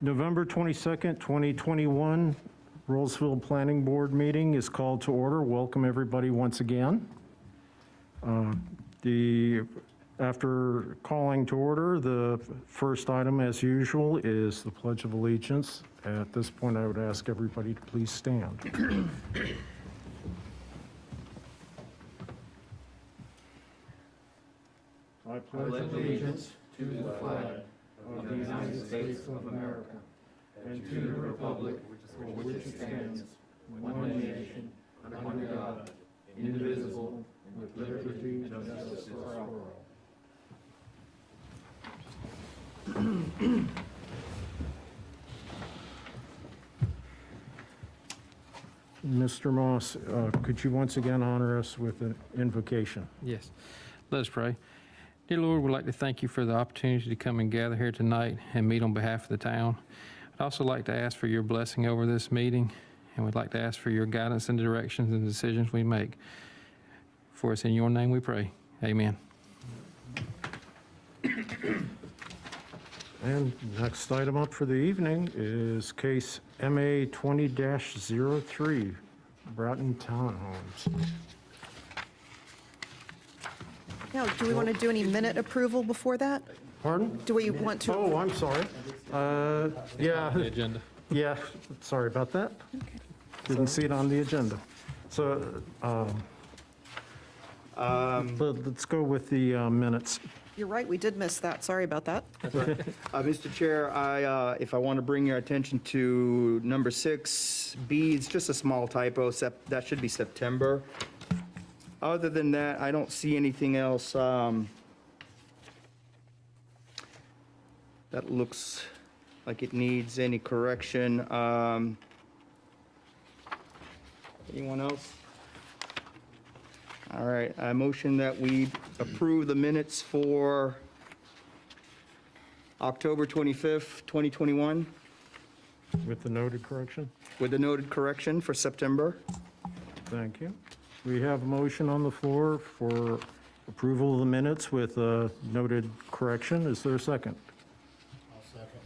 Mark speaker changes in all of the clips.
Speaker 1: November 22nd, 2021, Rolesville Planning Board meeting is called to order. Welcome everybody once again. After calling to order, the first item as usual is the Pledge of Allegiance. At this point, I would ask everybody to please stand. I pledge allegiance to the flag of the United States of America and to the republic for which it stands, one nation, under God, indivisible, with liberty and justice for all. Mr. Moss, could you once again honor us with an invocation?
Speaker 2: Yes. Let us pray. Dear Lord, we'd like to thank you for the opportunity to come and gather here tonight and meet on behalf of the town. I'd also like to ask for your blessing over this meeting, and we'd like to ask for your guidance and directions and decisions we make. For us in your name we pray. Amen.
Speaker 1: And next item up for the evening is case MA 20-03, Broughton Townhomes.
Speaker 3: Now, do we want to do any minute approval before that?
Speaker 1: Pardon?
Speaker 3: Do we want to?
Speaker 1: Oh, I'm sorry. Yeah.
Speaker 2: The agenda.
Speaker 1: Yeah, sorry about that. Didn't see it on the agenda. So let's go with the minutes.
Speaker 3: You're right, we did miss that. Sorry about that.
Speaker 4: Mr. Chair, if I want to bring your attention to number 6B, it's just a small typo. That should be September. Other than that, I don't see anything else that looks like it needs any correction. Anyone else? All right, I motion that we approve the minutes for October 25th, 2021,
Speaker 1: With the noted correction?
Speaker 4: with the noted correction for September.
Speaker 1: Thank you. We have a motion on the floor for approval of the minutes with a noted correction. Is there a second? I'll second.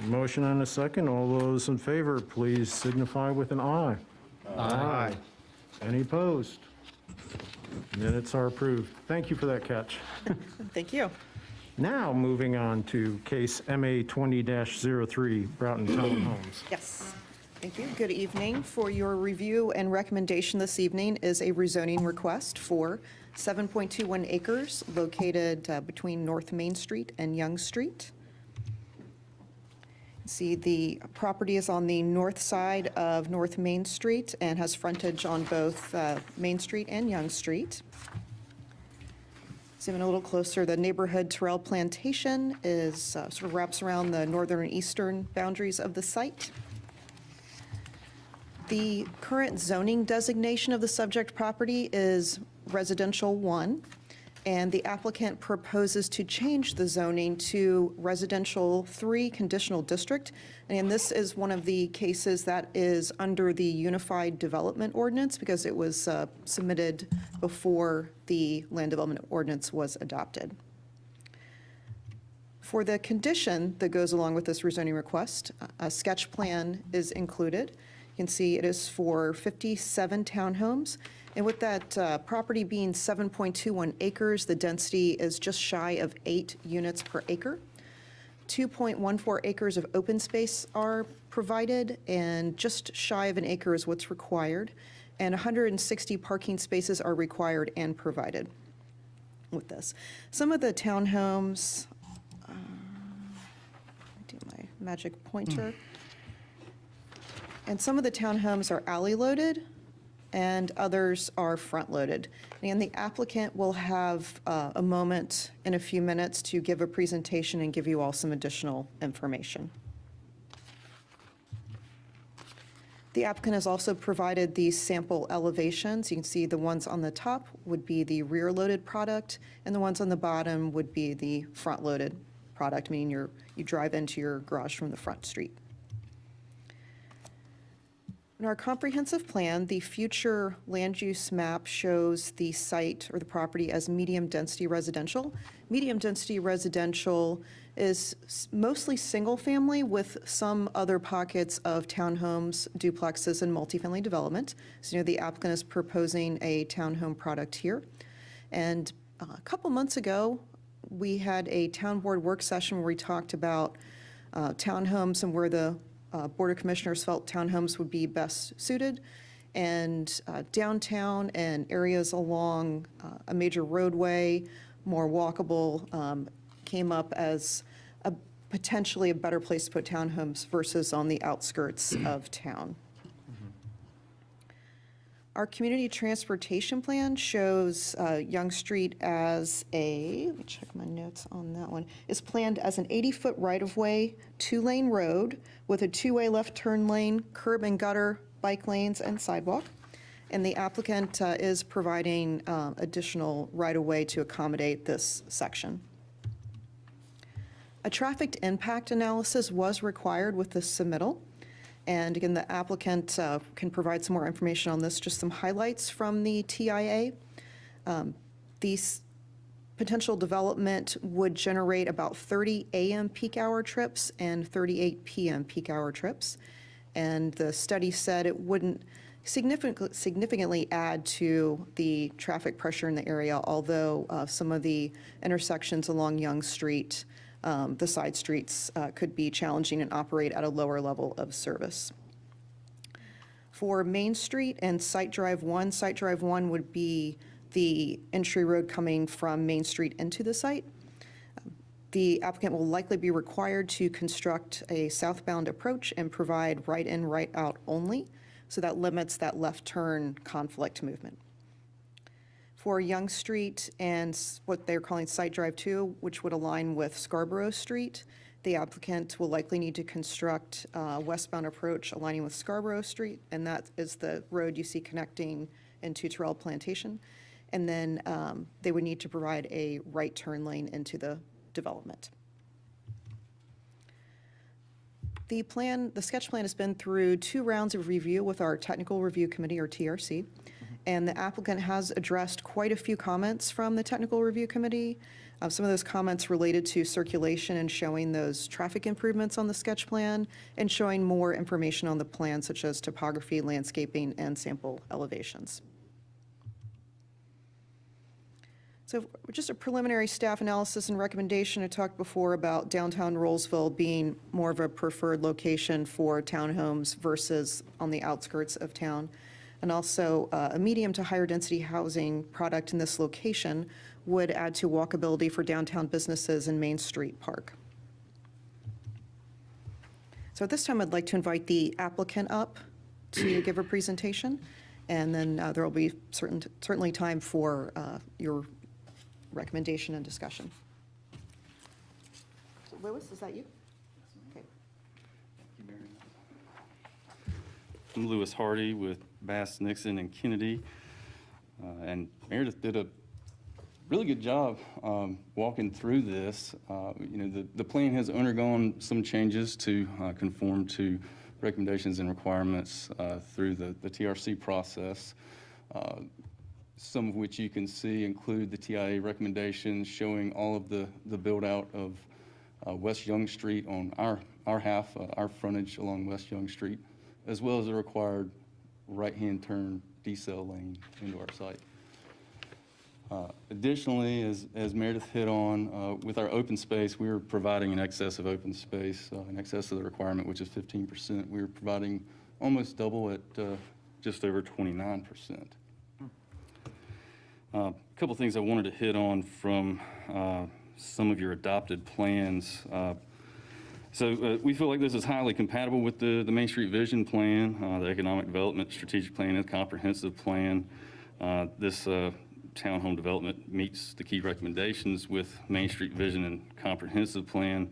Speaker 1: Motion and a second. All those in favor, please signify with an aye.
Speaker 4: Aye.
Speaker 1: Any opposed? Minutes are approved. Thank you for that catch.
Speaker 3: Thank you.
Speaker 1: Now, moving on to case MA 20-03, Broughton Townhomes.
Speaker 3: Yes. Thank you. Good evening. For your review and recommendation this evening is a rezoning request for 7.21 acres located between North Main Street and Young Street. See, the property is on the north side of North Main Street and has frontage on both Main Street and Young Street. Zooming a little closer, the neighborhood Terrell Plantation is sort of wraps around the northern and eastern boundaries of the site. The current zoning designation of the subject property is Residential 1, and the applicant proposes to change the zoning to Residential 3 Conditional District. And this is one of the cases that is under the Unified Development Ordinance because it was submitted before the Land Development Ordinance was adopted. For the condition that goes along with this rezoning request, a sketch plan is included. You can see it is for 57 townhomes. And with that property being 7.21 acres, the density is just shy of 8 units per acre. 2.14 acres of open space are provided, and just shy of an acre is what's required. And 160 parking spaces are required and provided with this. Some of the townhomes, do my magic pointer. And some of the townhomes are alley loaded and others are front loaded. And the applicant will have a moment in a few minutes to give a presentation and give you all some additional information. The applicant has also provided these sample elevations. You can see the ones on the top would be the rear loaded product and the ones on the bottom would be the front loaded product, meaning you drive into your garage from the front street. In our comprehensive plan, the future land use map shows the site or the property as medium-density residential. Medium-density residential is mostly single-family with some other pockets of townhomes, duplexes, and multifamily development. So, the applicant is proposing a townhome product here. And a couple months ago, we had a town board work session where we talked about townhomes and where the Board of Commissioners felt townhomes would be best suited. And downtown and areas along a major roadway, more walkable, came up as potentially a better place to put townhomes versus on the outskirts of town. Our community transportation plan shows Young Street as let me check my notes on that one, is planned as an 80-foot right-of-way, 2-lane road with a 2-way left turn lane, curb and gutter, bike lanes, and sidewalk. And the applicant is providing additional right-of-way to accommodate this section. A traffic impact analysis was required with the submittal. And again, the applicant can provide some more information on this, just some highlights from the TIA. These potential development would generate about 30 AM peak hour trips and 38 PM peak hour trips. And the study said it wouldn't significantly add to the traffic pressure in the area, although some of the intersections along Young Street, the side streets could be challenging and operate at a lower level of service. For Main Street and Site Drive 1 would be the entry road coming from Main Street into the site. The applicant will likely be required to construct a southbound approach and provide right in, right out only, so that limits that left turn conflict movement. For Young Street and what they're calling Site Drive 2, which would align with Scarborough Street, the applicant will likely need to construct a westbound approach aligning with Scarborough Street, and that is the road you see connecting into Terrell Plantation. And then they would need to provide a right turn lane into the development. The sketch plan has been through 2 rounds of review with our Technical Review Committee, or TRC. And the applicant has addressed quite a few comments from the Technical Review Committee. Some of those comments related to circulation and showing those traffic improvements on the sketch plan and showing more information on the plan, such as topography, landscaping, and sample elevations. So just a preliminary staff analysis and recommendation. I talked before about downtown Rolesville being more of a preferred location for townhomes versus on the outskirts of town. And also a medium to higher density housing product in this location would add to walkability for downtown businesses in Main Street Park. So at this time, I'd like to invite the applicant up to give a presentation, and then there will be certainly time for your recommendation and discussion. So Lewis, is that you? Okay.
Speaker 5: I'm Lewis Hardy with Bass, Nixon, and Kennedy. And Meredith did a really good job walking through this. The plan has undergone some changes to conform to recommendations and requirements through the TRC process. Some of which you can see include the TIA recommendations showing all of the build-out of West Young Street on our half, our frontage along West Young Street, as well as the required right-hand turn decel lane into our site. Additionally, as Meredith hit on, with our open space, we are providing an excess of open space, in excess of the requirement, which is 15%. We are providing almost double at just over 29%. A couple things I wanted to hit on from some of your adopted plans. So we feel like this is highly compatible with the Main Street Vision Plan, the Economic Development Strategic Plan, and Comprehensive Plan. This townhome development meets the key recommendations with Main Street Vision and Comprehensive Plan,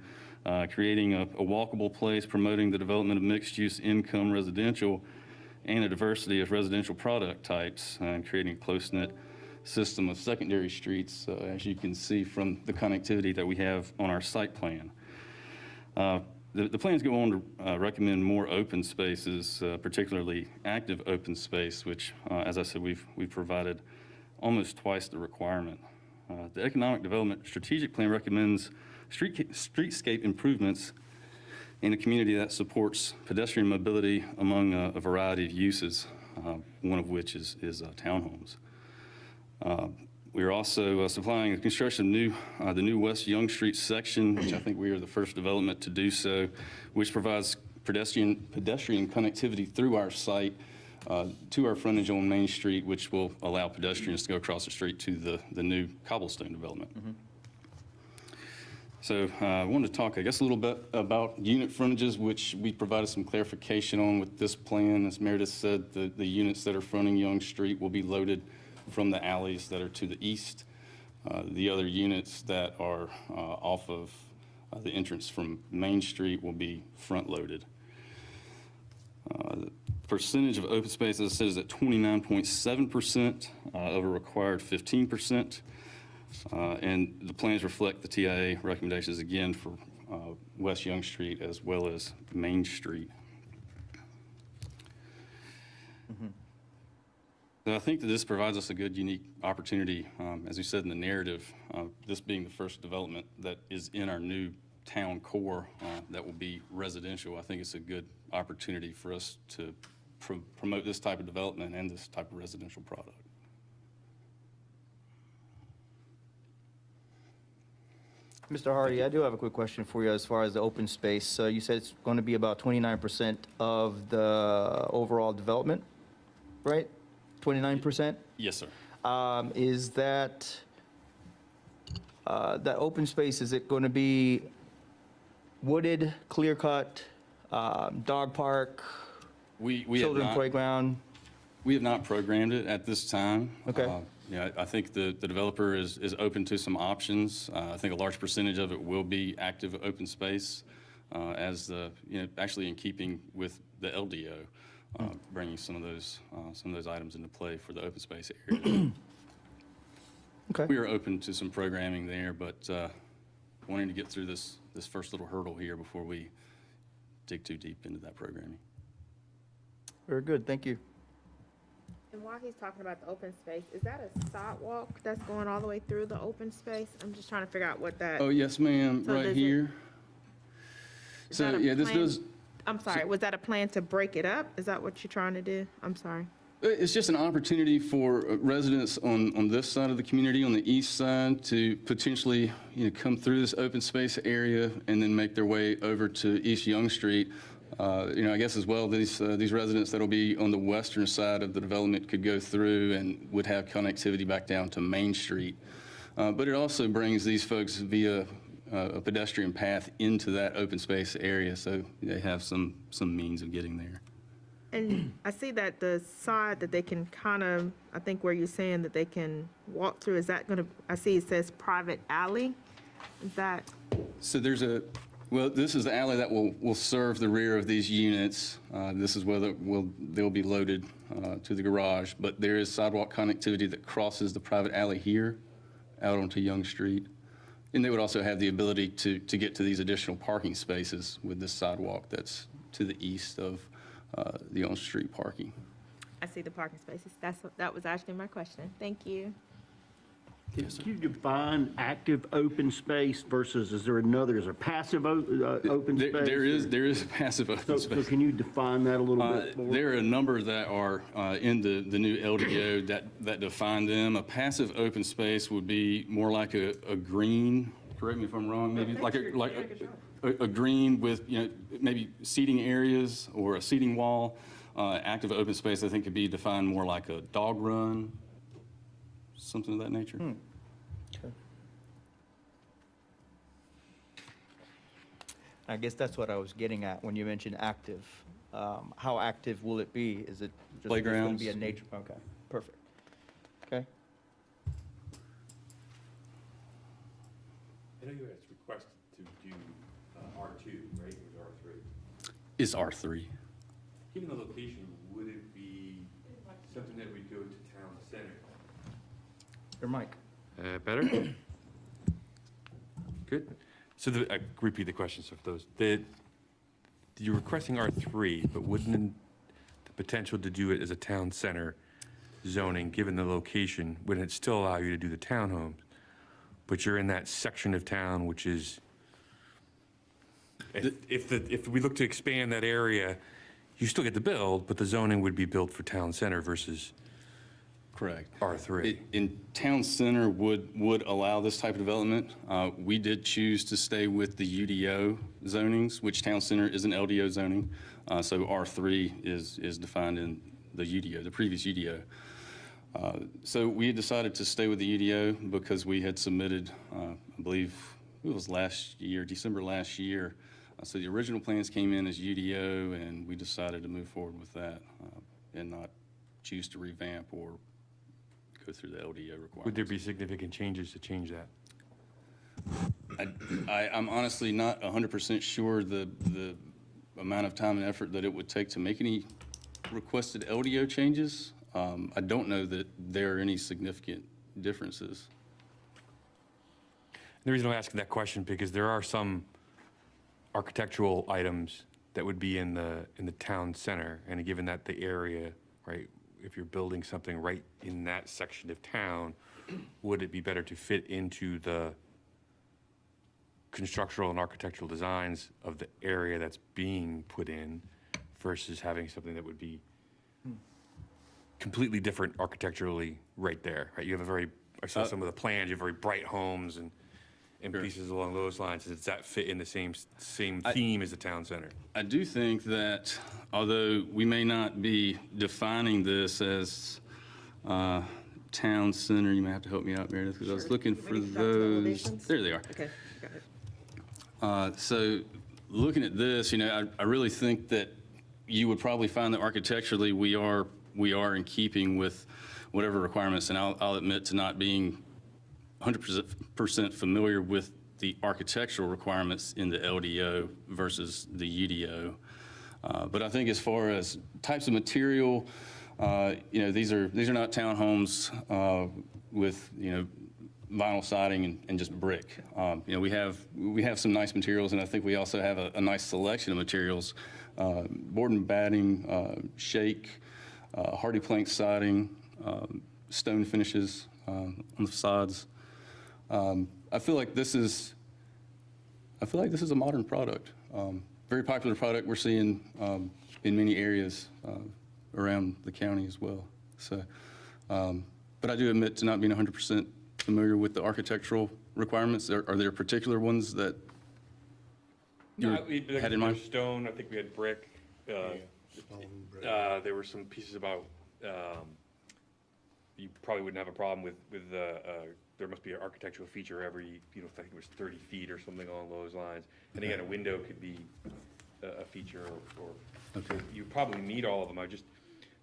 Speaker 5: creating a walkable place, promoting the development of mixed-use income residential and a diversity of residential product types, and creating a close-knit system of secondary streets, as you can see from the connectivity that we have on our site plan. The plans go on to recommend more open spaces, particularly active open space, which, as I said, we've provided almost twice the requirement. The Economic Development Strategic Plan recommends streetscape improvements in a community that supports pedestrian mobility among a variety of uses, one of which is townhomes. We are also supplying the construction of the new West Young Street section, which I think we are the first development to do so, which provides pedestrian connectivity through our site to our frontage on Main Street, which will allow pedestrians to go across the street to the new cobblestone development. So I wanted to talk, I guess, a little bit about unit frontages, which we provided some clarification on with this plan. As Meredith said, the units that are fronting Young Street will be loaded from the alleys that are to the east. The other units that are off of the entrance from Main Street will be front-loaded. The percentage of open space, as I said, is at 29.7% of a required 15%. And the plans reflect the TIA recommendations again for West Young Street as well as Main Street. So I think that this provides us a good, unique opportunity, as we said in the narrative, this being the first development that is in our new town core that will be residential. I think it's a good opportunity for us to promote this type of development and this type of residential product.
Speaker 4: Mr. Hardy, I do have a quick question for you as far as the open space. So you said it's going to be about 29% of the overall development, right? 29%?
Speaker 5: Yes, sir.
Speaker 4: Is that open space, is it going to be wooded, clear cut, dog park,
Speaker 5: We have
Speaker 4: children
Speaker 5: not,
Speaker 4: playground?
Speaker 5: we have not programmed it at this time.
Speaker 4: Okay.
Speaker 5: Yeah, I think the developer is open to some options. I think a large percentage of it will be active open space, as actually in keeping with the LDO, bringing some of those items into play for the open space area.
Speaker 4: Okay.
Speaker 5: We are open to some programming there, but wanting to get through this first little hurdle here before we dig too deep into that programming.
Speaker 4: Very good, thank you.
Speaker 6: And while he's talking about the open space, is that a sidewalk that's going all the way through the open space? I'm just trying to figure out what that.
Speaker 5: Oh, yes, ma'am,
Speaker 6: So
Speaker 5: right
Speaker 6: does it-
Speaker 5: here.
Speaker 6: is
Speaker 5: So,
Speaker 6: that a
Speaker 5: yeah, this
Speaker 6: plan-
Speaker 5: does,
Speaker 6: I'm sorry, was that a plan to break it up? Is that what you're trying to do? I'm sorry.
Speaker 5: it's just an opportunity for residents on this side of the community, on the east side, to potentially, come through this open space area and then make their way over to East Young Street. I guess as well, these residents that'll be on the western side of the development could go through and would have connectivity back down to Main Street. But it also brings these folks via a pedestrian path into that open space area, so they have some means of getting there.
Speaker 6: And I see that the side that they can kind of, I think where you're saying that they can walk through, is that going to, I see it says private alley. Is that,
Speaker 5: So this is the alley that will serve the rear of these units. This is where they'll be loaded to the garage, but there is sidewalk connectivity that crosses the private alley here out onto Young Street. And they would also have the ability to get to these additional parking spaces with this sidewalk that's to the east of the on-street parking.
Speaker 6: I see the parking spaces. That was actually my question. Thank you.
Speaker 5: Yes, sir.
Speaker 1: Can you define active open space versus, is there passive open space?
Speaker 5: There is a passive open
Speaker 1: So
Speaker 5: space.
Speaker 1: can you define that a little bit more?
Speaker 5: There are a number that are in the new LDO that define them. A passive open space would be more like a green, correct me if I'm wrong, maybe like a green with, maybe seating areas or a seating wall. Active open space, I think, could be defined more like a dog run, something of that nature.
Speaker 4: Okay. I guess that's what I was getting at when you mentioned active. How active will it be? Is it just going to
Speaker 5: Playgrounds.
Speaker 4: be a nature? Okay, perfect. Okay.
Speaker 7: I know you guys requested to do R2, right, or R3.
Speaker 5: It's R3.
Speaker 7: Given the location, would it be something that would go to town center?
Speaker 4: Your mic.
Speaker 7: Better? Good. So I repeat the question, so for those. you're requesting R3, but wouldn't the potential to do it as a town center zoning, given the location, wouldn't it still allow you to do the townhomes? But you're in that section of town, which is, if we look to expand that area, you still get to build, but the zoning would be built for town center versus
Speaker 5: Correct.
Speaker 7: R3.
Speaker 5: In town center would allow this type of development. We did choose to stay with the UDO zonings, which town center is an LDO zoning. So R3 is defined in the UDO, the previous UDO. So we had decided to stay with the UDO because we had submitted, I believe it was last year, December last year. So the original plans came in as UDO, and we decided to move forward with that and not choose to revamp or go through the LDO requirements.
Speaker 7: Would there be significant changes to change that?
Speaker 5: I'm honestly not 100% sure the amount of time and effort that it would take to make any requested LDO changes. I don't know that there are any significant differences.
Speaker 7: The reason I'm asking that question, because there are some architectural items that would be in the town center, and given that the area, right, if you're building something right in that section of town, would it be better to fit into the constructional and architectural designs of the area that's being put in versus having something that would be completely different architecturally right there, right? You have I saw some of the plans, you have very bright homes and
Speaker 5: Sure.
Speaker 7: pieces along those lines. Does that fit in the same theme as the town center?
Speaker 5: I do think that although we may not be defining this as town center, you may have to help me out, Meredith, because I was looking for
Speaker 6: Maybe back to the
Speaker 5: those.
Speaker 6: elevations?
Speaker 5: There they are.
Speaker 6: Okay, got it.
Speaker 5: So looking at this, I really think that you would probably find that architecturally we are in keeping with whatever requirements, and I'll admit to not being 100% familiar with the architectural requirements in the LDO versus the UDO. But I think as far as types of material, these are not townhomes with, vinyl siding and just brick. We have some nice materials, and I think we also have a nice selection of materials. Board and batting, shake, hardy plank siding, stone finishes on the facades. I feel like this is a modern product. Very popular product we're seeing in many areas around the county as well. So, but I do admit to not being 100% familiar with the architectural requirements. Are there particular ones that you had in mind?
Speaker 7: Stone, I think we had brick. There were some pieces about, you probably wouldn't have a problem with there must be an architectural feature every, I think it was 30 feet or something along those lines. And again, a window could be a feature or
Speaker 5: Okay.
Speaker 7: you probably meet all of them.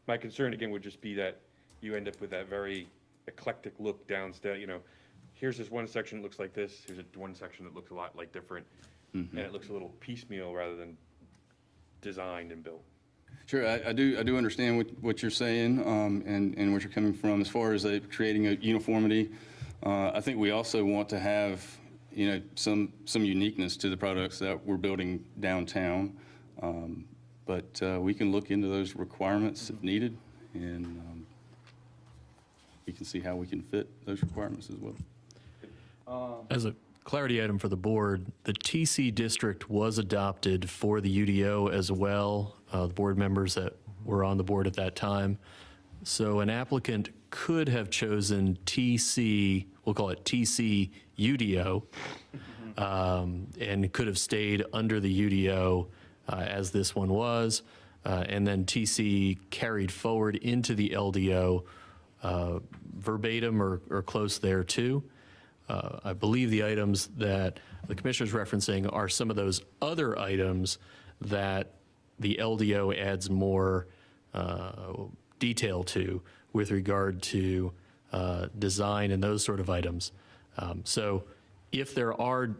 Speaker 7: My concern again would just be that you end up with that very eclectic look downstairs, here's this one section that looks like this, here's one section that looks a lot like different, and it looks a little piecemeal rather than designed and built.
Speaker 5: Sure, I do understand what you're saying and where you're coming from as far as creating a uniformity. I think we also want to have some uniqueness to the products that we're building downtown, but we can look into those requirements if needed, and we can see how we can fit those requirements as well.
Speaker 8: As a clarity item for the board, the TC district was adopted for the UDO as well, the board members that were on the board at that time. So an applicant could have chosen TC, we'll call it TC UDO, and could have stayed under the UDO as this one was, and then TC carried forward into the LDO verbatim or close there too. I believe the items that the commissioner's referencing are some of those other items that the LDO adds more detail to with regard to design and those sort of items. So if there are,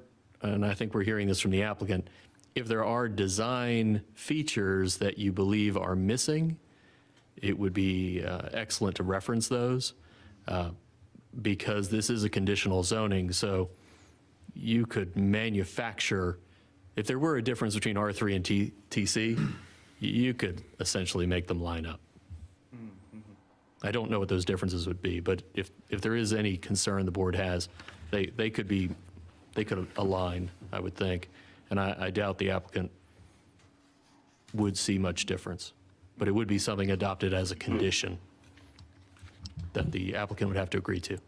Speaker 8: and I think we're hearing this from the applicant, if there are design features that you believe are missing, it would be excellent to reference those. Because this is a conditional zoning, so you could manufacture if there were a difference between R3 and TC, you could essentially make them line up. I don't know what those differences would be, but if there is any concern the board has, they could align, I would think. And I doubt the applicant would see much difference, but it would be something adopted as a condition that the applicant would have to agree to.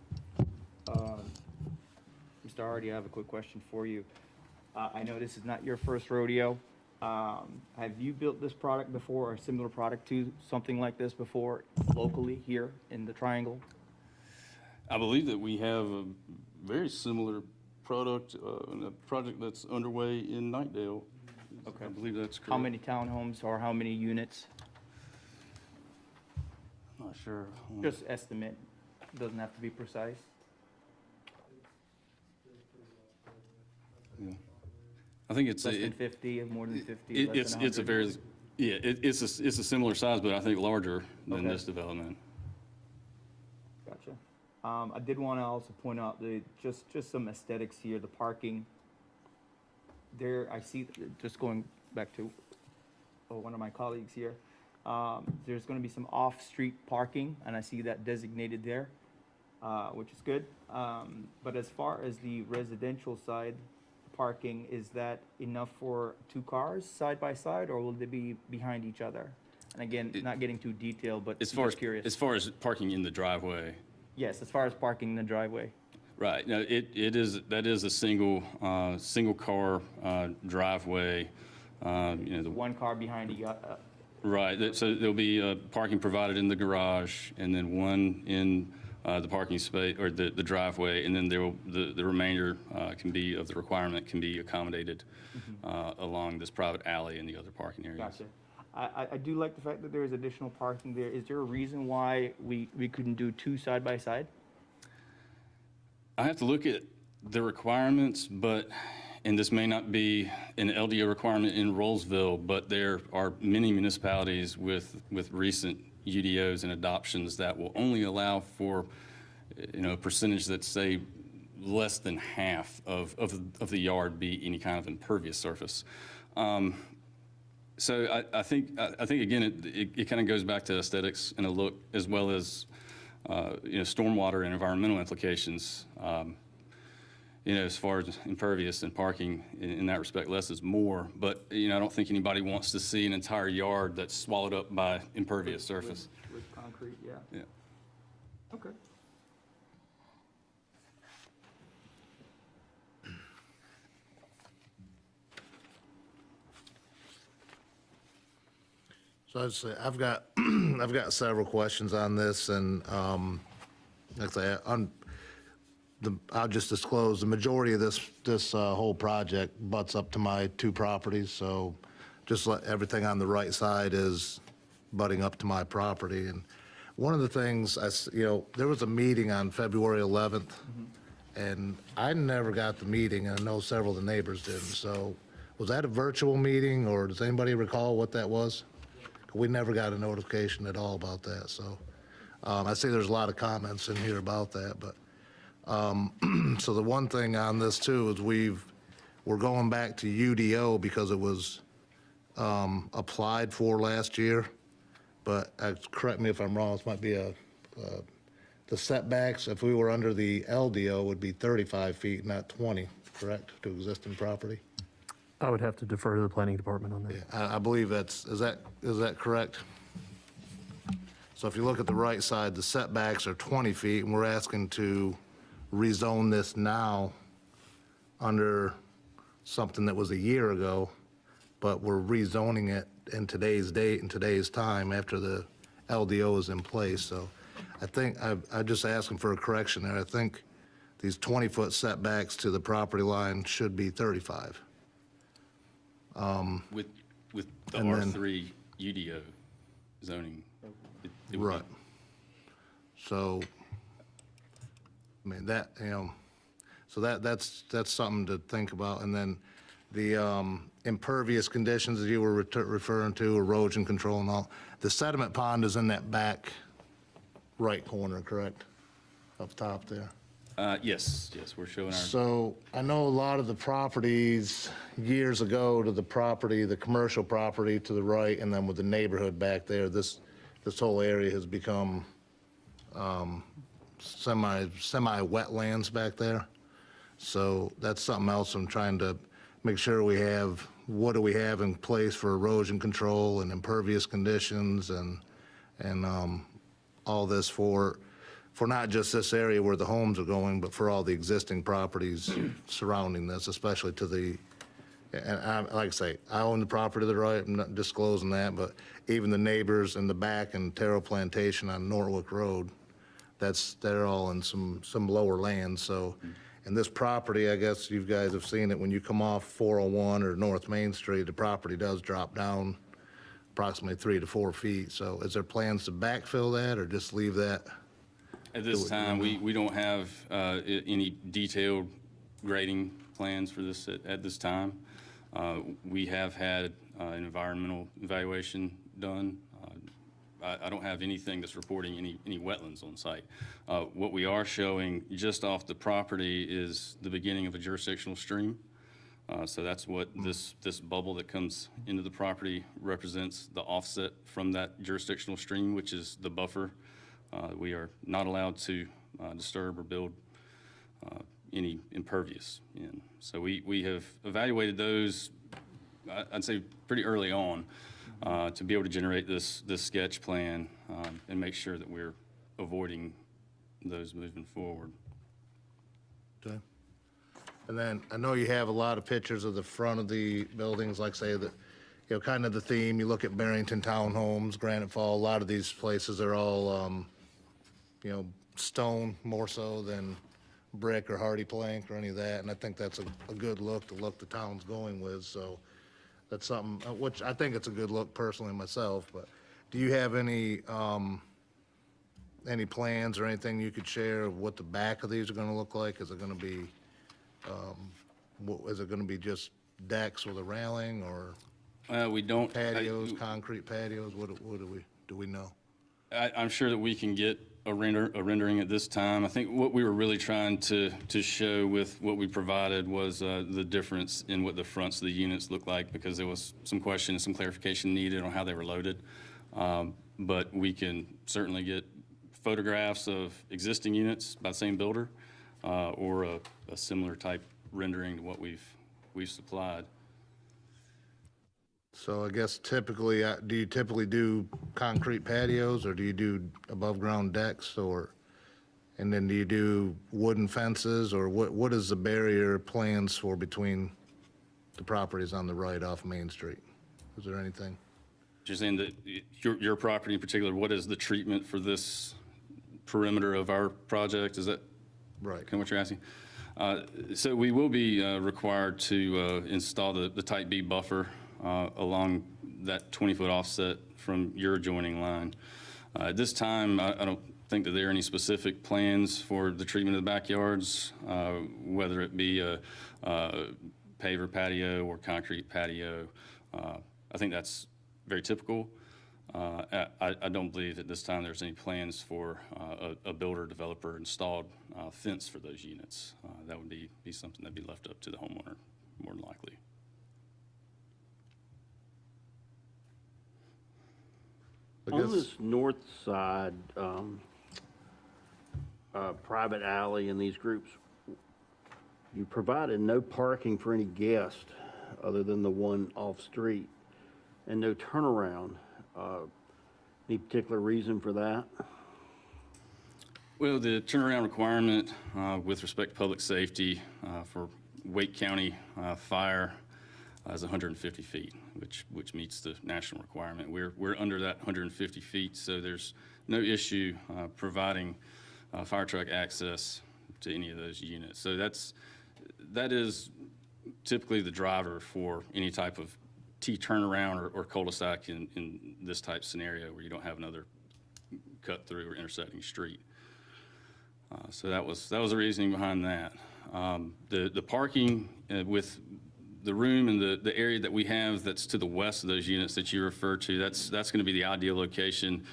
Speaker 4: Mr. Hardy, I have a quick question for you. I know this is not your first rodeo. Have you built this product before, or a similar product to something like this before, locally here in the Triangle?
Speaker 5: I believe that we have a very similar product, a project that's underway in Nightdale.
Speaker 4: Okay.
Speaker 5: I believe that's correct.
Speaker 4: How many townhomes or how many units?
Speaker 5: I'm not sure.
Speaker 4: Just estimate, doesn't have to be precise.
Speaker 5: Yeah. I think it's
Speaker 4: Less than 50, more than 50, less than 100?
Speaker 5: it's a very, yeah, it's a similar size, but I think larger than
Speaker 4: Okay.
Speaker 5: this development.
Speaker 4: Gotcha. I did want to also point out just some aesthetics here, the parking. There, I see, just going back to one of my colleagues here, there's going to be some off-street parking, and I see that designated there, which is good. But as far as the residential side parking, is that enough for 2 cars side by side, or will they be behind each other? And again, not getting too detailed, but
Speaker 5: As far as,
Speaker 4: just curious.
Speaker 5: as far as parking in the driveway,
Speaker 4: Yes, as far as parking in the driveway.
Speaker 5: right, no, that is a single car driveway, the
Speaker 4: 1 car behind the
Speaker 5: right, so there'll be parking provided in the garage, and then one in the parking space, or the driveway, and then the remainder of the requirement can be accommodated along this private alley and the other parking areas.
Speaker 4: Gotcha. I do like the fact that there is additional parking there. Is there a reason why we couldn't do 2 side by side?
Speaker 5: I have to look at the requirements, and this may not be an LDO requirement in Rolesville, but there are many municipalities with recent UDOs and adoptions that will only allow for, a percentage that's, say, less than half of the yard be any kind of impervious surface. So I think again, it kind of goes back to aesthetics and a look, as well as, stormwater and environmental implications. As far as impervious and parking, in that respect, less is more. But, I don't think anybody wants to see an entire yard that's swallowed up by impervious surface.
Speaker 4: With concrete, yeah.
Speaker 5: Yeah.
Speaker 4: Okay.
Speaker 1: So I'd say I've got several questions on this, and like I say, I'll just disclose the majority of this whole project butts up to my 2 properties. So just everything on the right side is butting up to my property. And one of the things there was a meeting on February 11th, and I never got the meeting, and I know several of the neighbors didn't. So was that a virtual meeting, or does anybody recall what that was? We never got a notification at all about that. So I see there's a lot of comments in here about that, but so the one thing on this too is we're going back to UDO because it was applied for last year, but correct me if I'm wrong, this might be the setbacks, if we were under the LDO, would be 35 feet, not 20, correct, to existing property?
Speaker 8: I would have to defer to the planning department on that.
Speaker 1: I believe is that correct? So if you look at the right side, the setbacks are 20 feet, and we're asking to rezone this now under something that was a year ago, but we're rezoning it in today's date and today's time after the LDO is in place. So I think I'm just asking for a correction there. I think these 20-foot setbacks to the property line should be 35.
Speaker 5: With the
Speaker 1: And then-
Speaker 5: R3 UDO zoning. it would be-
Speaker 1: Right. So, I mean, that, so that's something to think about. And then the impervious conditions that you were referring to, erosion control and all, the sediment pond is in that back right corner, correct? Up top there.
Speaker 5: Yes, we're showing our,
Speaker 1: So I know a lot of the properties years ago to the property, the commercial property to the right, and then with the neighborhood back there, this whole area has become semi-wetlands back there. So that's something else I'm trying to make sure we have, what do we have in place for erosion control and impervious conditions and all this for not just this area where the homes are going, but for all the existing properties surrounding this, especially to the, and like I say, I own the property to the right, I'm not disclosing that, but even the neighbors in the back and Terrell Plantation on Norwood Road, they're all in some lower land, so. And this property, I guess you guys have seen it, when you come off 401 or North Main Street, the property does drop down approximately 3 to 4 feet. So is there plans to backfill that or just leave that?
Speaker 5: at this time, we don't have any detailed grading plans for this at this time. We have had an environmental evaluation done. I don't have anything that's reporting any wetlands on site. What we are showing just off the property is the beginning of a jurisdictional stream. So that's what this bubble that comes into the property represents, the offset from that jurisdictional stream, which is the buffer. We are not allowed to disturb or build any impervious in. So we have evaluated those, I'd say pretty early on, to be able to generate this sketch plan and make sure that we're avoiding those moving forward.
Speaker 1: Okay. And then I know you have a lot of pictures of the front of the buildings, like say that, you know, kind of the theme, you look at Barrington Townhomes, Granite Fall, a lot of these places are all, you know, stone more so than brick or hardy plank or any of that. And I think that's a good look the town's going with. So that's something, which I think it's a good look personally myself, but do you have any plans or anything you could share of what the back of these are gonna look like? Is it gonna be, is it gonna be just decks with a railing or
Speaker 5: We don't.
Speaker 1: patios, concrete patios? What do we know?
Speaker 5: I'm sure that we can get a rendering at this time. I think what we were really trying to show with what we provided was the difference in what the fronts of the units look like, because there was some question and some clarification needed on how they were loaded. But we can certainly get photographs of existing units by the same builder or a similar type rendering to what we've supplied.
Speaker 1: So I guess typically, do you typically do concrete patios or do you do above ground decks and then do you do wooden fences or what is the barrier plans for between the properties on the right off Main Street? Is there anything?
Speaker 5: You're saying that your property in particular, what is the treatment for this perimeter of our project? Is that
Speaker 1: Right.
Speaker 5: kind of what you're asking? So we will be required to install the type B buffer along that 20-foot offset from your adjoining line. At this time, I don't think that there are any specific plans for the treatment of the backyards, whether it be a paver patio or concrete patio. I think that's very typical. I don't believe at this time there's any plans for a builder developer installed fence for those units. That would be something that'd be left up to the homeowner more than likely.
Speaker 9: On this north side, private alley in these groups, you provided no parking for any guest other than the one off-street, and no turnaround. Any particular reason for that?
Speaker 5: Well, the turnaround requirement with respect to public safety for Wake County fire is 150 feet, which meets the national requirement. We're under that 150 feet, so there's no issue providing fire truck access to any of those units. So that is typically the driver for any type of T turnaround or cul-de-sac in this type scenario where you don't have another cut through or intersecting street. So that was the reasoning behind that. The parking with the room and the area that we have that's to the west of those units that you refer to, that's going to be the ideal location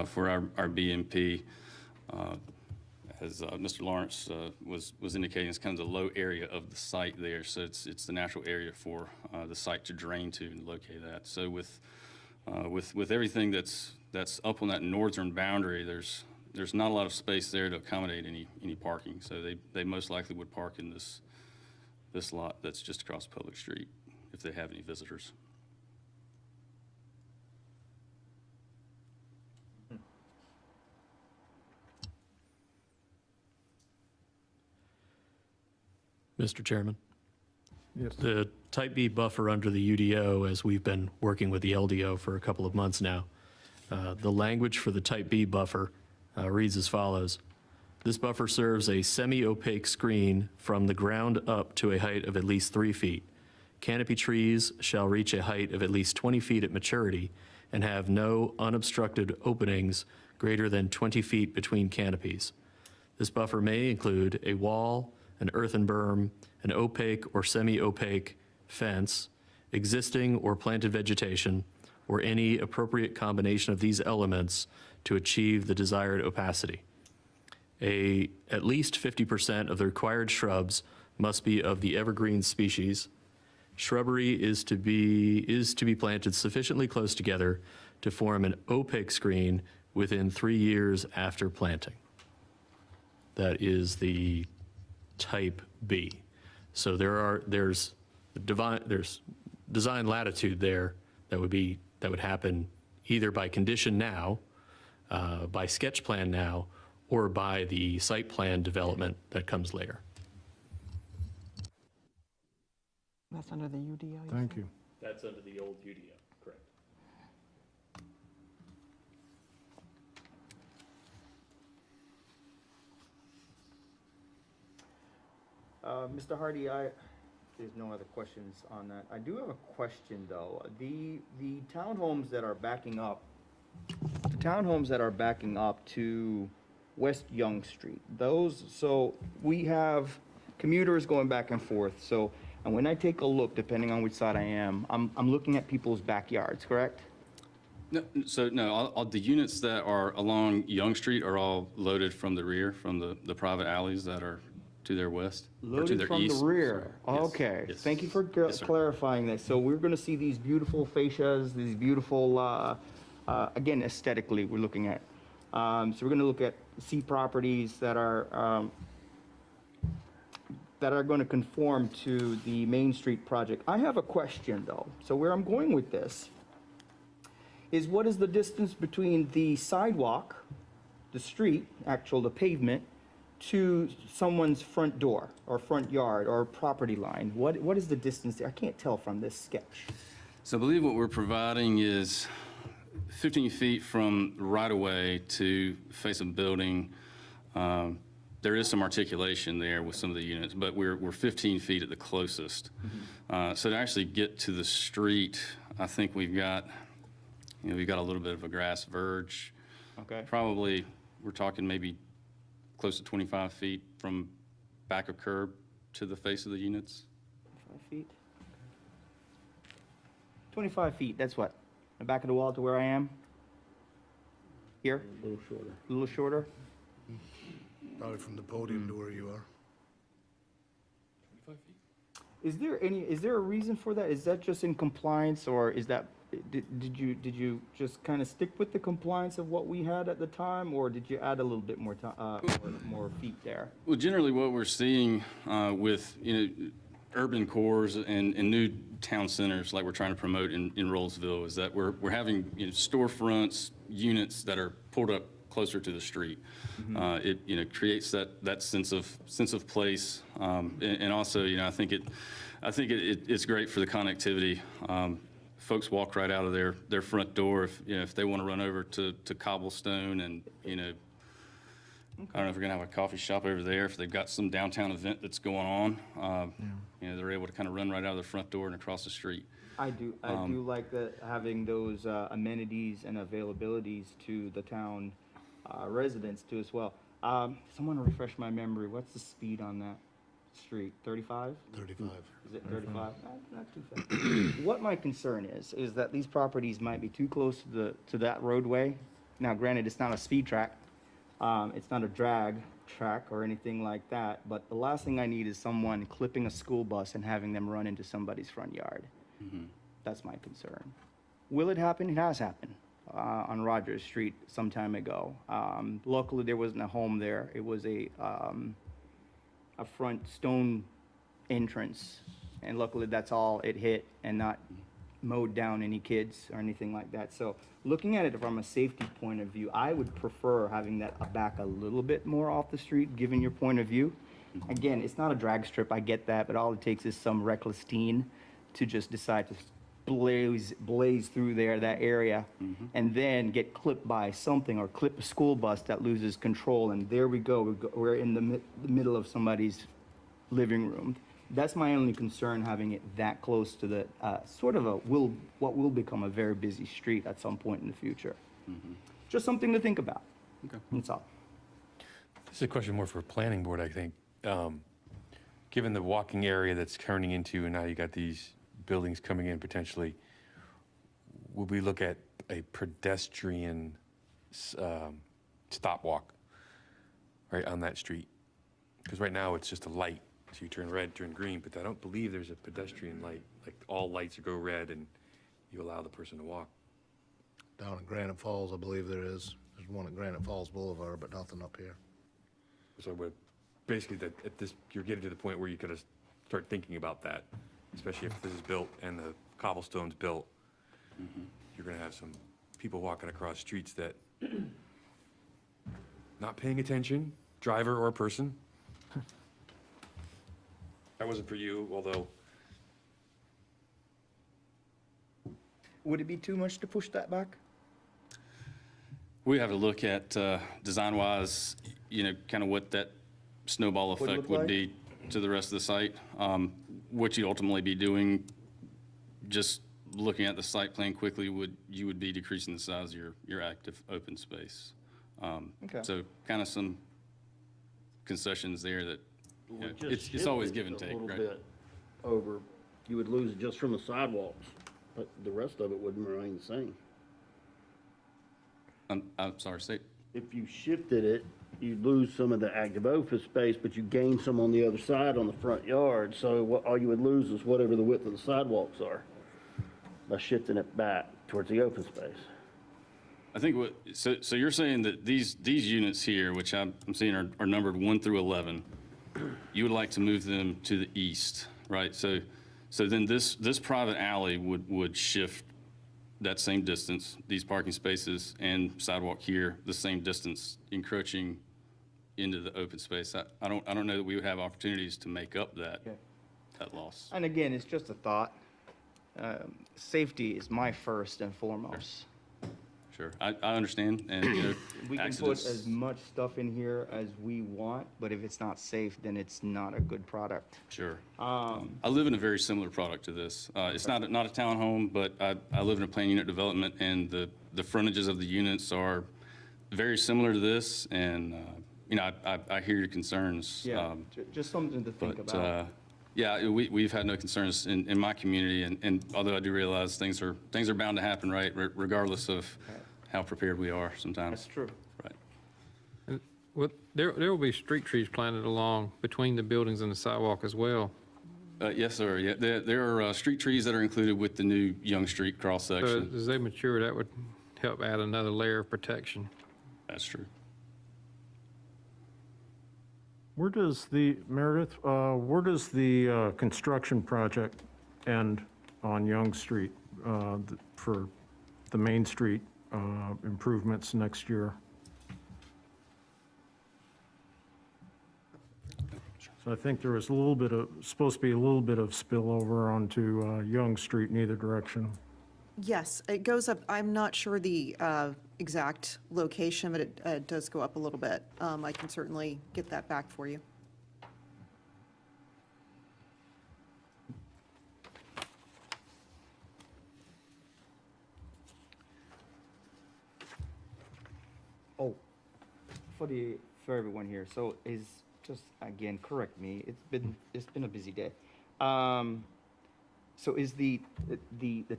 Speaker 5: for our BMP. as Mr. Lawrence was indicating, it's kind of the low area of the site there. So it's the natural area for the site to drain to and locate that. So with everything that's up on that northern boundary, there's not a lot of space there to accommodate any parking. So they most likely would park in this lot that's just across the public street if they have any visitors.
Speaker 8: Mr. Chairman,
Speaker 1: Yes.
Speaker 8: the Type B buffer under the UDO, as we've been working with the LDO for a couple of months now, the language for the Type B buffer reads as follows. This buffer serves a semi-opaque screen from the ground up to a height of at least 3 feet. Canopy trees shall reach a height of at least 20 feet at maturity and have no unobstructed openings greater than 20 feet between canopies. This buffer may include a wall, an earthen berm, an opaque or semi-opaque fence, existing or planted vegetation, or any appropriate combination of these elements to achieve the desired opacity. At least 50% of the required shrubs must be of the evergreen species. Shrubbery is to be planted sufficiently close together to form an opaque screen within 3 years after planting. That is the Type B. So there's design latitude there that would happen either by condition now, by sketch plan now, or by the site plan development that comes later.
Speaker 6: That's under the UDO.
Speaker 1: Thank you.
Speaker 8: That's under the old UDO, correct.
Speaker 4: Mr. Hardy, there's no other questions on that. I do have a question, though. The townhomes that are backing up, to West Young Street, so we have commuters going back and forth. So, and when I take a look, depending on which side I am, I'm looking at people's backyards, correct?
Speaker 5: No, so no, all the units that are along Young Street are all loaded from the rear, from the private alleys that are to their west, or to
Speaker 4: Loaded
Speaker 5: their
Speaker 4: from
Speaker 5: east.
Speaker 4: the rear.
Speaker 5: Sorry. Yes,
Speaker 4: Okay,
Speaker 5: yes.
Speaker 4: thank you for
Speaker 5: Yes, sir.
Speaker 4: clarifying that. So we're gonna see these beautiful fascias, these beautiful, again, aesthetically, we're looking at. So we're gonna see properties that are gonna conform to the Main Street project. I have a question, though. So where I'm going with this is, what is the distance between the sidewalk, the street, the pavement, to someone's front door or front yard or property line? What is the distance there? I can't tell from this sketch.
Speaker 5: So I believe what we're providing is 15 feet from right-of-way to face a building. There is some articulation there with some of the units, but we're 15 feet at the closest. So to actually get to the street, I think we've got a little bit of a grass verge.
Speaker 4: Okay.
Speaker 5: Probably, we're talking maybe close to 25 feet from back of curb to the face of the units.
Speaker 4: 5 feet? 25 feet, that's what? The back of the wall to where I am? Here?
Speaker 9: A little shorter.
Speaker 4: A little shorter?
Speaker 1: Probably from the podium to where you are.
Speaker 4: Is there a reason for that? Is that just in compliance, or is that, did you just kind of stick with the compliance of what we had at the time, or did you add a little bit more more feet there?
Speaker 5: Well, generally what we're seeing with, urban cores and new town centers like we're trying to promote in Rolesville is that we're having storefronts, units that are pulled up closer to the street. It creates that sense of place, and also I think it's great for the connectivity. Folks walk right out of their front door if they want to run over to Cobblestone, and I don't know if we're gonna have a coffee shop over there, if they've got some downtown event that's going on. They're able to kind of run right out of their front door and across the street.
Speaker 4: I do like having those amenities and availabilities to the town residents too as well. Someone refresh my memory. What's the speed on that street? 35?
Speaker 1: 35.
Speaker 4: Is it 35? Not too fast. What my concern is that these properties might be too close to that roadway. Now, granted, it's not a speed track, It's not a drag track or anything like that, but the last thing I need is someone clipping a school bus and having them run into somebody's front yard. That's my concern. Will it happen? It has happened on Rogers Street some time ago. Luckily, there wasn't a home there. It was a front stone entrance, and luckily that's all it hit and not mowed down any kids or anything like that. So looking at it from a safety point of view, I would prefer having that back a little bit more off the street, given your point of view. Again, it's not a drag strip, I get that, but all it takes is some reckless teen to just decide to blaze through there, that area, and then get clipped by something or clip a school bus that loses control, and there we go. We're in the middle of somebody's living room. That's my only concern, having it that close to the sort of what will become a very busy street at some point in the future. Just something to think about.
Speaker 5: Okay.
Speaker 4: That's all.
Speaker 7: This is a question more for planning board, I think. Given the walking area that's turning into, and now you got these buildings coming in potentially, would we look at a pedestrian stop walk right on that street? Because right now it's just a light, so you turn red, turn green, but I don't believe there's a pedestrian light. Like all lights go red and you allow the person to walk.
Speaker 1: Down in Granite Falls, I believe there is. There's one at Granite Falls Boulevard, but nothing up here.
Speaker 7: So we're basically that at this, you're getting to the point where you gotta start thinking about that, especially if this is built and the cobblestone's built. You're gonna have some people walking across streets that not paying attention, driver or person. That wasn't for you, although
Speaker 4: Would it be too much to push that back?
Speaker 5: We have to look at, design-wise, kind of what that snowball
Speaker 4: Would it
Speaker 5: effect
Speaker 4: look
Speaker 5: would
Speaker 4: like?
Speaker 5: be to the rest of the site. What you'd ultimately be doing, just looking at the site plan quickly, you would be decreasing the size of your active open space.
Speaker 4: Okay.
Speaker 5: So kind of some concessions there that,
Speaker 9: Well, just
Speaker 5: it's always
Speaker 9: shift
Speaker 5: give
Speaker 9: it
Speaker 5: and take,
Speaker 9: A little
Speaker 5: right?
Speaker 9: bit over, you would lose it just from the sidewalks, but the rest of it wouldn't remain the same.
Speaker 5: I'm sorry, say,
Speaker 9: If you shifted it, you'd lose some of the active open space, but you gain some on the other side on the front yard. So all you would lose is whatever the width of the sidewalks are by shifting it back towards the open space.
Speaker 5: I think so you're saying that these units here, which I'm seeing are numbered 1 through 11, you would like to move them to the east, right? So then this private alley would shift that same distance, these parking spaces and sidewalk here, the same distance, encroaching into the open space. I don't know that we would have opportunities to make up that loss.
Speaker 4: And again, it's just a thought. Safety is my first and foremost.
Speaker 5: Sure, I understand, and,
Speaker 4: We can put
Speaker 5: accidents.
Speaker 4: as much stuff in here as we want, but if it's not safe, then it's not a good product.
Speaker 5: Sure. I live in a very similar product to this. It's not a townhome, but I live in a planned unit development, and the frontages of the units are very similar to this, and, I hear your concerns.
Speaker 4: Just something to think
Speaker 5: But,
Speaker 4: about.
Speaker 5: yeah, we've had no concerns in my community, and although I do realize things are bound to happen, right, regardless of how prepared we are sometimes.
Speaker 4: That's true.
Speaker 5: Right.
Speaker 2: Well, there will be street trees planted along between the buildings and the sidewalk as well.
Speaker 5: Yes, sir. Yeah, there are street trees that are included with the new Young Street
Speaker 2: So
Speaker 5: cross-section.
Speaker 2: as they mature, that would help add another layer of protection.
Speaker 5: That's true.
Speaker 10: Where does Meredith, where does the construction project end on Young Street for the Main Street improvements next year? So I think there was supposed to be a little bit of spillover onto Young Street in either direction.
Speaker 3: Yes, it goes up, I'm not sure the exact location, but it does go up a little bit. I can certainly get that back for you.
Speaker 4: Oh, for everyone here, so just again, correct me, it's been a busy day. So is the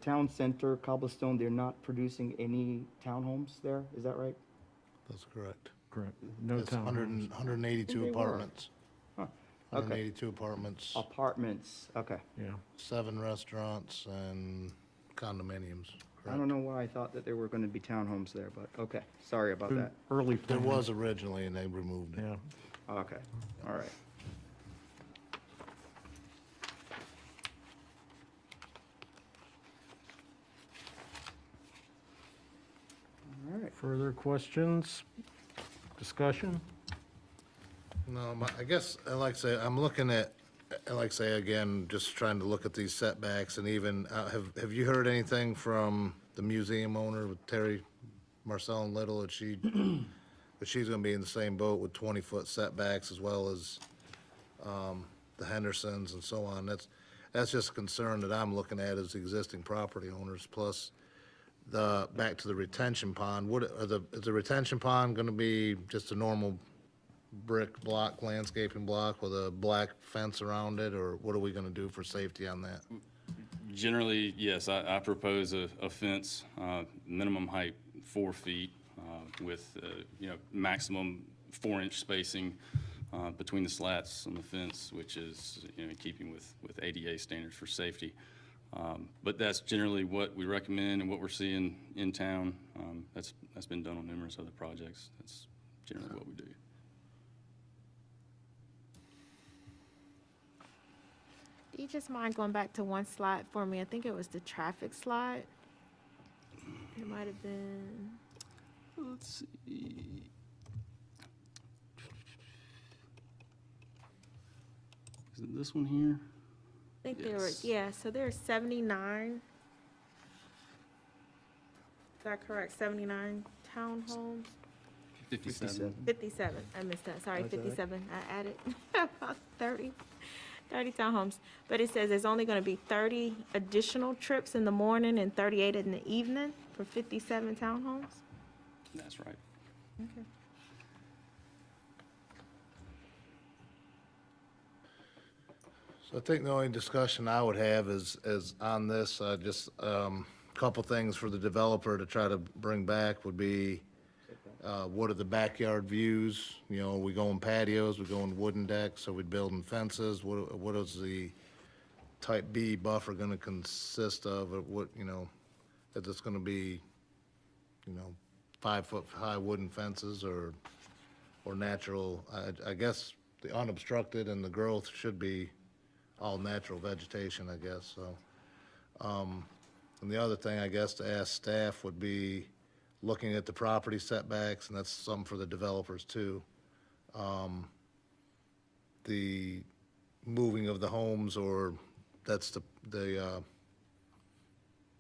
Speaker 4: town center cobblestone, they're not producing any townhomes there, is that right?
Speaker 1: That's correct.
Speaker 10: correct. No
Speaker 1: It's 100
Speaker 10: townhomes.
Speaker 1: 182
Speaker 4: They were.
Speaker 1: apartments.
Speaker 4: Huh, okay.
Speaker 1: 182 apartments,
Speaker 4: Apartments, okay.
Speaker 10: Yeah.
Speaker 1: 7 restaurants, and condominiums.
Speaker 4: I don't know why I thought that there were going to be townhomes there, but, okay, sorry about that.
Speaker 10: Early.
Speaker 1: There
Speaker 10: plan.
Speaker 1: was originally, and they removed it.
Speaker 10: Yeah.
Speaker 4: Okay, all right. All right.
Speaker 10: Further questions? Discussion?
Speaker 1: No, I guess, like I say, I'm looking at, like I say, again, just trying to look at these setbacks, and even, have you heard anything from the museum owner with Terry Marcel and Little, that she's gonna be in the same boat with 20-foot setbacks, as well as the Hendersons and so on? That's just a concern that I'm looking at as existing property owners, plus back to the retention pond. Is the retention pond gonna be just a normal brick block, landscaping block with a black fence around it, or what are we gonna do for safety on that?
Speaker 5: Generally, yes, I propose a fence, minimum height 4 feet, with, maximum 4-inch spacing between the slats on the fence, which is, in keeping with ADA standards for safety. But that's generally what we recommend and what we're seeing in town. That's been done on numerous other projects. That's generally what we do.
Speaker 6: Do you just mind going back to one slide for me? I think it was the traffic slide. It might have been,
Speaker 5: Let's see. Is it this one here?
Speaker 6: I think there were,
Speaker 5: Yes.
Speaker 6: yeah, so there's 79. Is that correct? 79 townhomes?
Speaker 5: 57.
Speaker 6: 57, I missed that, sorry,
Speaker 4: That's all right.
Speaker 6: 57, I added about 30 townhomes. But it says there's only gonna be 30 additional trips in the morning and 38 in the evening for 57 townhomes?
Speaker 5: That's right.
Speaker 6: Okay.
Speaker 1: So I think the only discussion I would have is on this, just couple things for the developer to try to bring back would be, what are the backyard views? You know, are we going patios, we going wooden decks, are we building fences? What is the type B buffer gonna consist of? Or what, is this gonna be, 5-foot-high wooden fences or natural? I guess the unobstructed and the growth should be all natural vegetation, I guess, so. And the other thing, I guess, to ask staff would be looking at the property setbacks, and that's something for the developers too. The moving of the homes, or that's the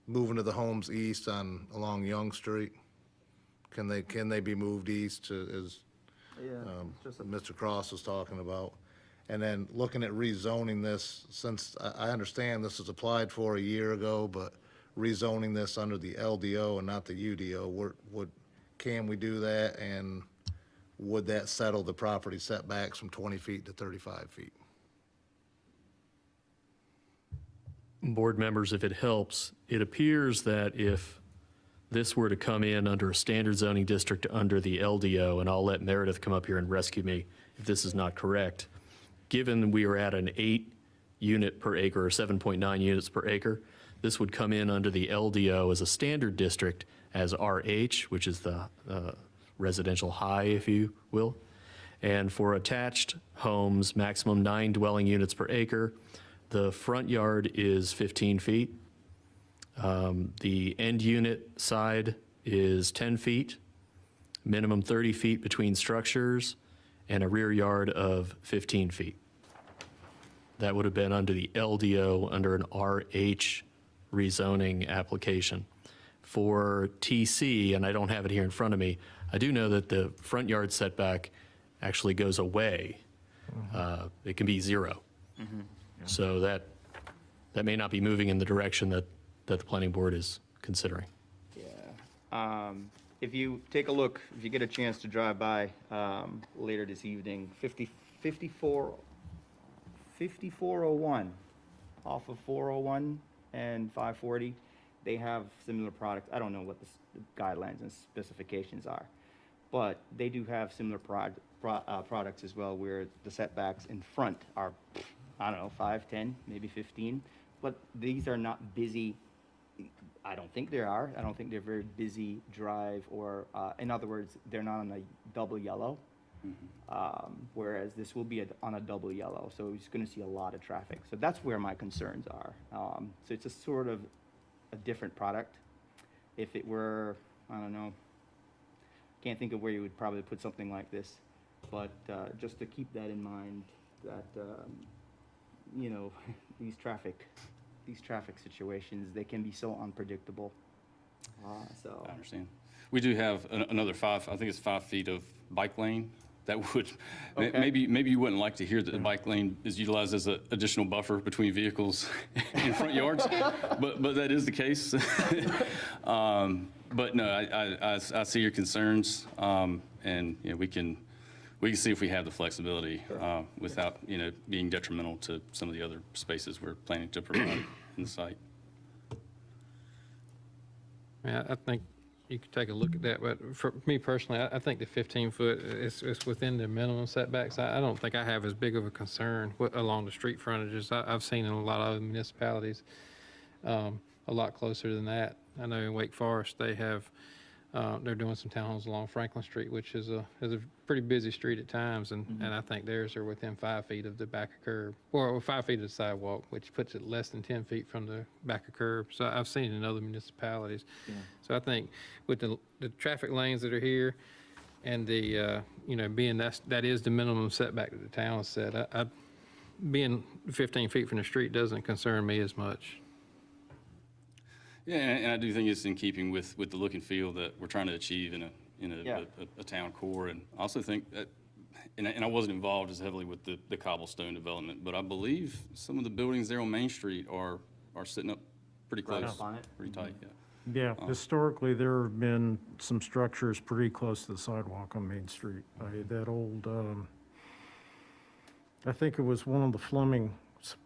Speaker 1: moving of the homes east along Young Street. Can they be moved east as Mr. Cross was talking about? And then looking at rezoning this, since I understand this was applied for a year ago, but rezoning this under the LDO and not the UDO, can we do that? And would that settle the property setbacks from 20 feet to 35 feet?
Speaker 8: Board members, if it helps, it appears that if this were to come in under a standard zoning district under the LDO, and I'll let Meredith come up here and rescue me if this is not correct, given we are at an 8 unit per acre or 7.9 units per acre, this would come in under the LDO as a standard district as RH, which is the residential high, if you will. And for attached homes, maximum 9 dwelling units per acre, the front yard is 15 feet. The end unit side is 10 feet, minimum 30 feet between structures, and a rear yard of 15 feet. That would have been under the LDO under an RH rezoning application. For TC, and I don't have it here in front of me, I do know that the front yard setback actually goes away. It can be 0. So that may not be moving in the direction that the planning board is considering.
Speaker 4: Yeah. If you take a look, if you get a chance to drive by later this evening, 5401 off of 401 and 540, they have similar products. I don't know what the guidelines and specifications are, but they do have similar products as well, where the setbacks in front are, I don't know, 5, 10, maybe 15. But these are not busy. I don't think they are. I don't think they're very busy drive, or in other words, they're not on a double yellow. Whereas this will be on a double yellow, so we're just going to see a lot of traffic. So that's where my concerns are. So it's a sort of a different product. If it were, I don't know, can't think of where you would probably put something like this, but just to keep that in mind, that you know, these traffic situations, they can be so unpredictable. So
Speaker 5: I understand. We do have another 5, I think it's 5 feet of bike lane that would,
Speaker 4: Okay.
Speaker 5: maybe you wouldn't like to hear that the bike lane is utilized as an additional buffer between vehicles in front yards, but that is the case. But no, I see your concerns, and you know, we can see if we have the flexibility without, you know, being detrimental to some of the other spaces we're planning to provide in the site.
Speaker 2: Yeah, I think you could take a look at that, but for me personally, I think the 15-foot is within the minimum setbacks. I don't think I have as big of a concern along the street frontages. I've seen in a lot of other municipalities a lot closer than that. I know in Wake Forest, they have, they're doing some townhomes along Franklin Street, which is a pretty busy street at times, and I think theirs are within 5 feet of the back of curb, or 5 feet of the sidewalk, which puts it less than 10 feet from the back of curb. So I've seen it in other municipalities. So I think with the traffic lanes that are here, and the you know, being that is the minimum setback that the town has set, being 15 feet from the street doesn't concern me as much.
Speaker 5: Yeah, and I do think it's in keeping with the look and feel that we're trying to achieve in a town core. And I also think that, and I wasn't involved as heavily with the cobblestone development, but I believe some of the buildings there on Main Street are sitting up pretty close,
Speaker 4: up on it.
Speaker 5: pretty tight, yeah.
Speaker 10: Yeah, historically, there have been some structures pretty close to the sidewalk on Main Street. That old, I think it was one of the Fleming,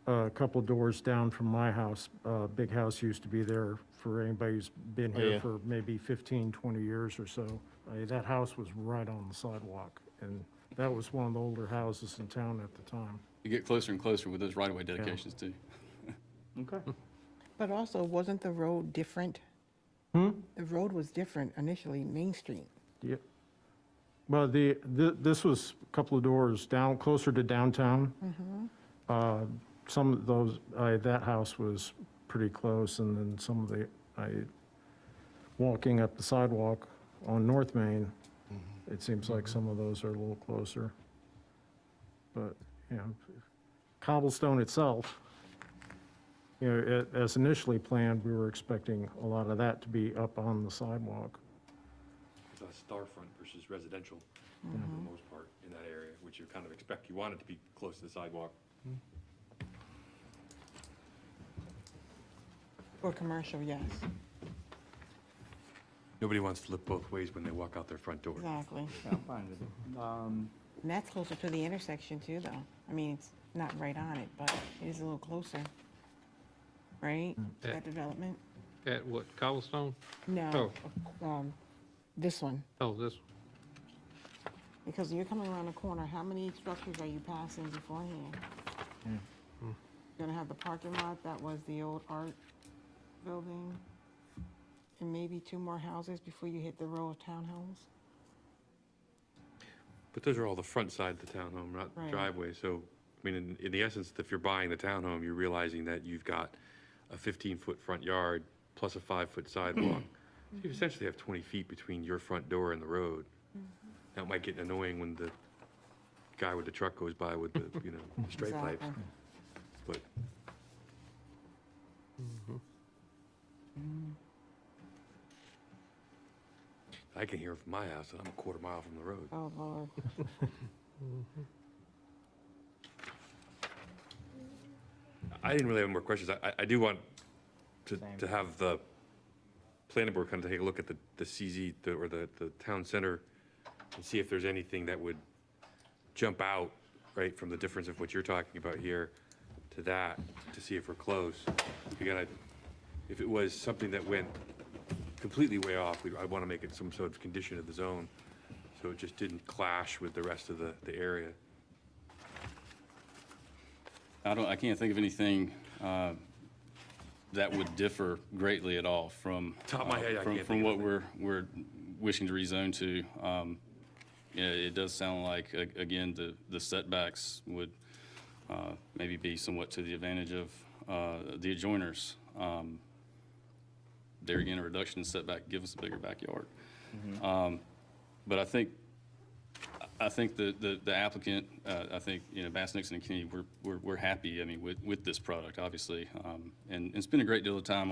Speaker 10: a couple doors down from my house. Big house used to be there for anybody who's been here for maybe 15, 20 years or so. That house was right on the sidewalk, and that was one of the older houses in town at the time.
Speaker 5: You get closer and closer with those right-of-way dedications too.
Speaker 4: okay.
Speaker 1: But also, wasn't the road different? The road was different initially, Main Street.
Speaker 10: Yeah. Well, this was a couple of doors down, closer to downtown. Some of those, that house was pretty close, and then some of the, walking up the sidewalk on North Main, it seems like some of those are a little closer. But, you know, cobblestone itself, you know, as initially planned, we were expecting a lot of that to be up on the sidewalk.
Speaker 7: It's a starfront versus residential for the most part in that area, which you kind of expect. You want it to be close to the sidewalk.
Speaker 1: For commercial, yes,
Speaker 7: Nobody wants to look both ways when they walk out their front door.
Speaker 1: exactly.
Speaker 4: Yeah, I'm fine with it.
Speaker 1: And that's closer to the intersection too, though. I mean, it's not right on it, but it is a little closer. Right?
Speaker 2: Yeah.
Speaker 1: That development?
Speaker 2: At what, Cobblestone?
Speaker 1: No, this one.
Speaker 2: Oh, this,
Speaker 1: Because you're coming around the corner, how many structures are you passing beforehand? You're gonna have the parking lot, that was the old art building, and maybe 2 more houses before you hit the row of townhomes?
Speaker 7: But those are all the front side of the townhome, not the
Speaker 1: Right.
Speaker 7: driveway. So, I mean, in the essence, if you're buying the townhome, you're realizing that you've got a 15-foot front yard plus a 5-foot sidewalk. So you essentially have 20 feet between your front door and the road. That might get annoying when the guy with the truck goes by with the, you know, the straight pipes.
Speaker 1: Exactly.
Speaker 7: But I can hear it from my house, and I'm a quarter mile from the road.
Speaker 1: Oh, Lord.
Speaker 7: I didn't really have more questions. I do want to have the planning board kind of take a look at the CZ, or the town center, and see if there's anything that would jump out, right, from the difference of what you're talking about here to that, to see if we're close. Again, if it was something that went completely way off, I want to make it some sort of condition of the zone, so it just didn't clash with the rest of the area.
Speaker 5: I can't think of anything that would differ greatly at all from.
Speaker 7: Top of my head, I can't
Speaker 5: from
Speaker 7: think
Speaker 5: what
Speaker 7: of
Speaker 5: we're wishing to rezone to. You know, it does sound like, again, the setbacks would maybe be somewhat to the advantage of the adjoiners. There again, a reduction in setback give us a bigger backyard. But I think the applicant, I think, you know, Bass Nixon and Kennedy, we're happy, I mean, with this product, obviously. And spend a great deal of time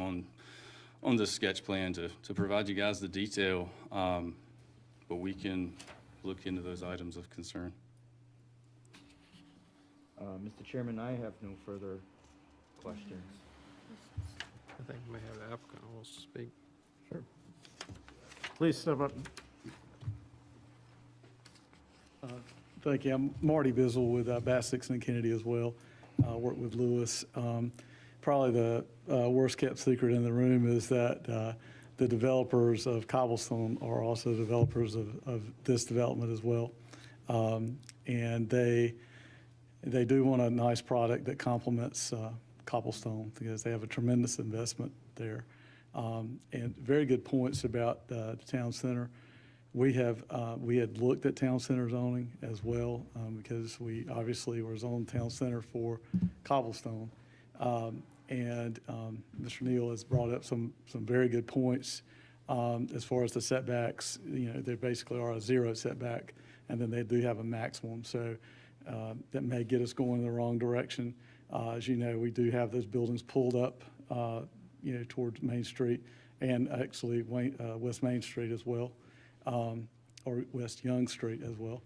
Speaker 5: on this sketch plan to provide you guys the detail. But we can look into those items of concern.
Speaker 4: Mr. Chairman, I have no further questions.
Speaker 2: I think we may have the applicant who wants to speak.
Speaker 10: Please step up.
Speaker 11: Thank you. I'm Marty Bizzle with Bass Nixon and Kennedy as well. Work with Lewis. Probably the worst kept secret in the room is that the developers of Cobblestone are also developers of this development as well. And they do want a nice product that complements Cobblestone because they have a tremendous investment there. And very good points about the town center. We had looked at town center zoning as well because we obviously were zoned town center for Cobblestone. And Mr. Neal has brought up some very good points as far as the setbacks. You know, they basically are a 0 setback, and then they do have a maximum. So that may get us going in the wrong direction. As you know, we do have those buildings pulled up, you know, towards Main Street and actually West Main Street as well, or West Young Street as well.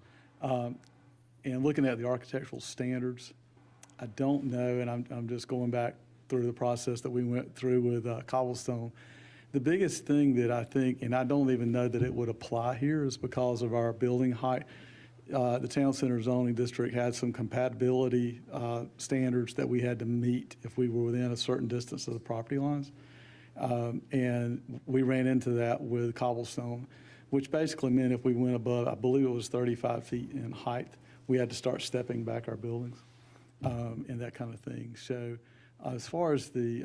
Speaker 11: And looking at the architectural standards, I don't know, and I'm just going back through the process that we went through with Cobblestone. The biggest thing that I think, and I don't even know that it would apply here, is because of our building height. The town center zoning district had some compatibility standards that we had to meet if we were within a certain distance of the property lines. And we ran into that with Cobblestone, which basically meant if we went above, I believe it was 35 feet in height, we had to start stepping back our buildings and that kind of thing. So as far as the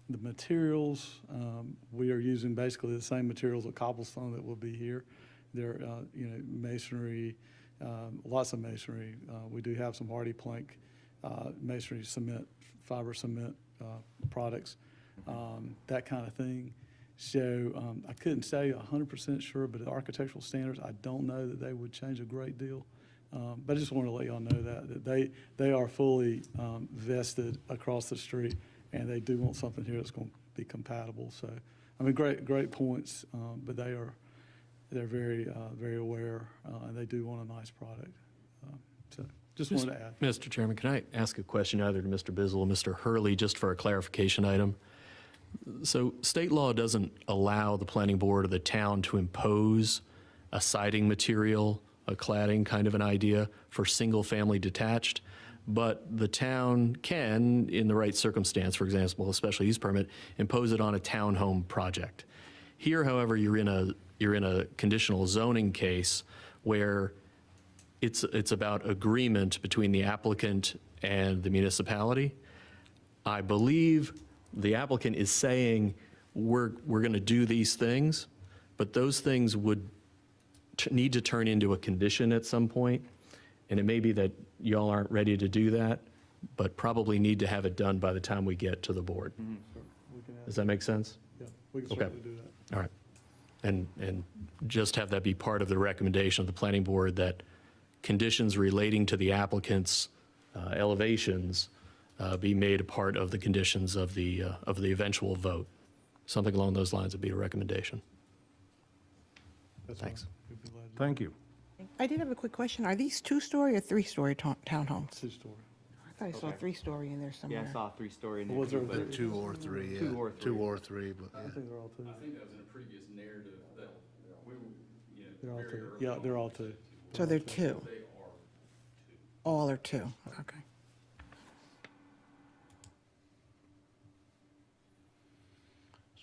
Speaker 11: materials, we are using basically the same materials of Cobblestone that will be here. They're, you know, masonry, lots of masonry. We do have some hardy plank, masonry, cement, fiber cement products, that kind of thing. So I couldn't say 100% sure, but the architectural standards, I don't know that they would change a great deal. But I just want to let y'all know that they are fully vested across the street, and they do want something here that's going to be compatible. So, I mean, great points, but they're very very aware, and they do want a nice product. So, just wanted to add.
Speaker 8: Mr. Chairman, can I ask a question either to Mr. Bizzle or Mr. Hurley, just for a clarification item? So state law doesn't allow the planning board or the town to impose a siding material, a cladding kind of an idea for single-family detached, but the town can, in the right circumstance, for example, a special use permit, impose it on a townhome project. Here, however, you're in a conditional zoning case where it's about agreement between the applicant and the municipality. I believe the applicant is saying we're going to do these things, but those things would need to turn into a condition at some point, and it may be that y'all aren't ready to do that, but probably need to have it done by the time we get to the board. Does that make sense?
Speaker 11: Yeah, we can
Speaker 8: Okay.
Speaker 11: certainly do that.
Speaker 8: All right. And just have that be part of the recommendation of the planning board, that conditions relating to the applicant's elevations be made a part of the conditions of the eventual vote. Something along those lines would be a recommendation.
Speaker 11: That's
Speaker 8: Thanks.
Speaker 11: fine. We'd be glad to do
Speaker 10: Thank you.
Speaker 12: I did have a quick question. Are these 2-story or 3-story townhomes?
Speaker 11: 2-story.
Speaker 12: I thought I saw 3-story in there somewhere.
Speaker 4: Yeah, I saw 3-story in there.
Speaker 11: Was there
Speaker 4: too, but-
Speaker 13: 2 or 3, yeah.
Speaker 4: 2 or 3.
Speaker 13: 2 or 3, but
Speaker 11: I
Speaker 13: yeah.
Speaker 11: think they're all 2.
Speaker 5: I think that was in a previous narrative that we were, you know,
Speaker 11: They're all
Speaker 5: very
Speaker 11: 2.
Speaker 5: early
Speaker 11: Yeah,
Speaker 5: on.
Speaker 11: they're all 2.
Speaker 12: So they're 2.
Speaker 5: They are.
Speaker 12: All are 2. Okay.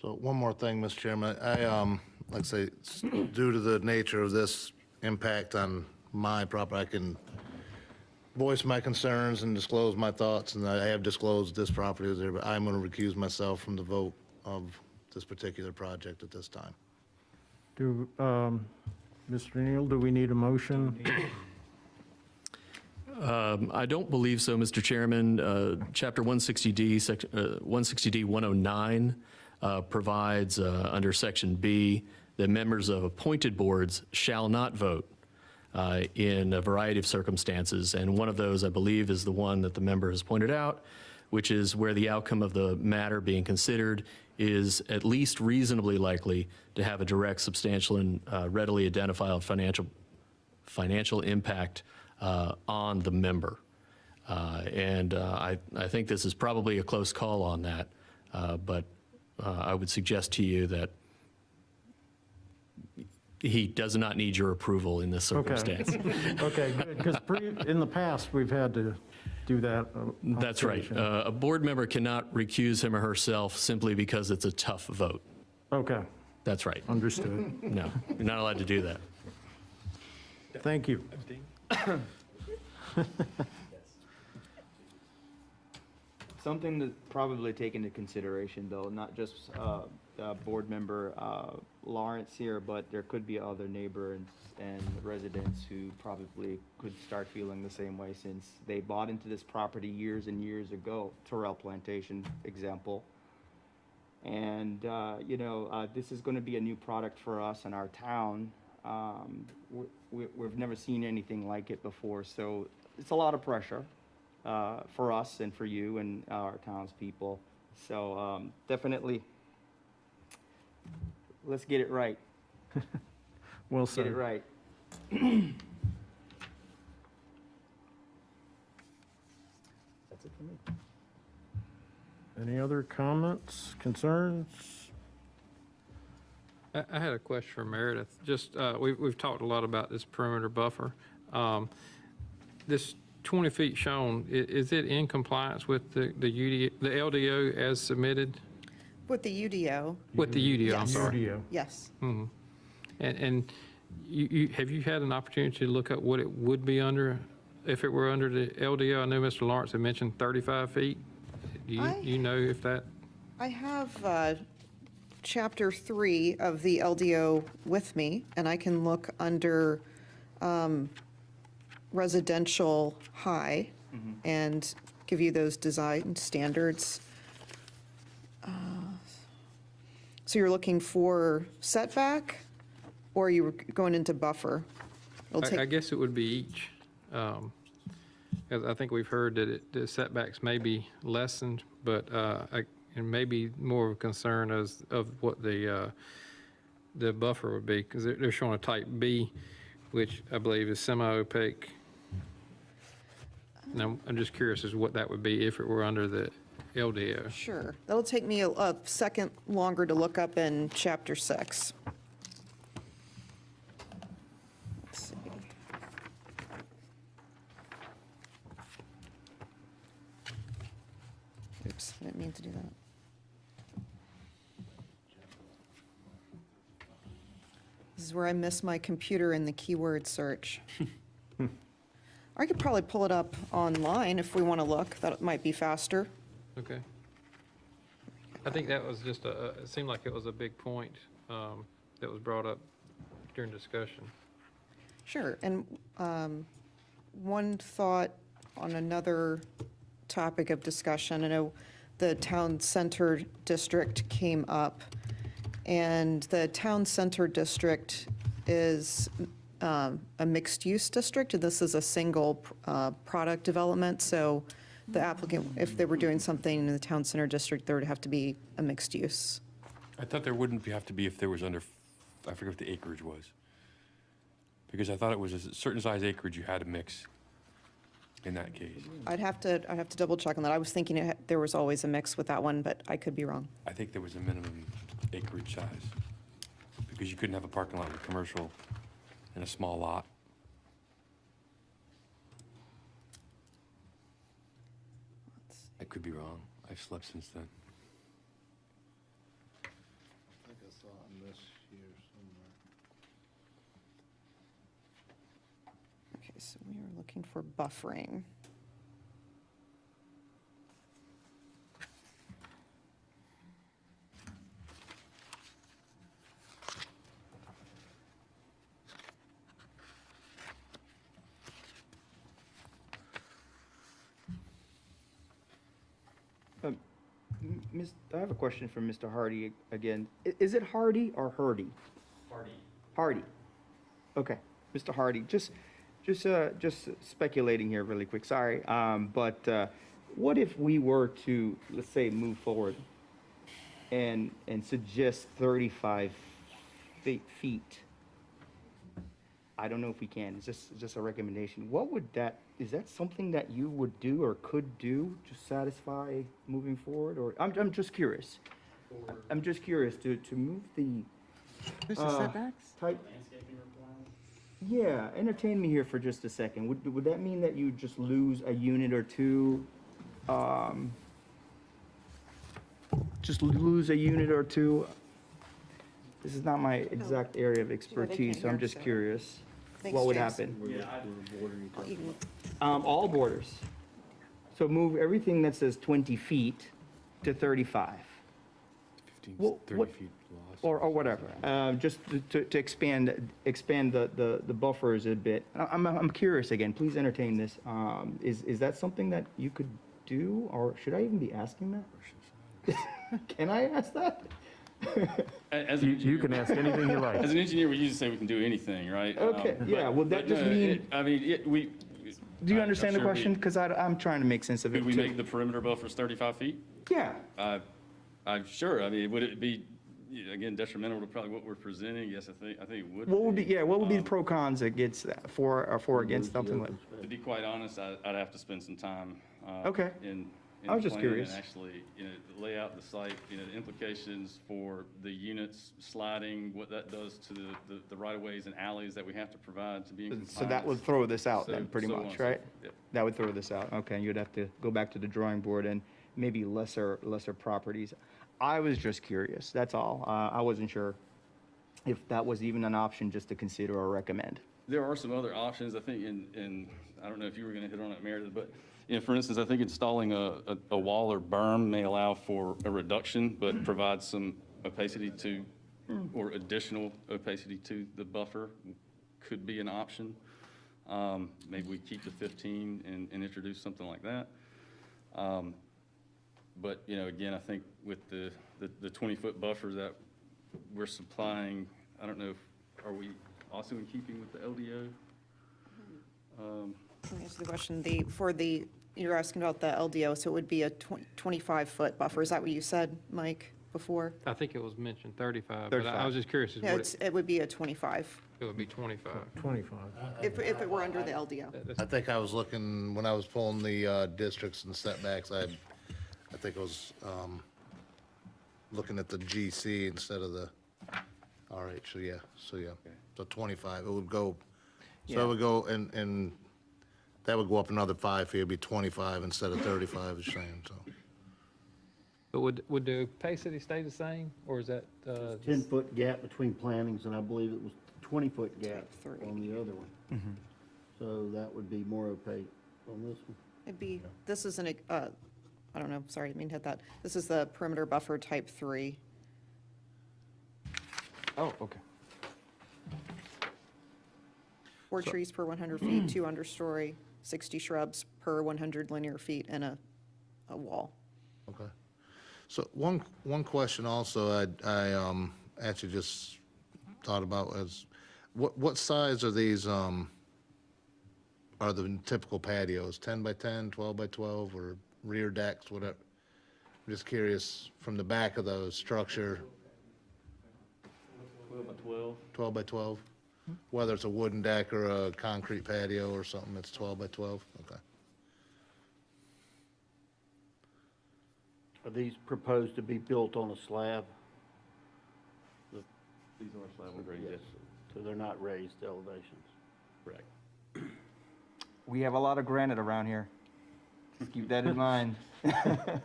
Speaker 13: So one more thing, Mr. Chairman. I, like I say, due to the nature of this impact on my property. I can voice my concerns and disclose my thoughts, and I have disclosed this property is there, but I'm going to recuse myself from the vote of this particular project at this time.
Speaker 10: Do, Mr. Neal, do we need a motion?
Speaker 8: I don't believe so, Mr. Chairman. Chapter 160D, 160D 109 provides under Section B that members of appointed boards shall not vote in a variety of circumstances. And one of those, I believe, is the one that the member has pointed out, which is where the outcome of the matter being considered is at least reasonably likely to have a direct, substantial, and readily identifiable financial impact on the member. I think this is probably a close call on that, but I would suggest to you that he does not need your approval in this circumstance.
Speaker 10: Okay, good, because in the past, we've had to do that.
Speaker 8: That's right. A board member cannot recuse him or herself simply because it's a tough vote.
Speaker 10: Okay,
Speaker 8: That's right.
Speaker 10: understood.
Speaker 8: No, you're not allowed to do that.
Speaker 10: Thank you.
Speaker 4: Something to probably take into consideration, though, not just board member Lawrence here, but there could be other neighbors and residents who probably could start feeling the same way since they bought into this property years and years ago, Terrell Plantation example. And, this is going to be a new product for us in our town. We've never seen anything like it before, so it's a lot of pressure for us and for you and our townspeople. So definitely, let's get it right.
Speaker 10: Well
Speaker 4: Get it
Speaker 10: said.
Speaker 4: right. That's it for me.
Speaker 10: Any other comments, concerns?
Speaker 2: I had a question for Meredith. Just, we've talked a lot about this perimeter buffer. This 20 feet shown, is it in compliance with the LDO as submitted?
Speaker 3: With the UDO,
Speaker 2: With the UDO, I'm
Speaker 3: Yes.
Speaker 2: sorry.
Speaker 10: UDO.
Speaker 3: yes.
Speaker 2: And have you had an opportunity to look at what it would be under, if it were under the LDO? I know Mr. Lawrence had mentioned 35 feet. Do you know if that?
Speaker 3: I have Chapter 3 of the LDO with me, and I can look under residential high and give you those design standards. So you're looking for setback, or you were going into buffer? It'll
Speaker 2: I
Speaker 3: take-
Speaker 2: guess it would be each. 'Cause I think we've heard that the setbacks may be lessened, but it may be more of a concern of what the buffer would be, because they're showing a type B, which I believe is semi-opaque. And I'm just curious as to what that would be if it were under the LDO.
Speaker 3: Sure. That'll take me a second longer to look up in Chapter 6. Let's see. Oops, I didn't mean to do that. This is where I miss my computer in the keyword search. I could probably pull it up online if we want to look. That might be faster.
Speaker 2: Okay. I think that was just it seemed like it was a big point that was brought up during discussion.
Speaker 3: Sure, and one thought on another topic of discussion, I know the town center district came up, and the town center district is a mixed-use district, and this is a single product development, so the applicant, if they were doing something in the town center district, there would have to be a mixed use.
Speaker 7: I thought there wouldn't have to be if there was under, I forget what the acreage was. Because I thought it was a certain size acreage you had to mix in that case.
Speaker 3: I'd have to double check on that. I was thinking there was always a mix with that one, but I could be wrong.
Speaker 7: I think there was a minimum acreage size. Because you couldn't have a parking lot with commercial in a small lot. I could be wrong. I've slept since then.
Speaker 13: I think I saw it in this here somewhere.
Speaker 3: looking for buffering.
Speaker 4: I have a question for Mr. Hardy again. Is it Hardy or Hardy? Hardy. Hardy. Okay, Mr. Hardy, just speculating here really quick, sorry. But what if we were to, let's say, move forward and suggest 35 feet? I don't know if we can, it's just a recommendation. What would that, is that something that you would do or could do to satisfy moving forward? Or, I'm just curious. I'm just curious to move the
Speaker 12: This is setbacks?
Speaker 4: type. Yeah, entertain me here for just a second. Would that mean that you just lose a unit or two? Just lose a unit or two? This is not my exact area of expertise, so I'm just curious.
Speaker 3: Thanks,
Speaker 4: What would
Speaker 3: James.
Speaker 4: happen?
Speaker 3: I'll even-
Speaker 4: All borders. So move everything that says 20 feet to 35.
Speaker 7: 15,
Speaker 4: Well,
Speaker 7: 30
Speaker 4: what-
Speaker 7: feet lost.
Speaker 4: Or whatever, just to expand the buffers a bit. I'm curious again, please entertain this. Is that something that you could do, or should I even be asking that? Can I ask that?
Speaker 5: As an
Speaker 10: You
Speaker 5: engineer,
Speaker 10: can ask anything you like.
Speaker 5: as an engineer, we usually say we can do anything, right?
Speaker 4: Okay, yeah, well, that
Speaker 5: but
Speaker 4: just
Speaker 5: no,
Speaker 4: mean,
Speaker 5: I mean, we.
Speaker 4: do you
Speaker 5: I'm
Speaker 4: understand the
Speaker 5: sure we-
Speaker 4: question? Because I'm trying to make sense of it
Speaker 5: Could we
Speaker 4: too.
Speaker 5: make the perimeter buffers 35 feet?
Speaker 4: Yeah,
Speaker 5: I'm sure. I mean, would it be, again, detrimental to probably what we're presenting? Yes, I think it would.
Speaker 4: what would be the
Speaker 5: Um,
Speaker 4: pro cons against that, for or against something like?
Speaker 5: To be quite honest, I'd have to spend some time.
Speaker 4: Okay.
Speaker 5: In
Speaker 4: I was just
Speaker 5: planning
Speaker 4: curious.
Speaker 5: And actually, lay out the site, the implications for the units sliding, what that does to the right-of-ways and alleys that we have to provide to be in compliance.
Speaker 4: So that would throw this out then,
Speaker 5: So-
Speaker 4: pretty
Speaker 5: so on
Speaker 4: much,
Speaker 5: and so
Speaker 4: right?
Speaker 5: forth. Yep.
Speaker 4: That would throw this out. Okay, you'd have to go back to the drawing board and maybe lesser properties. I was just curious, that's all. I wasn't sure if that was even an option just to consider or recommend.
Speaker 5: There are some other options, I think, in I don't know if you were going to hit on it, Meredith, but, for instance, I think installing a wall or berm may allow for a reduction, but provides some opacity to, or additional opacity to the buffer could be an option. Maybe we keep the 15 and introduce something like that. But, again, I think with the 20-foot buffer that we're supplying, I don't know, are we also in keeping with the LDO?
Speaker 3: Let me answer the question. You're asking about the LDO, so it would be a 25-foot buffer. Is that what you said, Mike, before?
Speaker 2: I think it was mentioned 35, but I
Speaker 4: 35.
Speaker 2: was just curious,
Speaker 3: No, it would be a 25,
Speaker 2: it would be 25.
Speaker 10: 25.
Speaker 3: if it were under the LDO.
Speaker 13: I think I was looking, when I was pulling the districts and setbacks, I think I was looking at the GC instead of the RH, so yeah. So 25, it would go, so it would go, and that would go up another 5 feet, it'd be 25 instead of 35, as you're saying, so.
Speaker 2: But would the opacity stay the same, or is that?
Speaker 9: 10-foot gap between plantings, and I believe it was 20-foot gap
Speaker 3: Three.
Speaker 9: on the other one. So that would be more opaque on this one.
Speaker 3: It'd be, this is I don't know, sorry, I didn't mean to hit that. This is the perimeter buffer type 3.
Speaker 4: Oh, okay.
Speaker 3: 4 trees per 100 feet, 2 understory, 60 shrubs per 100 linear feet, and a wall.
Speaker 13: Okay. So one question also I actually just thought about was, what size are these, are the typical patios? 10 by 10, 12 by 12, or rear decks, whatever? I'm just curious, from the back of the structure,
Speaker 5: 12 by 12.
Speaker 13: 12 by 12? Whether it's a wooden deck or a concrete patio or something, it's 12 by 12? Okay.
Speaker 9: Are these proposed to be built on a slab?
Speaker 5: These are slab and grade, yes.
Speaker 9: So they're not raised elevations?
Speaker 5: Correct.
Speaker 4: We have a lot of granite around here. Just keep that in mind. Okay.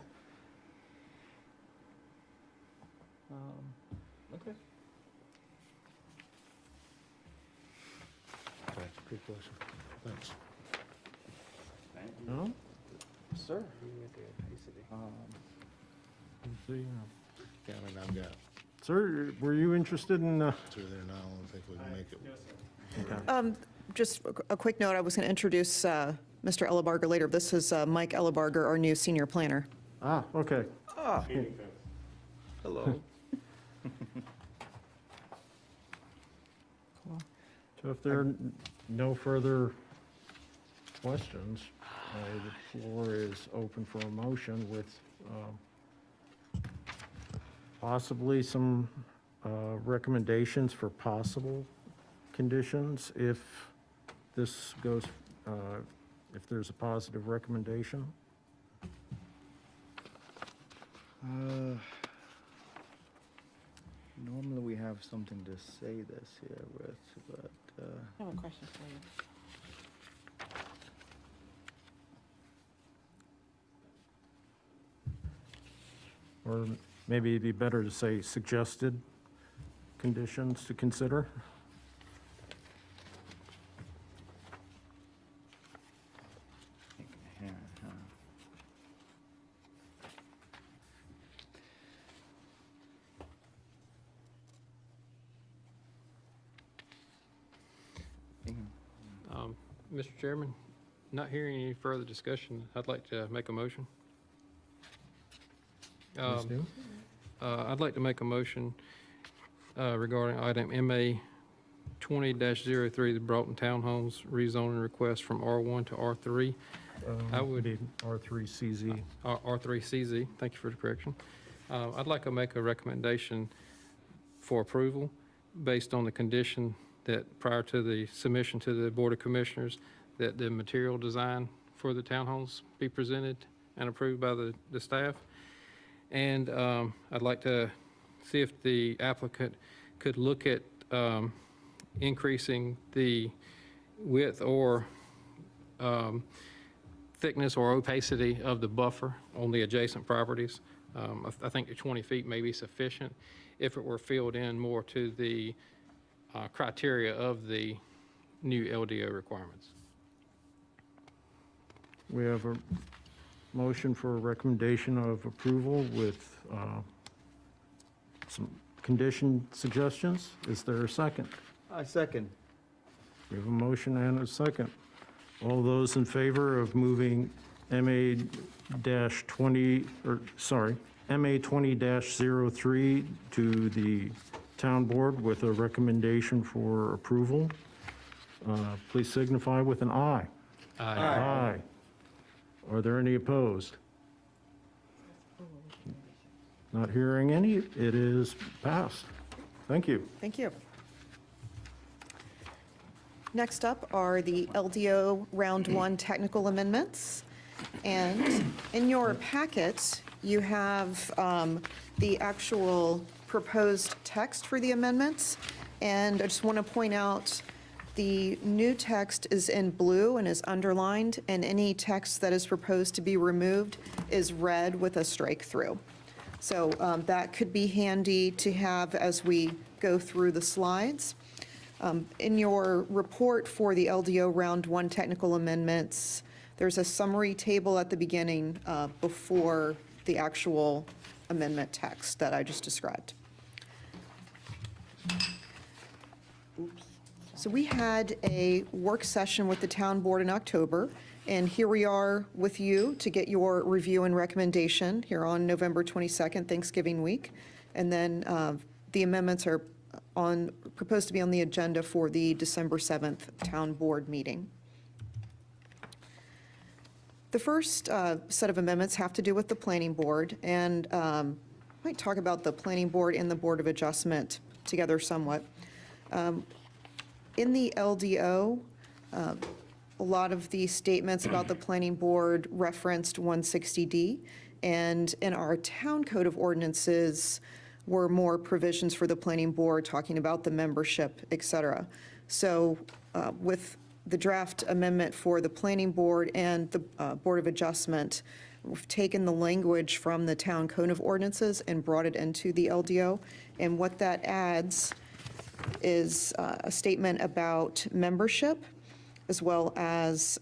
Speaker 13: Okay, good question. Thanks.
Speaker 10: No?
Speaker 4: Sir.
Speaker 13: Cameron, I've got
Speaker 10: Sir, were you interested in,
Speaker 13: two there now. I don't think we can make it.
Speaker 3: Just a quick note, I was going to introduce Mr. Ellebarger later. This is Mike Ellebarger, our new senior planner.
Speaker 10: okay.
Speaker 4: Hello.
Speaker 10: So if there are no further questions, the floor is open for a motion with possibly some recommendations for possible conditions if this goes, if there's a positive recommendation.
Speaker 4: Normally we have something to say this here with, but,
Speaker 12: I have a question for you.
Speaker 10: Or maybe it'd be better to say suggested conditions to consider.
Speaker 2: Mr. Chairman, not hearing any further discussion, I'd like to make a motion.
Speaker 10: Please do.
Speaker 2: I'd like to make a motion regarding item MA 20-03, the Broughton Townhomes rezoning request from R1 to R3. I would
Speaker 10: Be R3CZ.
Speaker 2: R3CZ, thank you for the correction. I'd like to make a recommendation for approval based on the condition that prior to the submission to the Board of Commissioners, that the material design for the townhomes be presented and approved by the staff. And I'd like to see if the applicant could look at increasing the width or thickness or opacity of the buffer on the adjacent properties. I think the 20 feet may be sufficient if it were filled in more to the criteria of the new LDO requirements.
Speaker 10: We have a motion for a recommendation of approval with some condition suggestions. Is there a second?
Speaker 4: I second.
Speaker 10: We have a motion and a second. All those in favor of moving MA-20, or sorry, MA 20-03 to the town board with a recommendation for approval, please signify with an aye. Aye. Are there any opposed? Not hearing any, it is passed. Thank you.
Speaker 3: Thank you. Next up are the LDO Round 1 technical amendments. And in your packet, you have the actual proposed text for the amendments. And I just want to point out, the new text is in blue and is underlined, and any text that is proposed to be removed is red with a strike through. So that could be handy to have as we go through the slides. In your report for the LDO Round 1 technical amendments, there's a summary table at the beginning before the actual amendment text that I just described. So we had a work session with the town board in October, and here we are with you to get your review and recommendation here on November 22nd, Thanksgiving week. And then the amendments are proposed to be on the agenda for the December 7th town board meeting. The first set of amendments have to do with the planning board, and I might talk about the planning board and the Board of Adjustment together somewhat. In the LDO, a lot of the statements about the planning board referenced 160D, and in our town code of ordinances were more provisions for the planning board talking about the membership, et cetera. So with the draft amendment for the planning board and the Board of Adjustment, we've taken the language from the town code of ordinances and brought it into the LDO. And what that adds is a statement about membership, as well as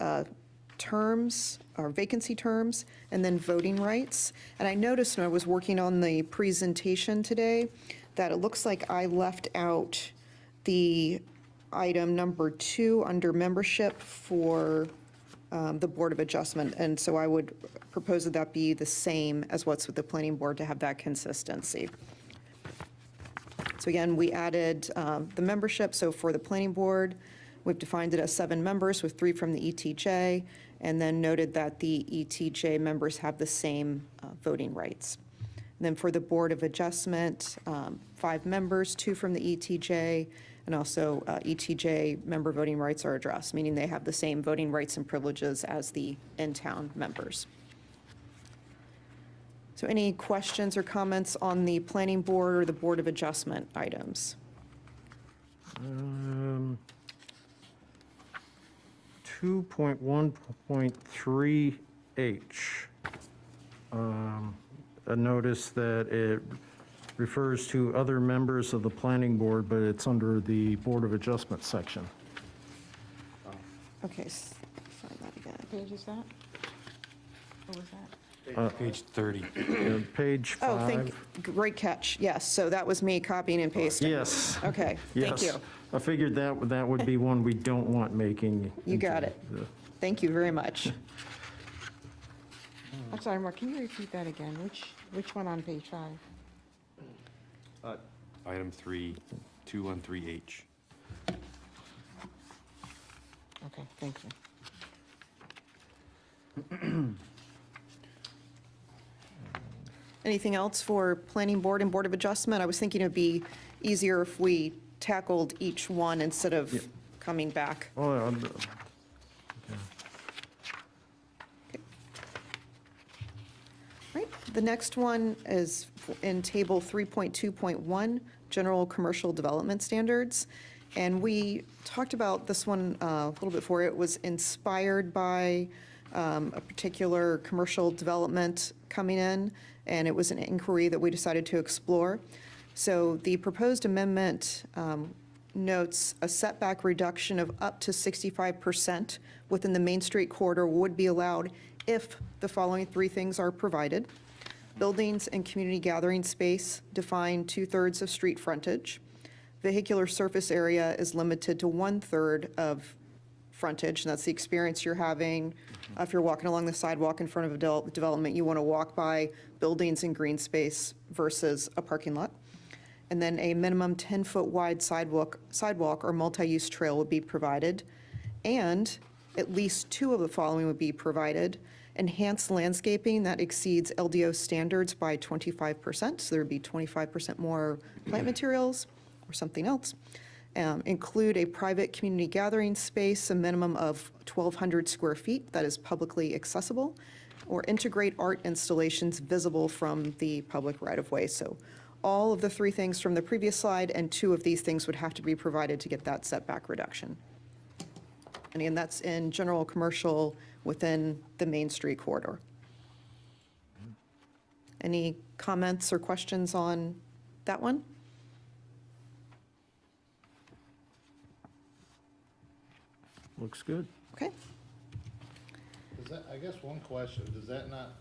Speaker 3: terms, or vacancy terms, and then voting rights. And I noticed when I was working on the presentation today that it looks like I left out the item number 2 under membership for the Board of Adjustment. And so I would propose that that be the same as what's with the Planning Board to have that consistency. So again, we added the membership. So for the Planning Board, we've defined it as 7 members with 3 from the ETJ, and then noted that the ETJ members have the same voting rights. And then for the Board of Adjustment, 5 members, 2 from the ETJ, and also ETJ member voting rights are addressed, meaning they have the same voting rights and privileges as the in-town members. So any questions or comments on the Planning Board or the Board of Adjustment items?
Speaker 10: 2.1.3H. A notice that it refers to other members of the Planning Board, but it's under the Board of Adjustment section.
Speaker 3: Okay, find that again.
Speaker 12: What page is that? What was that?
Speaker 7: Page 30.
Speaker 10: Page 5.
Speaker 3: Oh, great catch. Yes, so that was me copying and pasting.
Speaker 10: Yes.
Speaker 3: Okay, thank you.
Speaker 10: Yes. I figured that would be one we don't want making.
Speaker 3: You got it. Thank you very much.
Speaker 12: I'm sorry, Mark, can you repeat that again? Which one on page 5?
Speaker 7: Item 3, 213H.
Speaker 12: Okay, thank you.
Speaker 3: Anything else for Planning Board and Board of Adjustment? I was thinking it'd be easier if we tackled each one instead of coming back.
Speaker 10: Oh,
Speaker 3: Right, the next one is in Table 3.2.1, General Commercial Development Standards. And we talked about this one a little bit before. It was inspired by a particular commercial development coming in, and it was an inquiry that we decided to explore. So the proposed amendment notes a setback reduction of up to 65% within the Main Street corridor would be allowed if the following 3 things are provided. Buildings and community gathering space define 2/3 of street frontage. Vehicular surface area is limited to 1/3 of frontage, and that's the experience you're having. If you're walking along the sidewalk in front of a development, you want to walk by buildings and green space versus a parking lot. And then a minimum 10-foot wide sidewalk or multi-use trail would be provided. And at least 2 of the following would be provided. Enhanced landscaping that exceeds LDO standards by 25%, so there would be 25% more plant materials or something else. Include a private community gathering space, a minimum of 1,200 square feet that is publicly accessible, or integrate art installations visible from the public right-of-way. So all of the 3 things from the previous slide, and 2 of these things would have to be provided to get that setback reduction. And again, that's in general commercial within the Main Street corridor. Any comments or questions on that one?
Speaker 10: looks good.
Speaker 3: Okay.
Speaker 13: Does that, I guess one question, does that not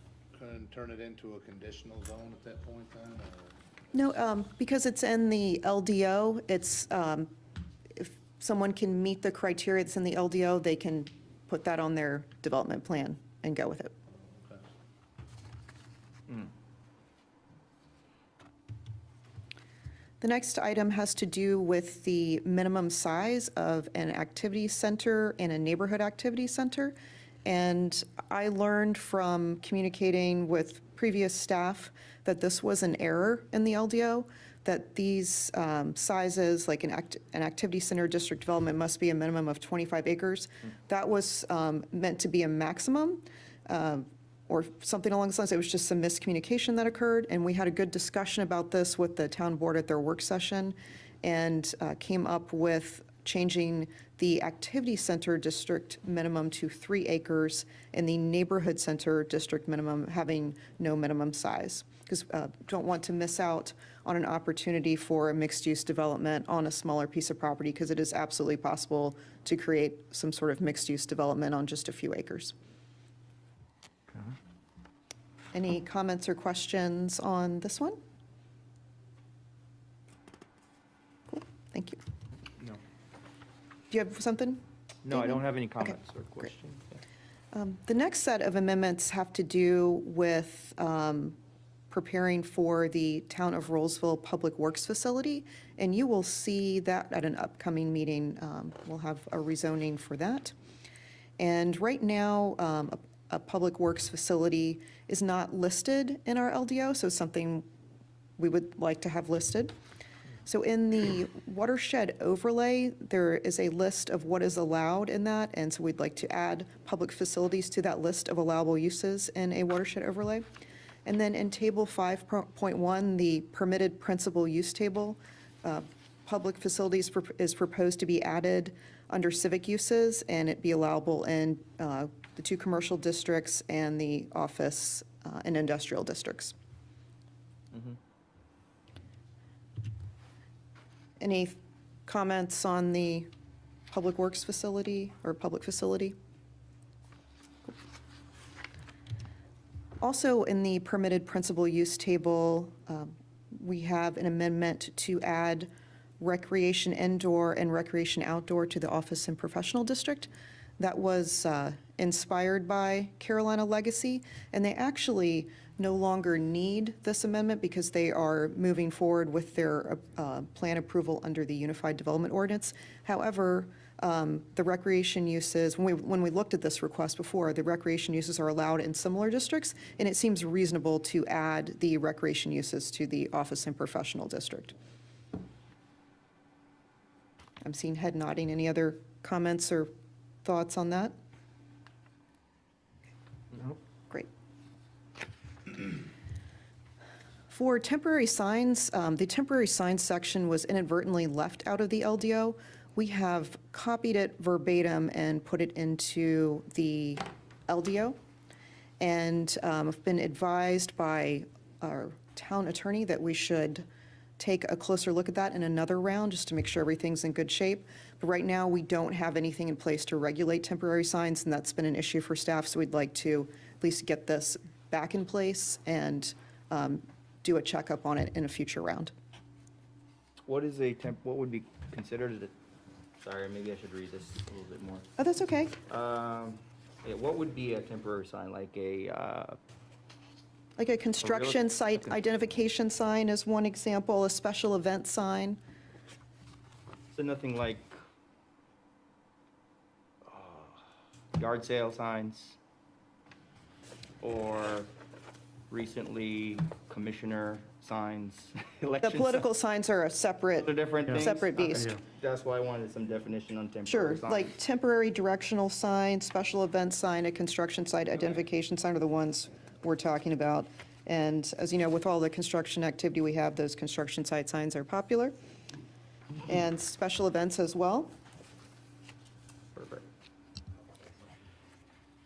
Speaker 13: turn it into a conditional zone at that point then, or?
Speaker 3: No, because it's in the LDO, it's, if someone can meet the criteria that's in the LDO, they can put that on their development plan and go with it.
Speaker 13: Okay.
Speaker 3: The next item has to do with the minimum size of an activity center and a neighborhood activity center. And I learned from communicating with previous staff that this was an error in the LDO, that these sizes, like an activity center district development must be a minimum of 25 acres. That was meant to be a maximum, or something along those lines. It was just some miscommunication that occurred, and we had a good discussion about this with the town board at their work session, and came up with changing the activity center district minimum to 3 acres and the neighborhood center district minimum having no minimum size. because don't want to miss out on an opportunity for a mixed-use development on a smaller piece of property, because it is absolutely possible to create some sort of mixed-use development on just a few acres. Any comments or questions on this one? Cool, thank you.
Speaker 1: No.
Speaker 3: Do you have something?
Speaker 1: No, I
Speaker 3: David?
Speaker 1: don't have any
Speaker 3: Okay,
Speaker 1: comments or
Speaker 3: great.
Speaker 1: questions.
Speaker 3: The next set of amendments have to do with preparing for the Town of Rolesville Public Works Facility, and you will see that at an upcoming meeting. We'll have a rezoning for that. And right now, a public works facility is not listed in our LDO, so something we would like to have listed. So in the watershed overlay, there is a list of what is allowed in that, and so we'd like to add public facilities to that list of allowable uses in a watershed overlay. And then in Table 5.1, the permitted principal use table, public facilities is proposed to be added under civic uses, and it be allowable in the 2 commercial districts and the office and industrial districts. Any comments on the public works facility or public facility? Also, in the permitted principal use table, we have an amendment to add recreation indoor and recreation outdoor to the office and professional district. That was inspired by Carolina Legacy, and they actually no longer need this amendment because they are moving forward with their plan approval under the Unified Development Ordinance. However, the recreation uses, when we looked at this request before, the recreation uses are allowed in similar districts, and it seems reasonable to add the recreation uses to the office and professional district. I'm seeing head nodding. Any other comments or thoughts on that?
Speaker 10: Nope.
Speaker 3: Great. For temporary signs, the temporary signs section was inadvertently left out of the LDO. We have copied it verbatim and put it into the LDO. And I've been advised by our town attorney that we should take a closer look at that in another round, just to make sure everything's in good shape. But right now, we don't have anything in place to regulate temporary signs, and that's been an issue for staff, so we'd like to at least get this back in place and do a checkup on it in a future round.
Speaker 1: What would be considered sorry, maybe I should read this a little bit more.
Speaker 3: Oh, that's okay.
Speaker 1: Yeah, what would be a temporary sign, like a,
Speaker 3: Like a construction site identification sign is one example, a special event sign.
Speaker 1: so nothing like yard sale signs? Or recently commissioner signs, election
Speaker 3: The political signs are a separate,
Speaker 1: signs? Are different things?
Speaker 3: separate beast.
Speaker 1: Okay. That's why I wanted some definition on temporary
Speaker 3: Sure,
Speaker 1: signs.
Speaker 3: like temporary directional sign, special event sign, a construction site identification sign are the ones we're talking about. And as you know, with all the construction activity we have, those construction site signs are popular. And special events as well.
Speaker 1: Perfect.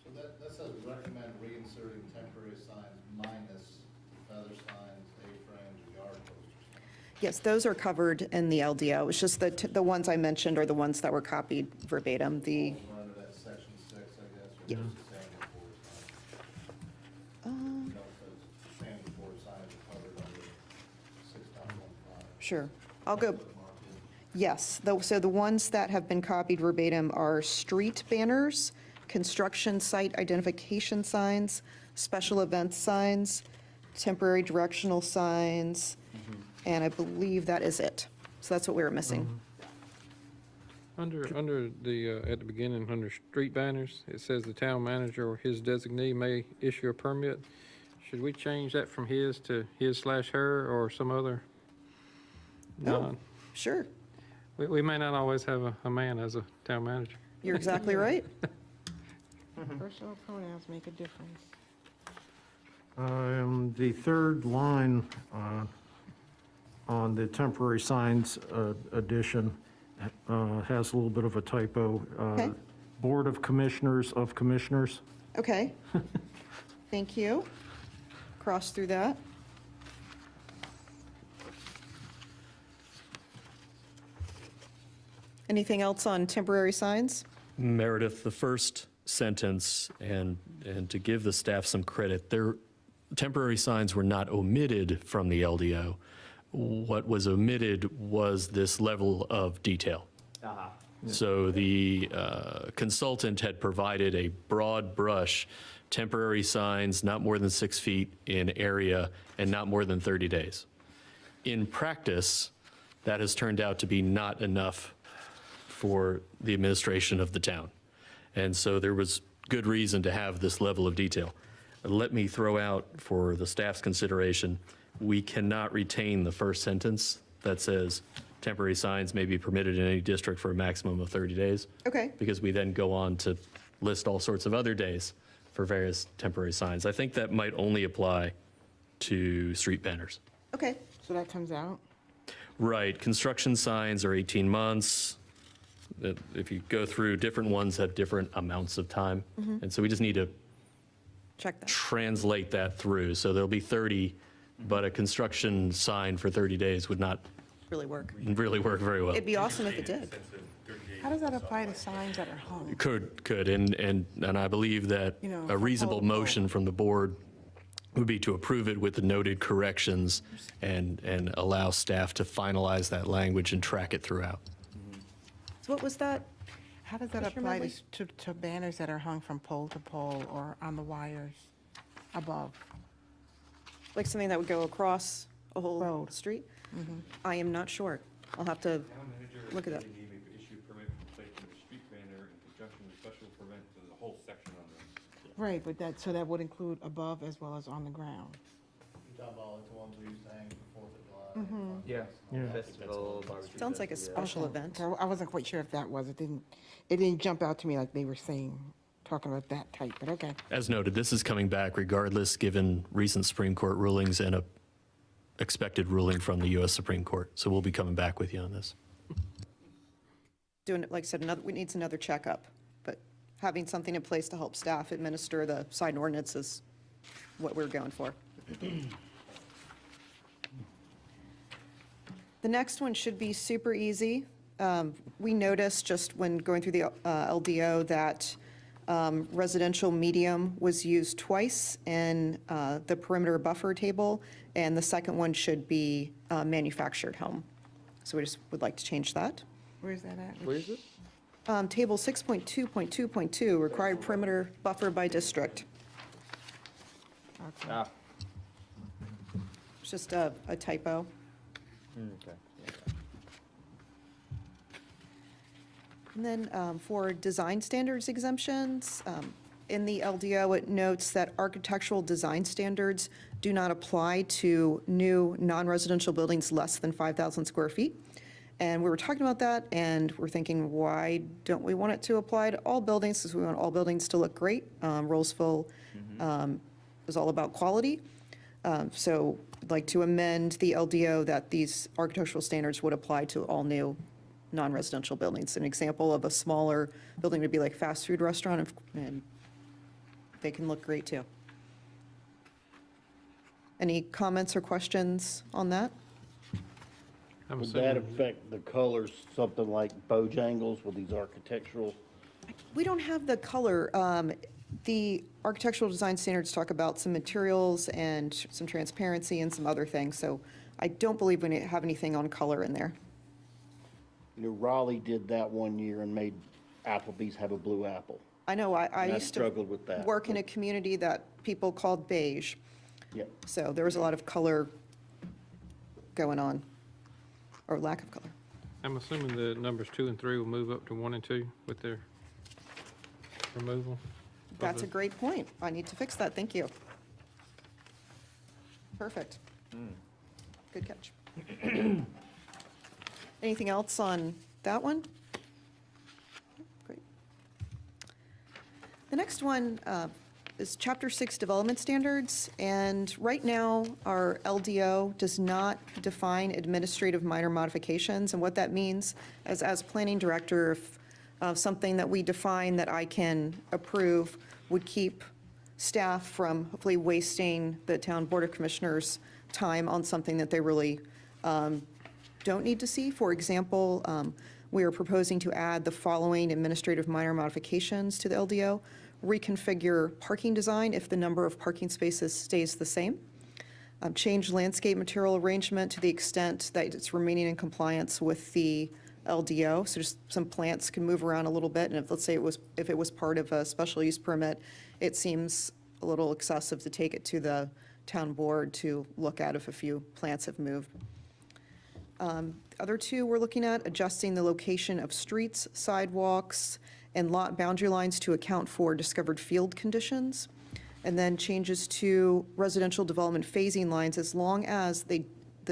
Speaker 13: So that says recommend reinserting temporary signs minus feather signs, A-frames, or yard posters.
Speaker 3: Yes, those are covered in the LDO. It's just that the ones I mentioned are the ones that were copied verbatim. The,
Speaker 13: We're under that section 6, I guess, or
Speaker 3: Yeah.
Speaker 13: just the standard board signs. No, because standard board signs are covered under 6.15.
Speaker 3: sure, I'll go. Yes, so the ones that have been copied verbatim are street banners, construction site identification signs, special event signs, temporary directional signs, and I believe that is it. So that's what we were missing.
Speaker 2: Under the, at the beginning, under street banners, it says the town manager or his designee may issue a permit. Should we change that from his to his/her or some other?
Speaker 3: Oh, sure,
Speaker 2: We may not always have a man as a town manager.
Speaker 3: you're exactly right.
Speaker 12: Personal pronouns make a difference.
Speaker 10: The third line on the temporary signs addition has a little bit of a typo.
Speaker 3: Okay.
Speaker 10: Board of Commissioners of Commissioners.
Speaker 3: Okay, thank you. Cross through that. Anything else on temporary signs?
Speaker 8: Meredith, the first sentence, and to give the staff some credit, their temporary signs were not omitted from the LDO. What was omitted was this level of detail. So the consultant had provided a broad brush, temporary signs, not more than 6 feet in area and not more than 30 days. In practice, that has turned out to be not enough for the administration of the town. And so there was good reason to have this level of detail. Let me throw out for the staff's consideration, we cannot retain the first sentence that says temporary signs may be permitted in any district for a maximum of 30 days.
Speaker 3: Okay.
Speaker 8: Because we then go on to list all sorts of other days for various temporary signs. I think that might only apply to street banners.
Speaker 3: Okay.
Speaker 12: So that comes out?
Speaker 8: Right, construction signs are 18 months. If you go through, different ones have different amounts of time. And so we just need to
Speaker 3: Check that.
Speaker 8: translate that through. So there'll be 30, but a construction sign for 30 days would not
Speaker 3: Really work.
Speaker 8: really work very well.
Speaker 3: It'd be awesome if it did.
Speaker 12: How does that apply to signs that are hung?
Speaker 8: Could, and I believe that
Speaker 12: You know,
Speaker 8: a
Speaker 12: from
Speaker 8: reasonable
Speaker 12: pole to pole.
Speaker 8: motion from the board would be to approve it with the noted corrections and allow staff to finalize that language and track it throughout.
Speaker 3: So what was that?
Speaker 12: How does that
Speaker 3: Commissioner
Speaker 12: apply
Speaker 3: Medley?
Speaker 12: to banners that are hung from pole to pole or on the wires above?
Speaker 3: Like something that would go across a whole
Speaker 12: Road.
Speaker 3: street? I am not sure. I'll have to look at that.
Speaker 7: Issue permit for placement of street banner in conjunction with special permit, so there's a whole section on this.
Speaker 12: Right, but so that would include above as well as on the ground.
Speaker 13: You're talking about like the ones we used to hang for 4th of July.
Speaker 1: Yeah. Festival, barbecue.
Speaker 3: Sounds like a special
Speaker 12: Okay.
Speaker 3: event.
Speaker 12: I wasn't quite sure if that was, it didn't jump out to me like they were saying, talking about that type, but okay.
Speaker 8: As noted, this is coming back regardless, given recent Supreme Court rulings and a expected ruling from the U.S. Supreme Court. So we'll be coming back with you on this.
Speaker 3: Doing it, like I said, it needs another checkup, but having something in place to help staff administer the sign ordinance is what we're going for. The next one should be super easy. We noticed just when going through the LDO that residential medium was used twice in the perimeter buffer table, and the second one should be manufactured home. So we just would like to change that.
Speaker 12: Where's that at?
Speaker 1: Where is it?
Speaker 3: Table 6.2.2.2, required perimeter buffer by district.
Speaker 12: Okay.
Speaker 1: Ah,
Speaker 3: It's just a typo.
Speaker 1: okay.
Speaker 3: And then for design standards exemptions, in the LDO, it notes that architectural design standards do not apply to new non-residential buildings less than 5,000 square feet. And we were talking about that, and we're thinking, why don't we want it to apply to all buildings? Because we want all buildings to look great. Roseville is all about quality. So I'd like to amend the LDO that these architectural standards would apply to all new non-residential buildings. An example of a smaller building would be like fast food restaurant, and they can look great too. Any comments or questions on that?
Speaker 2: I'm
Speaker 9: Would that
Speaker 2: assuming,
Speaker 9: affect the colors, something like Bojangles with these architectural?
Speaker 3: We don't have the color. The architectural design standards talk about some materials and some transparency and some other things, so I don't believe we have anything on color in there.
Speaker 9: You know, Raleigh did that one year and made Applebee's have a blue apple.
Speaker 3: I know, I
Speaker 9: And I
Speaker 3: used to
Speaker 9: struggled with that.
Speaker 3: work in a community that people called beige,
Speaker 9: Yeah.
Speaker 3: so there was a lot of color going on, or lack of color.
Speaker 2: I'm assuming the numbers 2 and 3 will move up to 1 and 2 with their removal.
Speaker 3: That's a great point. I need to fix that. Thank you. Perfect. Good catch. Anything else on that one? Great. The next one is Chapter 6 Development Standards, and right now, our LDO does not define administrative minor modifications, and what that means is, as planning director, if something that we define that I can approve would keep staff from hopefully wasting the town board of commissioners' time on something that they really don't need to see. For example, We are proposing to add the following administrative minor modifications to the LDO: reconfigure parking design if the number of parking spaces stays the same, change landscape material arrangement to the extent that it's remaining in compliance with the LDO, so just some plants can move around a little bit, and if, let's say if it was part of a special use permit, it seems a little excessive to take it to the town board to look at if a few plants have moved. Other two we're looking at, adjusting the location of streets, sidewalks, and lot boundary lines to account for discovered field conditions, and then changes to residential development phasing lines as long as the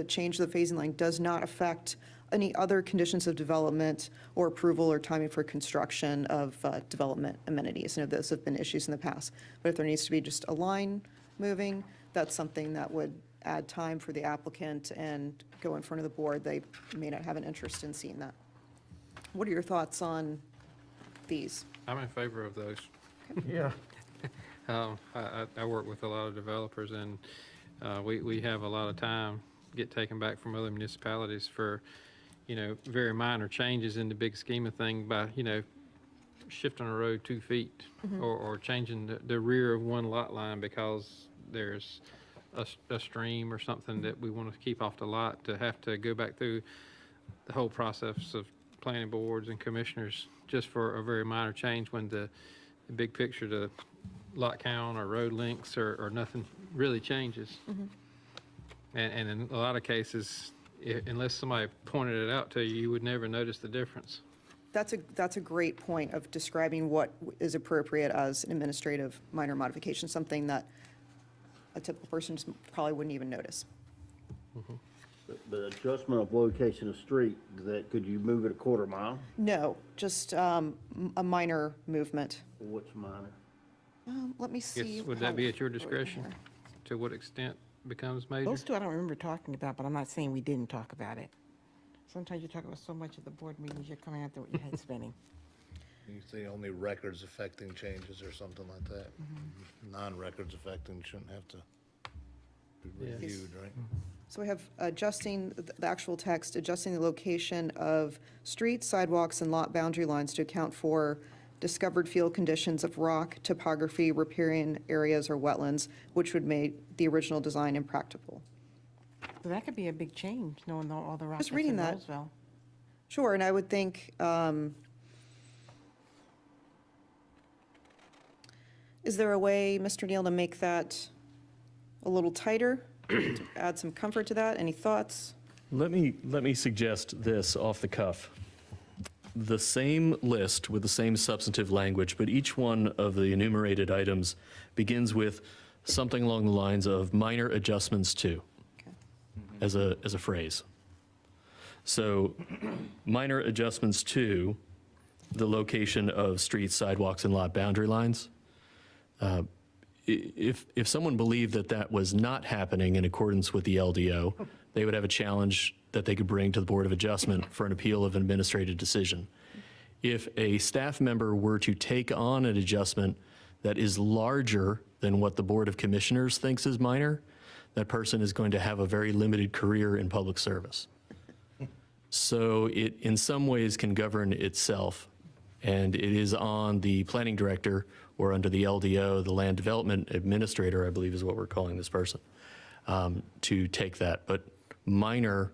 Speaker 3: change of the phasing line does not affect any other conditions of development or approval or timing for construction of development amenities. I know those have been issues in the past, but if there needs to be just a line moving, that's something that would add time for the applicant and go in front of the board. They may not have an interest in seeing that. What are your thoughts on these?
Speaker 2: I'm in favor of those.
Speaker 10: Yeah.
Speaker 2: I work with a lot of developers, and we have a lot of time get taken back from other municipalities for, very minor changes in the big scheme of thing by, shifting a road 2 feet or changing the rear of one lot line because there's a stream or something that we want to keep off the lot, to have to go back through the whole process of planning boards and commissioners just for a very minor change when the big picture, the lot count or road lengths or nothing really changes. And in a lot of cases, unless somebody pointed it out to you, you would never notice the difference.
Speaker 3: That's a great point of describing what is appropriate as an administrative minor modification, something that a typical person just probably wouldn't even notice.
Speaker 9: But adjustment of location of street, could you move it a quarter mile?
Speaker 3: No, just a minor movement.
Speaker 9: What's minor?
Speaker 3: Let me see.
Speaker 2: Would that be at your discretion? To what extent becomes major?
Speaker 12: Those two I don't remember talking about, but I'm not saying we didn't talk about it. Sometimes you talk about so much at the board meetings, you're coming out there with your head spinning.
Speaker 13: You say only records affecting changes or something like that. Non-records affecting shouldn't have to be reviewed, right?
Speaker 3: So we have adjusting the actual text, adjusting the location of streets, sidewalks, and lot boundary lines to account for discovered field conditions of rock, topography, riparian areas, or wetlands, which would make the original design impractical.
Speaker 12: So that could be a big change, knowing all the rock
Speaker 3: Just
Speaker 12: that's
Speaker 3: reading
Speaker 12: in
Speaker 3: that.
Speaker 12: Roseville.
Speaker 3: Sure, and I would think, is there a way, Mr. Neal, to make that a little tighter, to add some comfort to that? Any thoughts?
Speaker 8: Let me suggest this off the cuff. The same list with the same substantive language, but each one of the enumerated items begins with something along the lines of minor adjustments to, as a phrase. So minor adjustments to the location of streets, sidewalks, and lot boundary lines. If someone believed that that was not happening in accordance with the LDO, they would have a challenge that they could bring to the Board of Adjustment for an appeal of an administrative decision. If a staff member were to take on an adjustment that is larger than what the Board of Commissioners thinks is minor, that person is going to have a very limited career in public service. So it, in some ways, can govern itself, and it is on the planning director, or under the LDO, the land development administrator, I believe is what we're calling this person, to take that. But minor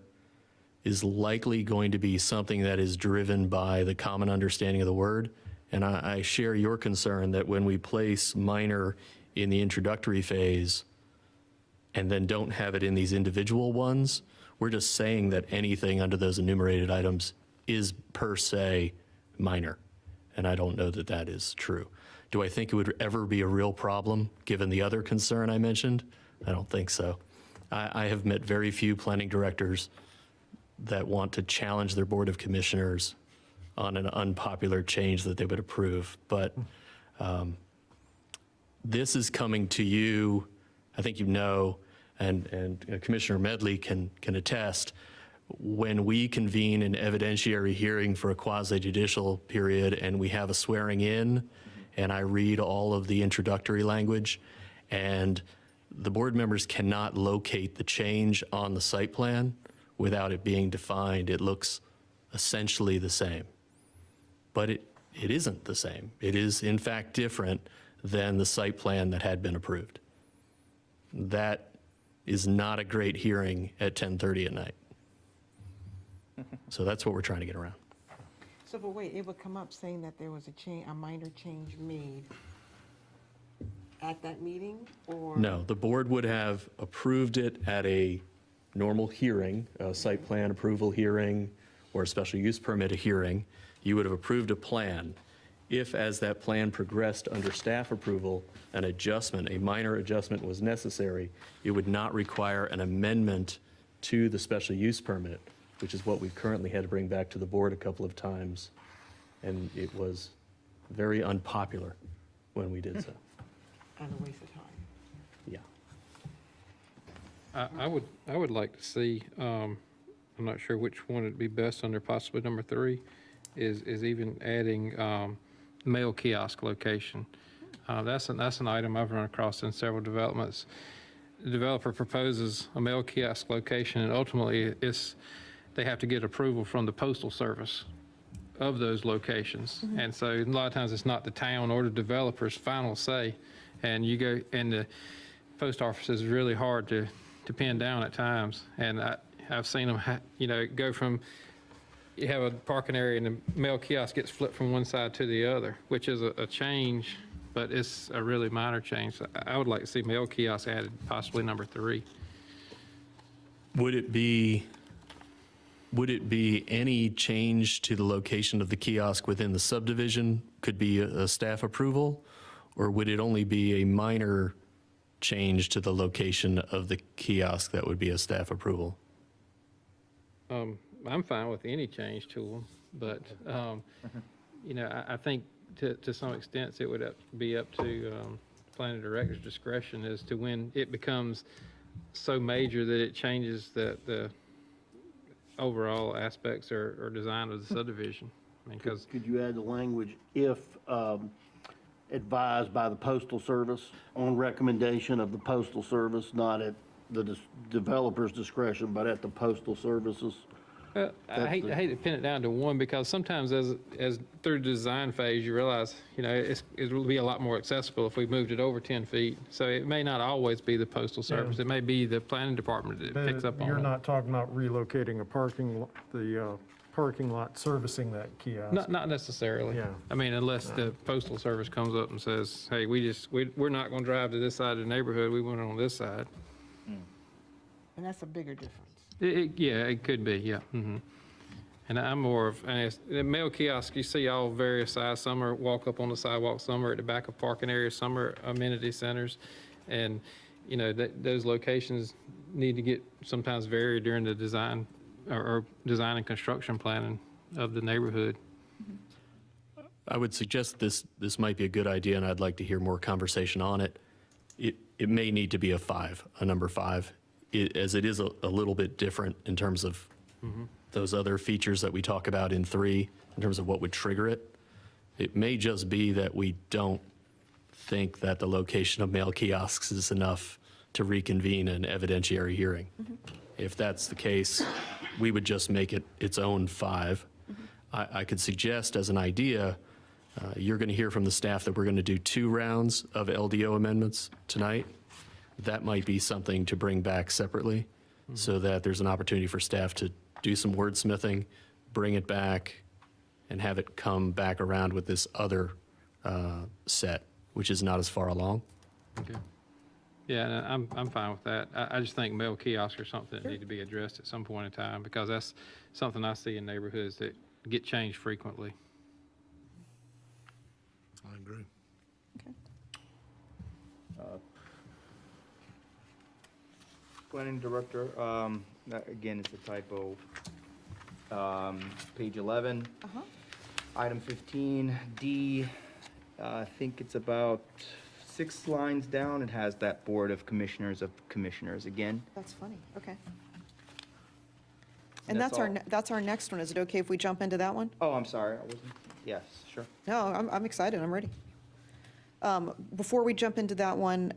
Speaker 8: is likely going to be something that is driven by the common understanding of the word. And I share your concern that when we place minor in the introductory phase and then don't have it in these individual ones, we're just saying that anything under those enumerated items is per se minor. And I don't know that that is true. Do I think it would ever be a real problem, given the other concern I mentioned? I don't think so. I have met very few planning directors that want to challenge their Board of Commissioners on an unpopular change that they would approve. But this is coming to you, I think you know, and Commissioner Medley can attest, when we convene an evidentiary hearing for a quasi-judicial period and we have a swearing in, and I read all of the introductory language, and the board members cannot locate the change on the site plan without it being defined. It looks essentially the same. But it isn't the same. It is, in fact, different than the site plan that had been approved. That is not a great hearing at 10:30 at night. So that's what we're trying to get around.
Speaker 12: So, but wait, it would come up saying that there was a minor change made at that meeting, or?
Speaker 8: No, the board would have approved it at a normal hearing, a site plan approval hearing, or a special use permit hearing. You would have approved a plan. If, as that plan progressed under staff approval, an adjustment, a minor adjustment was necessary, it would not require an amendment to the special use permit, which is what we've currently had to bring back to the board a couple of times. And it was very unpopular when we did so.
Speaker 12: And a waste of time.
Speaker 8: Yeah.
Speaker 2: I would like to see, I'm not sure which one would be best under possibly number 3, is even adding mail kiosk location. That's an item I've run across in several developments. The developer proposes a mail kiosk location, and ultimately they have to get approval from the postal service of those locations. And so a lot of times it's not the town or the developer's final say. And the post office is really hard to pin down at times. And I've seen them, go from, you have a parking area and the mail kiosk gets flipped from one side to the other, which is a change, but it's a really minor change. So I would like to see mail kiosk added, possibly number 3.
Speaker 8: Would it be any change to the location of the kiosk within the subdivision could be a staff approval? Or would it only be a minor change to the location of the kiosk that would be a staff approval?
Speaker 2: I'm fine with any change to them, but, I think to some extent it would be up to planning director's discretion as to when it becomes so major that it changes the overall aspects or design of the subdivision. I mean, 'cause
Speaker 9: Could you add the language, if advised by the Postal Service, on recommendation of the Postal Service, not at the developer's discretion, but at the Postal Service's?
Speaker 2: I hate to pin it down to one, because sometimes as through the design phase, you realize, it will be a lot more accessible if we moved it over 10 feet. So it may not always be the postal service. It may be the planning department that picks up on it.
Speaker 10: You're not talking about relocating the parking lot servicing that kiosk?
Speaker 2: Not necessarily.
Speaker 10: Yeah.
Speaker 2: I mean, unless the postal service comes up and says, hey, we're not going to drive to this side of the neighborhood, we want it on this side.
Speaker 12: And that's a bigger difference.
Speaker 2: Yeah, it could be, yeah. And I'm more of, the mail kiosk, you see all various sizes. Some are walk up on the sidewalk, some are at the back of parking areas, some are amenity centers. And, those locations need to get sometimes varied during the design or design and construction planning of the neighborhood.
Speaker 8: I would suggest this might be a good idea, and I'd like to hear more conversation on it. It may need to be a number 5, as it is a little bit different in terms of those other features that we talk about in 3, in terms of what would trigger it. It may just be that we don't think that the location of mail kiosks is enough to reconvene an evidentiary hearing. If that's the case, we would just make it its own 5. I could suggest as an idea, you're going to hear from the staff that we're going to do 2 rounds of LDO amendments tonight. That might be something to bring back separately, so that there's an opportunity for staff to do some wordsmithing, bring it back, and have it come back around with this other set, which is not as far along.
Speaker 2: Okay. Yeah, and I'm fine with that. I just think mail kiosks are something that need to be addressed at some point in time, because that's something I see in neighborhoods that get changed frequently.
Speaker 13: I agree.
Speaker 4: Planning director, that again is a typo. Page 11. Item 15D, I think it's about 6 lines down. It has that Board of Commissioners again.
Speaker 3: That's funny, okay. And
Speaker 4: That's
Speaker 3: that's our next one. Is it okay if we jump into that one?
Speaker 4: Oh, I'm sorry, I wasn't, yes, sure.
Speaker 3: No, I'm excited, I'm ready. Before we jump into that one,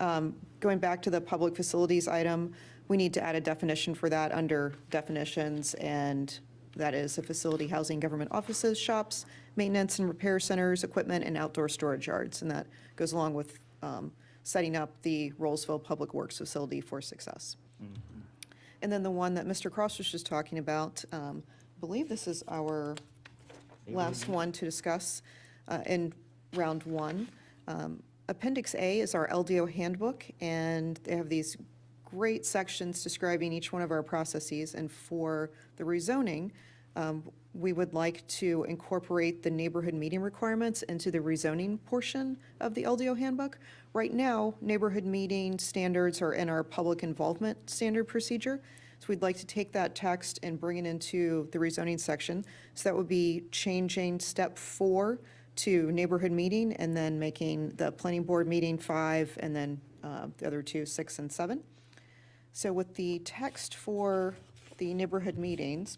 Speaker 3: going back to the public facilities item, we need to add a definition for that under definitions and That is a facility housing government offices, shops, maintenance and repair centers, equipment, and outdoor storage yards. And that goes along with setting up the Rolesville Public Works Facility for success. And then the one that Mr. Cross was just talking about, I believe this is our last one to discuss in round one. Appendix A is our LDO handbook, and they have these great sections describing each one of our processes. And for the rezoning, we would like to incorporate the neighborhood meeting requirements into the rezoning portion of the LDO handbook. Right now, neighborhood meeting standards are in our public involvement standard procedure. So we'd like to take that text and bring it into the rezoning section. So that would be changing step 4 to neighborhood meeting, and then making the planning board meeting 5, and then the other 2, 6 and 7. So with the text for the neighborhood meetings,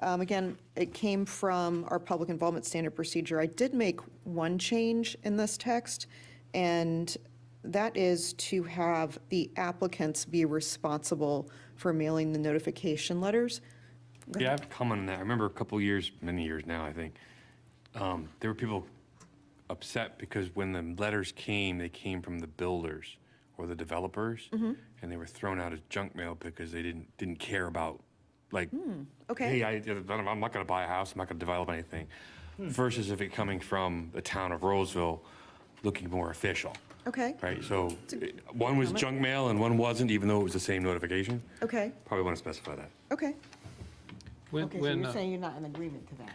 Speaker 3: again, it came from our public involvement standard procedure. I did make one change in this text, and that is to have the applicants be responsible for mailing the notification letters.
Speaker 7: Yeah, I have a comment on that. I remember a couple years, many years now, I think, there were people upset because when the letters came, they came from the builders or the developers, and they were thrown out as junk mail because they didn't care about, like,
Speaker 3: Okay.
Speaker 7: hey, I'm not going to buy a house, I'm not going to develop anything, versus if it coming from the town of Roseville, looking more official,
Speaker 3: Okay,
Speaker 7: right? So one was junk mail and one wasn't, even though it was the same notification.
Speaker 3: okay,
Speaker 7: Probably want to specify that.
Speaker 3: okay.
Speaker 12: Okay, so you're saying you're not in agreement to that?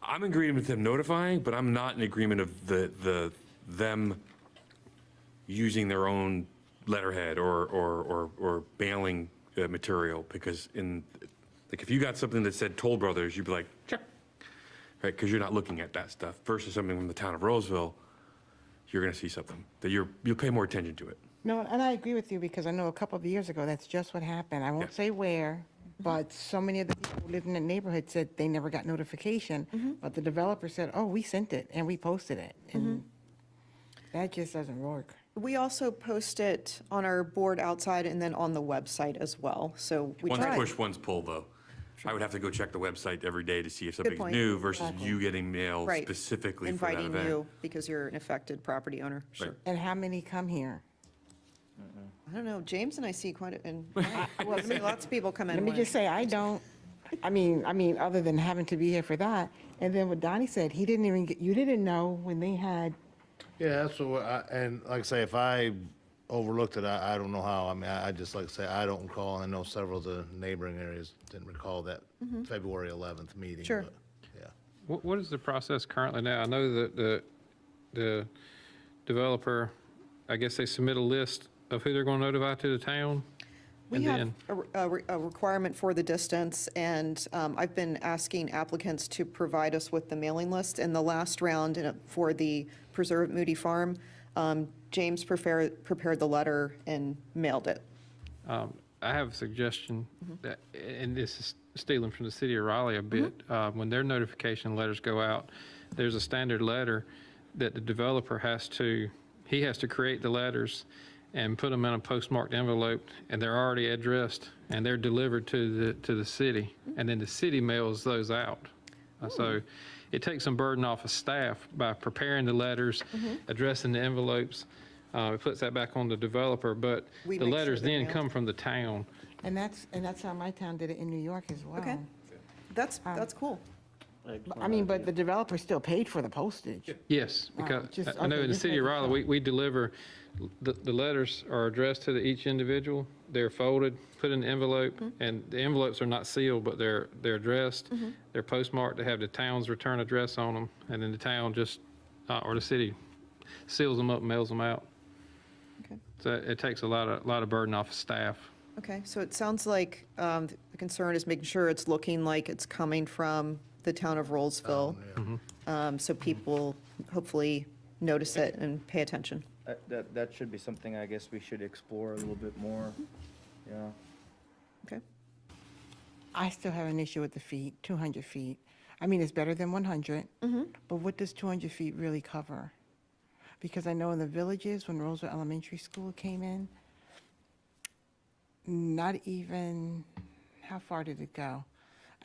Speaker 7: I'm in agreement with them notifying, but I'm not in agreement of them using their own letterhead or mailing material, because like, if you got something that said Toll Brothers, you'd be like, check, right? Because you're not looking at that stuff, versus something from the town of Roseville, you're gonna see something that you'll pay more attention to it.
Speaker 12: No, and I agree with you, because I know a couple of years ago, that's just what happened. I won't
Speaker 7: Yeah.
Speaker 12: say where, but so many of the people who lived in the neighborhood said they never got notification, but the developer said, oh, we sent it and we posted it. And that just doesn't work.
Speaker 3: We also post it on our board outside and then on the website as well, so we
Speaker 7: One's
Speaker 3: try.
Speaker 7: push, one's pull, though. I would have to go check the website every day to see if something's
Speaker 3: point.
Speaker 7: new versus you getting mail
Speaker 3: Right.
Speaker 7: specifically for that
Speaker 3: Inviting
Speaker 7: event.
Speaker 3: you because you're an affected property owner, sure.
Speaker 12: And how many come here?
Speaker 3: I don't know, James and I see quite a, and I see lots of people come in.
Speaker 12: Let me
Speaker 3: when-
Speaker 12: just say, I don't, I mean, other than having to be here for that. And then what Donnie said, he didn't even get, you didn't know when they had,
Speaker 13: Yeah, that's what, and like I say, if I overlooked it, I don't know how. I mean, I just like to say, I don't recall, and I know several of the neighboring areas didn't recall that February 11th meeting.
Speaker 3: Sure.
Speaker 13: but, Yeah.
Speaker 2: What is the process currently now? I know that the developer, I guess they submit a list of who they're going to notify to the town?
Speaker 3: We
Speaker 2: and
Speaker 3: have
Speaker 2: then-
Speaker 3: a requirement for the distance, and I've been asking applicants to provide us with the mailing list. In the last round for the Preserve Moody Farm, James prepared the letter and mailed it.
Speaker 2: I have a suggestion, that, and this is stealing from the city of Raleigh a bit. When their notification letters go out, there's a standard letter that the developer has to create the letters and put them in a postmarked envelope, and they're already addressed, and they're delivered to the city, and then the city mails those out. So it takes some burden off of staff by preparing the letters, addressing the envelopes. It puts that back on the developer, but
Speaker 3: We
Speaker 2: the
Speaker 3: make sure
Speaker 2: letters
Speaker 3: they're
Speaker 2: then
Speaker 3: mailed.
Speaker 2: come from the town.
Speaker 12: and that's how my town did it in New York as well.
Speaker 3: Okay. That's cool.
Speaker 12: I mean, but the developer still paid for the postage.
Speaker 2: Yes, because
Speaker 12: just-
Speaker 2: I know
Speaker 12: okay,
Speaker 2: in the
Speaker 12: just
Speaker 2: city of
Speaker 12: making
Speaker 2: Raleigh,
Speaker 12: sure.
Speaker 2: we deliver, the letters are addressed to each individual. They're folded, put in an envelope, and the envelopes are not sealed, but they're addressed. They're postmarked, they have the town's return address on them, and then the town just, or the city seals them up and mails them out.
Speaker 3: Okay.
Speaker 2: So it takes a lot of burden off of staff.
Speaker 3: Okay, so it sounds like the concern is making sure it's looking like it's coming from the town of Rolesville, so people hopefully notice it and pay attention.
Speaker 1: That should be something I guess we should explore a little bit more, yeah.
Speaker 3: Okay.
Speaker 12: I still have an issue with the feet, 200 feet. I mean, it's better than 100, but what does 200 feet really cover? Because I know in the villages, when Roseville Elementary School came in, not even, how far did it go?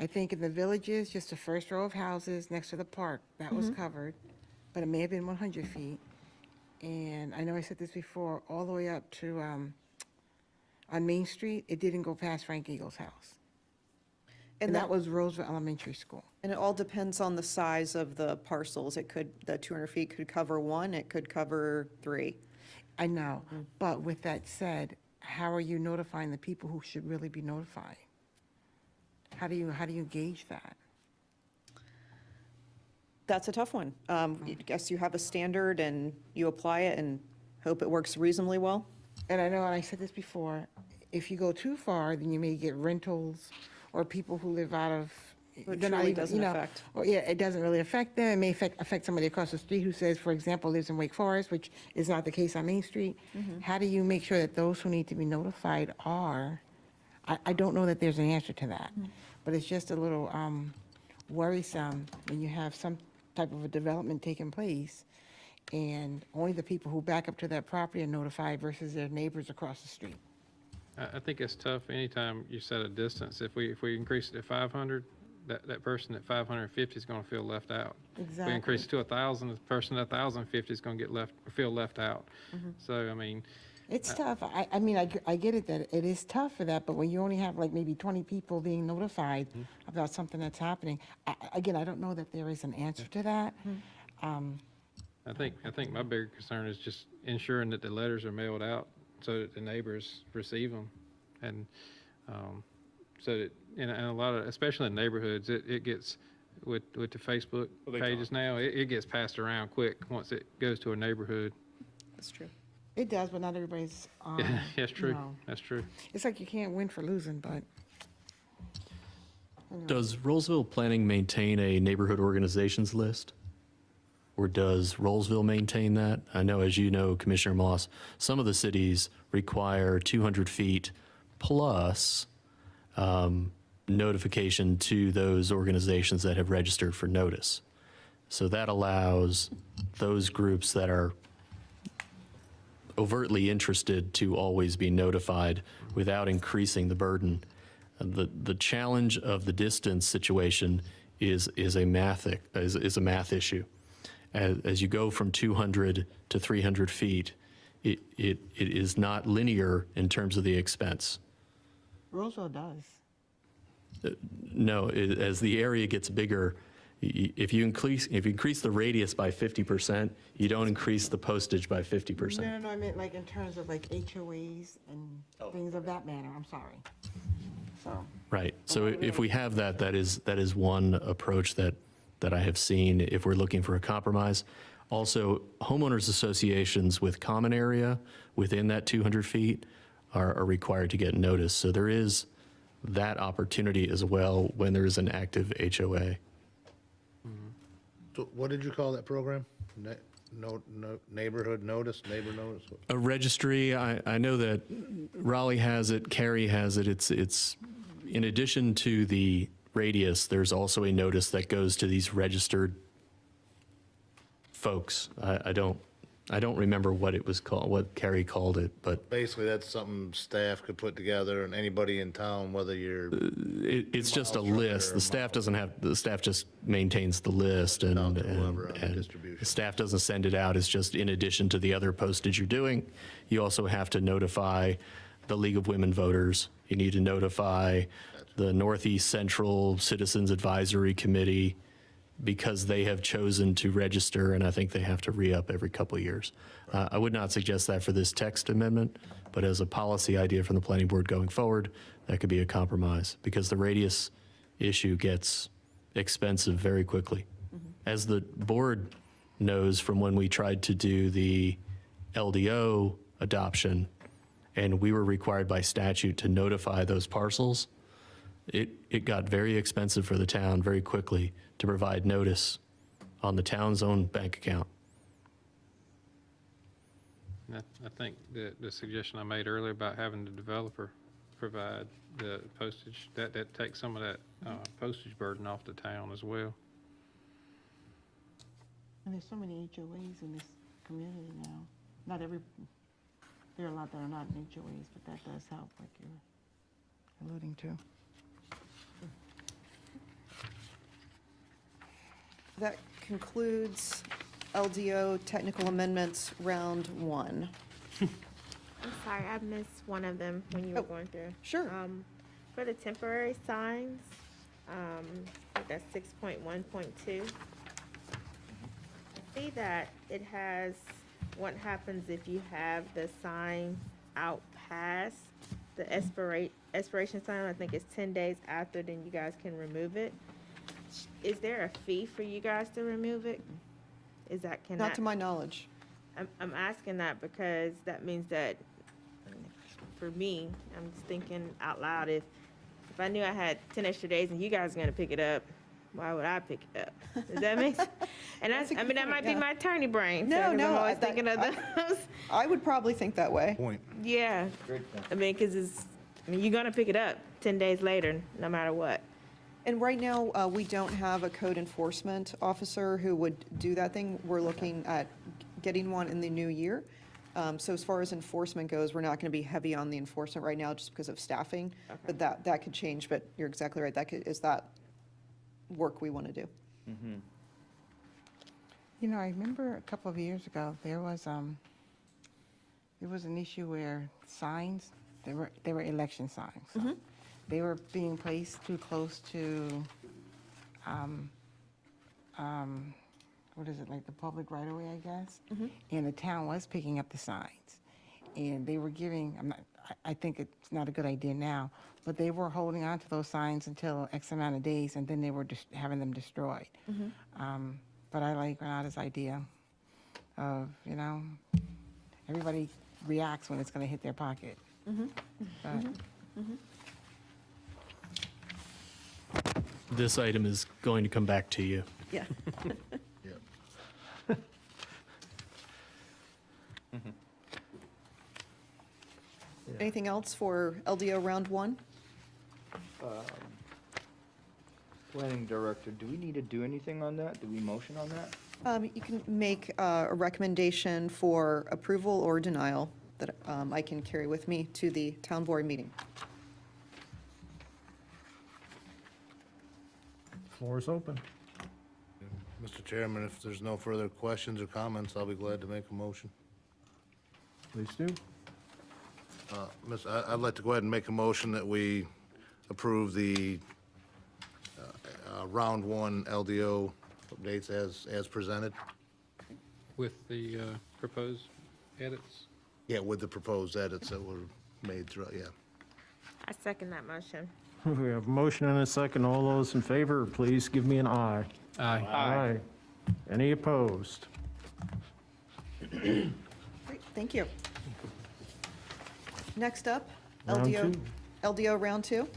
Speaker 12: I think in the villages, just the first row of houses next to the park, that was covered, but it may have been 100 feet. And I know I said this before, all the way up to, on Main Street, it didn't go past Frank Eagle's house. And that was Roseville Elementary School.
Speaker 3: And it all depends on the size of the parcels. It could, the 200 feet could cover one, it could cover three.
Speaker 12: I know, but with that said, how are you notifying the people who should really be notified? How do you gauge that?
Speaker 3: That's a tough one. I guess you have a standard and you apply it and hope it works reasonably well.
Speaker 12: And I know, and I said this before, if you go too far, then you may get rentals or people who live out of.
Speaker 3: Which
Speaker 12: they're not
Speaker 3: really
Speaker 12: even,
Speaker 3: doesn't
Speaker 12: you know,
Speaker 3: affect.
Speaker 12: Or, yeah, it doesn't really affect them. It may affect somebody across the street who says, for example, lives in Wake Forest, which is not the case on Main Street. How do you make sure that those who need to be notified are? I don't know that there's an answer to that, but it's just a little worrisome when you have some type of a development taking place and only the people who back up to that property are notified versus their neighbors across the street.
Speaker 2: I think it's tough anytime you set a distance. If we increase it to 500, that person at 550 is going to feel left out. If we increase it to 1,000, the person at 1,050 is going to feel left out. So, I mean,
Speaker 12: It's tough. I mean, I get it that it is tough for that, but when you only have like maybe 20 people being notified about something that's happening, again, I don't know that there is an answer to that.
Speaker 2: I think my bigger concern is just ensuring that the letters are mailed out so that the neighbors receive them. And so that, and a lot of, especially in neighborhoods, it gets, with the Facebook pages now, it gets passed around quick once it goes to a neighborhood.
Speaker 3: That's true.
Speaker 12: It does, but not everybody's.
Speaker 2: Yeah, that's true.
Speaker 12: No.
Speaker 2: That's true.
Speaker 12: It's like you can't win for losing, but.
Speaker 8: Does Rolesville Planning maintain a neighborhood organizations list? Or does Rolesville maintain that? I know, as you know, Commissioner Moss, some of the cities require 200 feet plus notification to those organizations that have registered for notice. So that allows those groups that are overtly interested to always be notified without increasing the burden. The challenge of the distance situation is a math issue. As you go from 200 to 300 feet, it is not linear in terms of the expense.
Speaker 12: Roseville does.
Speaker 8: No, as the area gets bigger, if you increase the radius by 50%, you don't increase the postage by 50%.
Speaker 12: No, I meant like in terms of like HOAs and things of that manner. I'm sorry. So.
Speaker 8: Right. So if we have that is one approach that I have seen if we're looking for a compromise. Also, homeowners associations with common area within that 200 feet are required to get notice. So there is that opportunity as well when there is an active HOA.
Speaker 13: So what did you call that program? Neighborhood notice, neighbor notice?
Speaker 8: A registry, I know that Raleigh has it, Cary has it. It's in addition to the radius, there's also a notice that goes to these registered folks. I don't remember what it was called, what Cary called it, but
Speaker 13: Basically, that's something staff could put together, and anybody in town, whether you're
Speaker 8: it's just a
Speaker 13: Miles or
Speaker 8: list. The staff doesn't have, the staff just maintains the list and,
Speaker 13: Down to whoever on the
Speaker 8: and
Speaker 13: distribution.
Speaker 8: the staff doesn't send it out. It's just in addition to the other postage you're doing, you also have to notify the League of Women Voters. You need to notify the Northeast Central Citizens Advisory Committee because they have chosen to register, and I think they have to re-up every couple of years. I would not suggest that for this text amendment, but as a policy idea from the planning board going forward, that could be a compromise because the radius issue gets expensive very quickly. As the board knows from when we tried to do the LDO adoption, and we were required by statute to notify those parcels, it got very expensive for the town very quickly to provide notice on the town's own bank account.
Speaker 2: I think the suggestion I made earlier about having the developer provide the postage, that takes some of that postage burden off the town as well.
Speaker 12: And there's so many HOAs in this community now. Not every, there are a lot that are not in HOAs, but that does help, like you're alluding to.
Speaker 3: That concludes LDO technical amendments round 1.
Speaker 6: I'm sorry, I missed one of them when you were
Speaker 3: Oh,
Speaker 6: going through.
Speaker 3: sure.
Speaker 6: For the temporary signs, that's 6.1.2. I see that it has what happens if you have the sign out past the expiration time. I think it's 10 days after, then you guys can remove it. Is there a fee for you guys to remove it? Is that, can
Speaker 3: Not
Speaker 6: that?
Speaker 3: to my knowledge.
Speaker 6: I'm asking that because that means that, for me, I'm just thinking out loud, if I knew I had 10 extra days and you guys are gonna pick it up, why would I pick it up? Does that make sense? And
Speaker 3: That's a
Speaker 6: that
Speaker 3: good
Speaker 6: might
Speaker 3: point,
Speaker 6: be
Speaker 3: yeah.
Speaker 6: my attorney brain.
Speaker 3: No,
Speaker 6: 'cause
Speaker 3: no,
Speaker 6: I'm always
Speaker 3: that-
Speaker 6: thinking of those.
Speaker 3: I would probably think that way.
Speaker 13: Point.
Speaker 6: Yeah, I mean, cause you're gonna pick it up 10 days later, no matter what.
Speaker 3: And right now, we don't have a code enforcement officer who would do that thing. We're looking at getting one in the new year. So as far as enforcement goes, we're not going to be heavy on the enforcement right now just because of staffing. But that could change, but you're exactly right. Is that work we want to do.
Speaker 12: You know, I remember a couple of years ago, there was an issue where signs, they were election signs. So they were being placed too close to, what is it, like the public right of way, I guess? And the town was picking up the signs. And they were giving, I think it's not a good idea now, but they were holding on to those signs until X amount of days, and then they were just having them destroyed. But I like Renata's idea of, everybody reacts when it's going to hit their pocket. But
Speaker 8: This item is going to come back to you.
Speaker 3: Yeah.
Speaker 13: Yeah.
Speaker 3: Anything else for LDO round 1?
Speaker 4: Planning director, do we need to do anything on that? Do we motion on that?
Speaker 3: You can make a recommendation for approval or denial that I can carry with me to the town board meeting.
Speaker 10: Floor is open.
Speaker 13: Mr. Chairman, if there's no further questions or comments, I'll be glad to make a motion.
Speaker 10: Please do.
Speaker 13: I'd like to go ahead and make a motion that we approve the round 1 LDO updates as presented.
Speaker 2: With the proposed edits?
Speaker 13: Yeah, with the proposed edits that were made throughout, yeah.
Speaker 6: I second that motion.
Speaker 10: We have a motion and a second. All those in favor, please give me an aye.
Speaker 2: Aye.
Speaker 10: Aye. Any opposed?
Speaker 3: Great, thank you. Next up,
Speaker 10: Round
Speaker 3: LDO,
Speaker 10: 2.
Speaker 3: LDO round 2.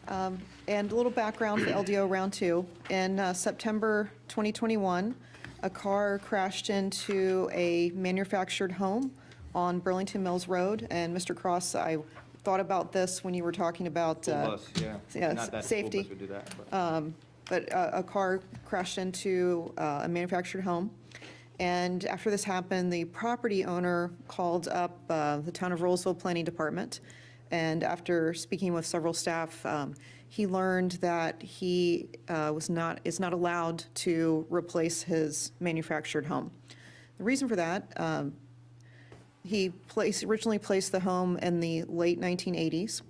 Speaker 3: And a little background for LDO round 2. In September 2021, a car crashed into a manufactured home on Burlington Mills Road. And Mr. Cross, I thought about this when you were talking about
Speaker 4: Yeah, not that
Speaker 3: safety.
Speaker 4: school bus would do that, but.
Speaker 3: But a car crashed into a manufactured home. And after this happened, the property owner called up the Town of Rolesville Planning Department. And after speaking with several staff, he learned that he is not allowed to replace his manufactured home. The reason for that, he originally placed the home in the late 1980s.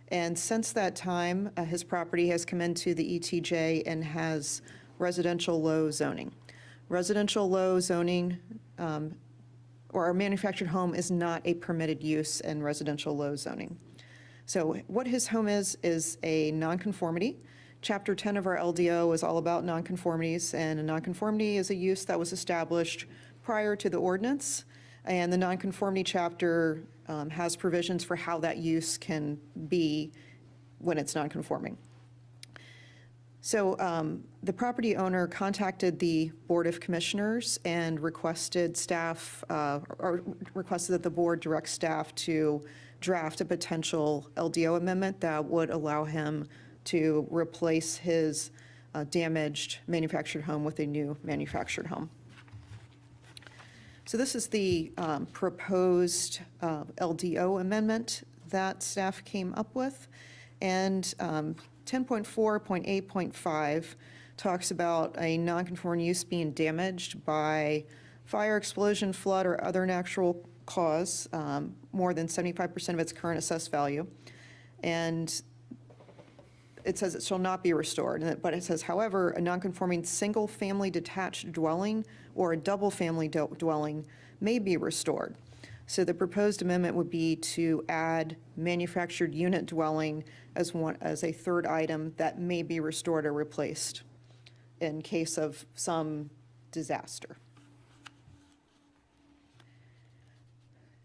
Speaker 3: And since that time, his property has come into the ETJ and has residential low zoning. Residential low zoning, or a manufactured home, is not a permitted use in residential low zoning. So what his home is a nonconformity. Chapter 10 of our LDO is all about nonconformities, and a nonconformity is a use that was established prior to the ordinance. And the nonconformity chapter has provisions for how that use can be when it's nonconforming. So the property owner contacted the Board of Commissioners and requested requested that the board direct staff to draft a potential LDO amendment that would allow him to replace his damaged manufactured home with a new manufactured home. So this is the proposed LDO amendment that staff came up with. And 10.4.8.5 talks about a non-conforming use being damaged by fire, explosion, flood, or other natural cause, more than 75% of its current assessed value. And it says it shall not be restored, but it says, however, a non-conforming single-family detached dwelling or a double-family dwelling may be restored. So the proposed amendment would be to add manufactured unit dwelling as a third item that may be restored or replaced in case of some disaster.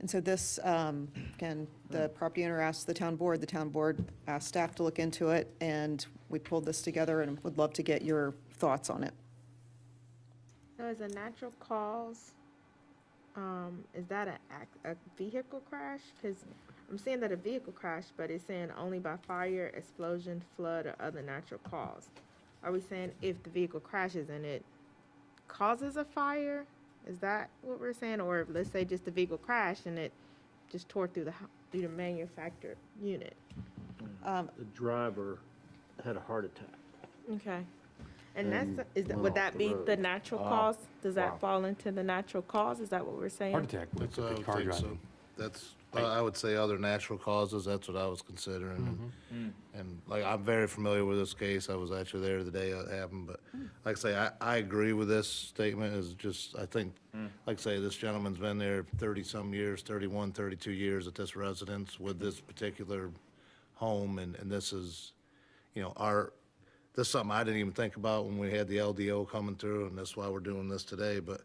Speaker 3: And so this, again, the property owner asked the town board asked staff to look into it, and we pulled this together and would love to get your thoughts on it.
Speaker 6: So as a natural cause, is that a vehicle crash? Because I'm seeing that a vehicle crash, but it's saying only by fire, explosion, flood, or other natural cause. Are we saying if the vehicle crashes and it causes a fire? Is that what we're saying? Or let's say just the vehicle crashed and it just tore through the manufactured unit?
Speaker 9: The driver had a heart attack.
Speaker 6: Okay. And
Speaker 9: And
Speaker 6: would
Speaker 9: went
Speaker 6: that
Speaker 9: off the
Speaker 6: be
Speaker 9: road.
Speaker 6: the natural cause? Does
Speaker 9: wow.
Speaker 6: that fall into the natural cause? Is that what we're saying?
Speaker 7: Heart attack with
Speaker 13: That's what I would
Speaker 7: car
Speaker 13: think so.
Speaker 7: driving.
Speaker 13: That's, I would say other natural causes, that's what I was considering. And like, I'm very familiar with this case, I was actually there the day it happened, but like I say, I agree with this statement, is just, I think, like I say, this gentleman's been there 30-some years, 31, 32 years at this residence with this particular home, and this is, you know, this is something I didn't even think about when we had the LDO coming through, and that's why we're doing this today, but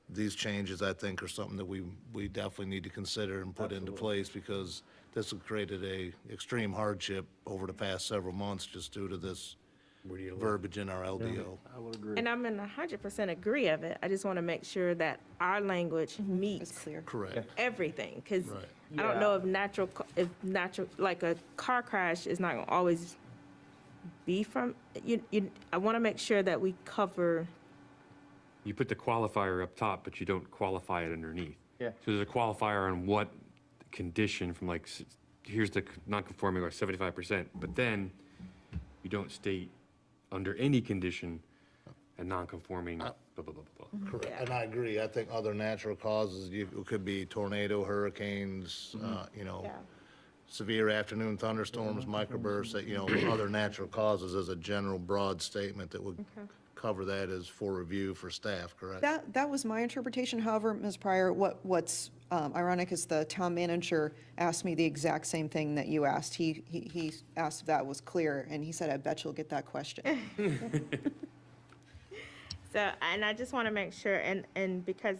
Speaker 13: these changes, I think, are something that we definitely need to consider and put into place, because this has created a extreme hardship over the past several months just due to this verbiage in our LDO.
Speaker 9: I would agree.
Speaker 6: And I'm in 100% agree of it. I just want to make sure that our language
Speaker 3: It's
Speaker 6: meets
Speaker 3: clear.
Speaker 13: Correct.
Speaker 6: everything, because
Speaker 13: Right.
Speaker 6: I don't know if natural, like a car crash is not going to always be from, I want to make sure that we cover.
Speaker 7: You put the qualifier up top, but you don't qualify it underneath.
Speaker 4: Yeah.
Speaker 7: So there's a qualifier on what condition from like, here's the non-conforming or 75%, but then you don't state under any condition a non-conforming, blah, blah, blah, blah, blah.
Speaker 13: Correct. And I agree, I think other natural causes, it could be tornado, hurricanes, you know,
Speaker 6: Yeah.
Speaker 13: severe afternoon thunderstorms, microbursts, that, you know, other natural causes as a general broad statement that would cover that as for review for staff, correct?
Speaker 3: That was my interpretation. However, Ms. Pryor, what's ironic is the town manager asked me the exact same thing that you asked. He asked if that was clear, and he said, I bet you'll get that question.
Speaker 6: So, and I just want to make sure, and because,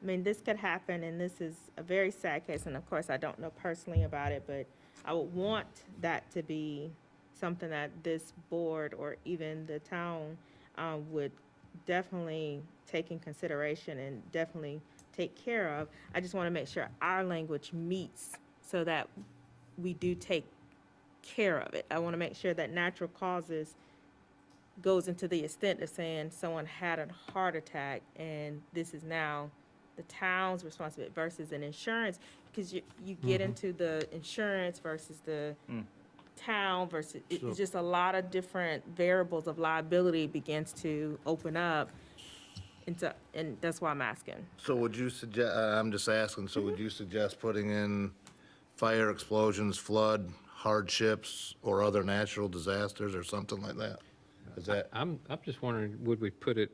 Speaker 6: I mean, this could happen, and this is a very sad case, and of course, I don't know personally about it, but I would want that to be something that this board or even the town would definitely take in consideration and definitely take care of. I just want to make sure our language meets so that we do take care of it. I want to make sure that natural causes goes into the extent of saying someone had a heart attack and this is now the town's responsibility versus an insurance, because you get into the insurance versus the town versus, it's just a lot of different variables of liability begins to open up. And that's why I'm asking.
Speaker 13: So would you suggest, I'm just asking, so would you suggest putting in fire, explosions, flood, hardships, or other natural disasters, or something like that? Is that,
Speaker 2: I'm just wondering, would we put it,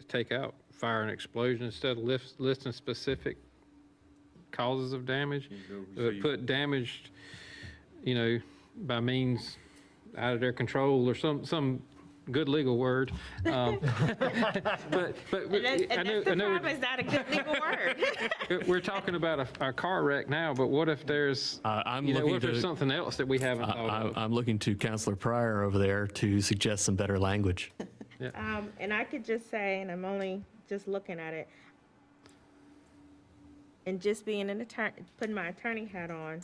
Speaker 2: take out fire and explosion instead of listing specific causes of damage? Put damaged, you know, by means out of their control or some good legal word. But
Speaker 6: And that's the problem, is that a good legal word?
Speaker 2: we're talking about a car wreck now, but what if there's,
Speaker 8: I'm
Speaker 2: you know, what
Speaker 8: looking
Speaker 2: if there's
Speaker 8: to,
Speaker 2: something else that we haven't thought of?
Speaker 8: I'm looking to Counselor Pryor over there to suggest some better language.
Speaker 6: And I could just say, and I'm only just looking at it, and just being an attorney, putting my attorney hat on,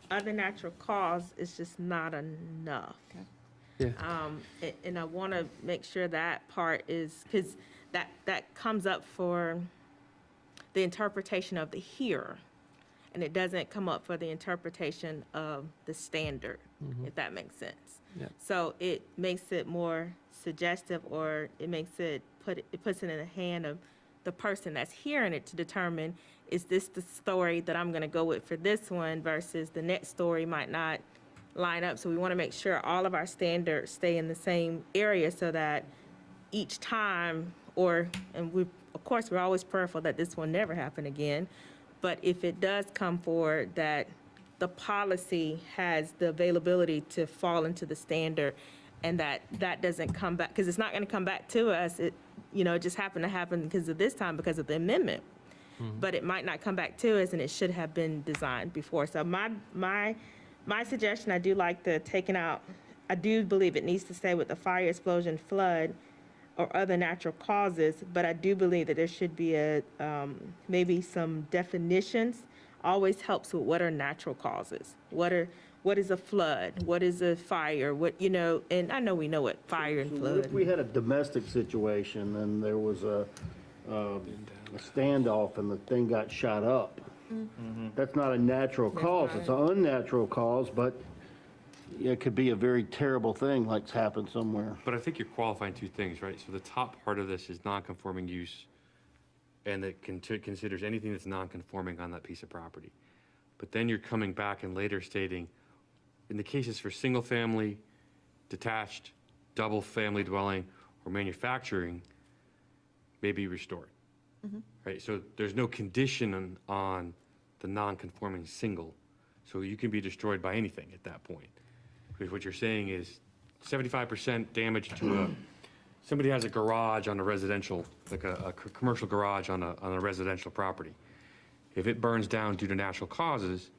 Speaker 6: other natural cause is just not enough.
Speaker 2: Yeah.
Speaker 6: And I want to make sure that part is, because that comes up for the interpretation of the hearer, and it doesn't come up for the interpretation of the standard, if that makes sense.
Speaker 2: Yep.
Speaker 6: So it makes it more suggestive, or it makes it puts it in the hand of the person that's hearing it to determine, is this the story that I'm gonna go with for this one versus the next story might not line up. So we wanna make sure all of our standards stay in the same area so that each time, and we, of course, we're always prayerful that this will never happen again, but if it does come forward, that the policy has the availability to fall into the standard, and that doesn't come back, because it's not gonna come back to us. It just happened to happen because of this time, because of the amendment. But it might not come back to us, and it should have been designed before. So my suggestion, I do like the taking out, I do believe it needs to stay with the fire, explosion, flood, or other natural causes, but I do believe that there should be maybe some definitions. Always helps with what are natural causes. What is a flood? What is a fire? And I know we know what fire and
Speaker 9: So
Speaker 6: flood.
Speaker 9: what if we had a domestic situation and there was a standoff and the thing got shot up? That's not a natural cause, it's an unnatural cause, but it could be a very terrible thing like's happened somewhere.
Speaker 7: But I think you're qualifying two things, right? So the top part of this is non-conforming use, and it considers anything that's non-conforming on that piece of property. But then you're coming back and later stating, in the cases for single-family, detached, double-family dwelling, or manufacturing, may be restored. Right, so there's no condition on the non-conforming single, so you can be destroyed by anything at that point. Because what you're saying is 75% damage to somebody has a garage on a residential, like a commercial garage on a residential property. If it burns down due to natural causes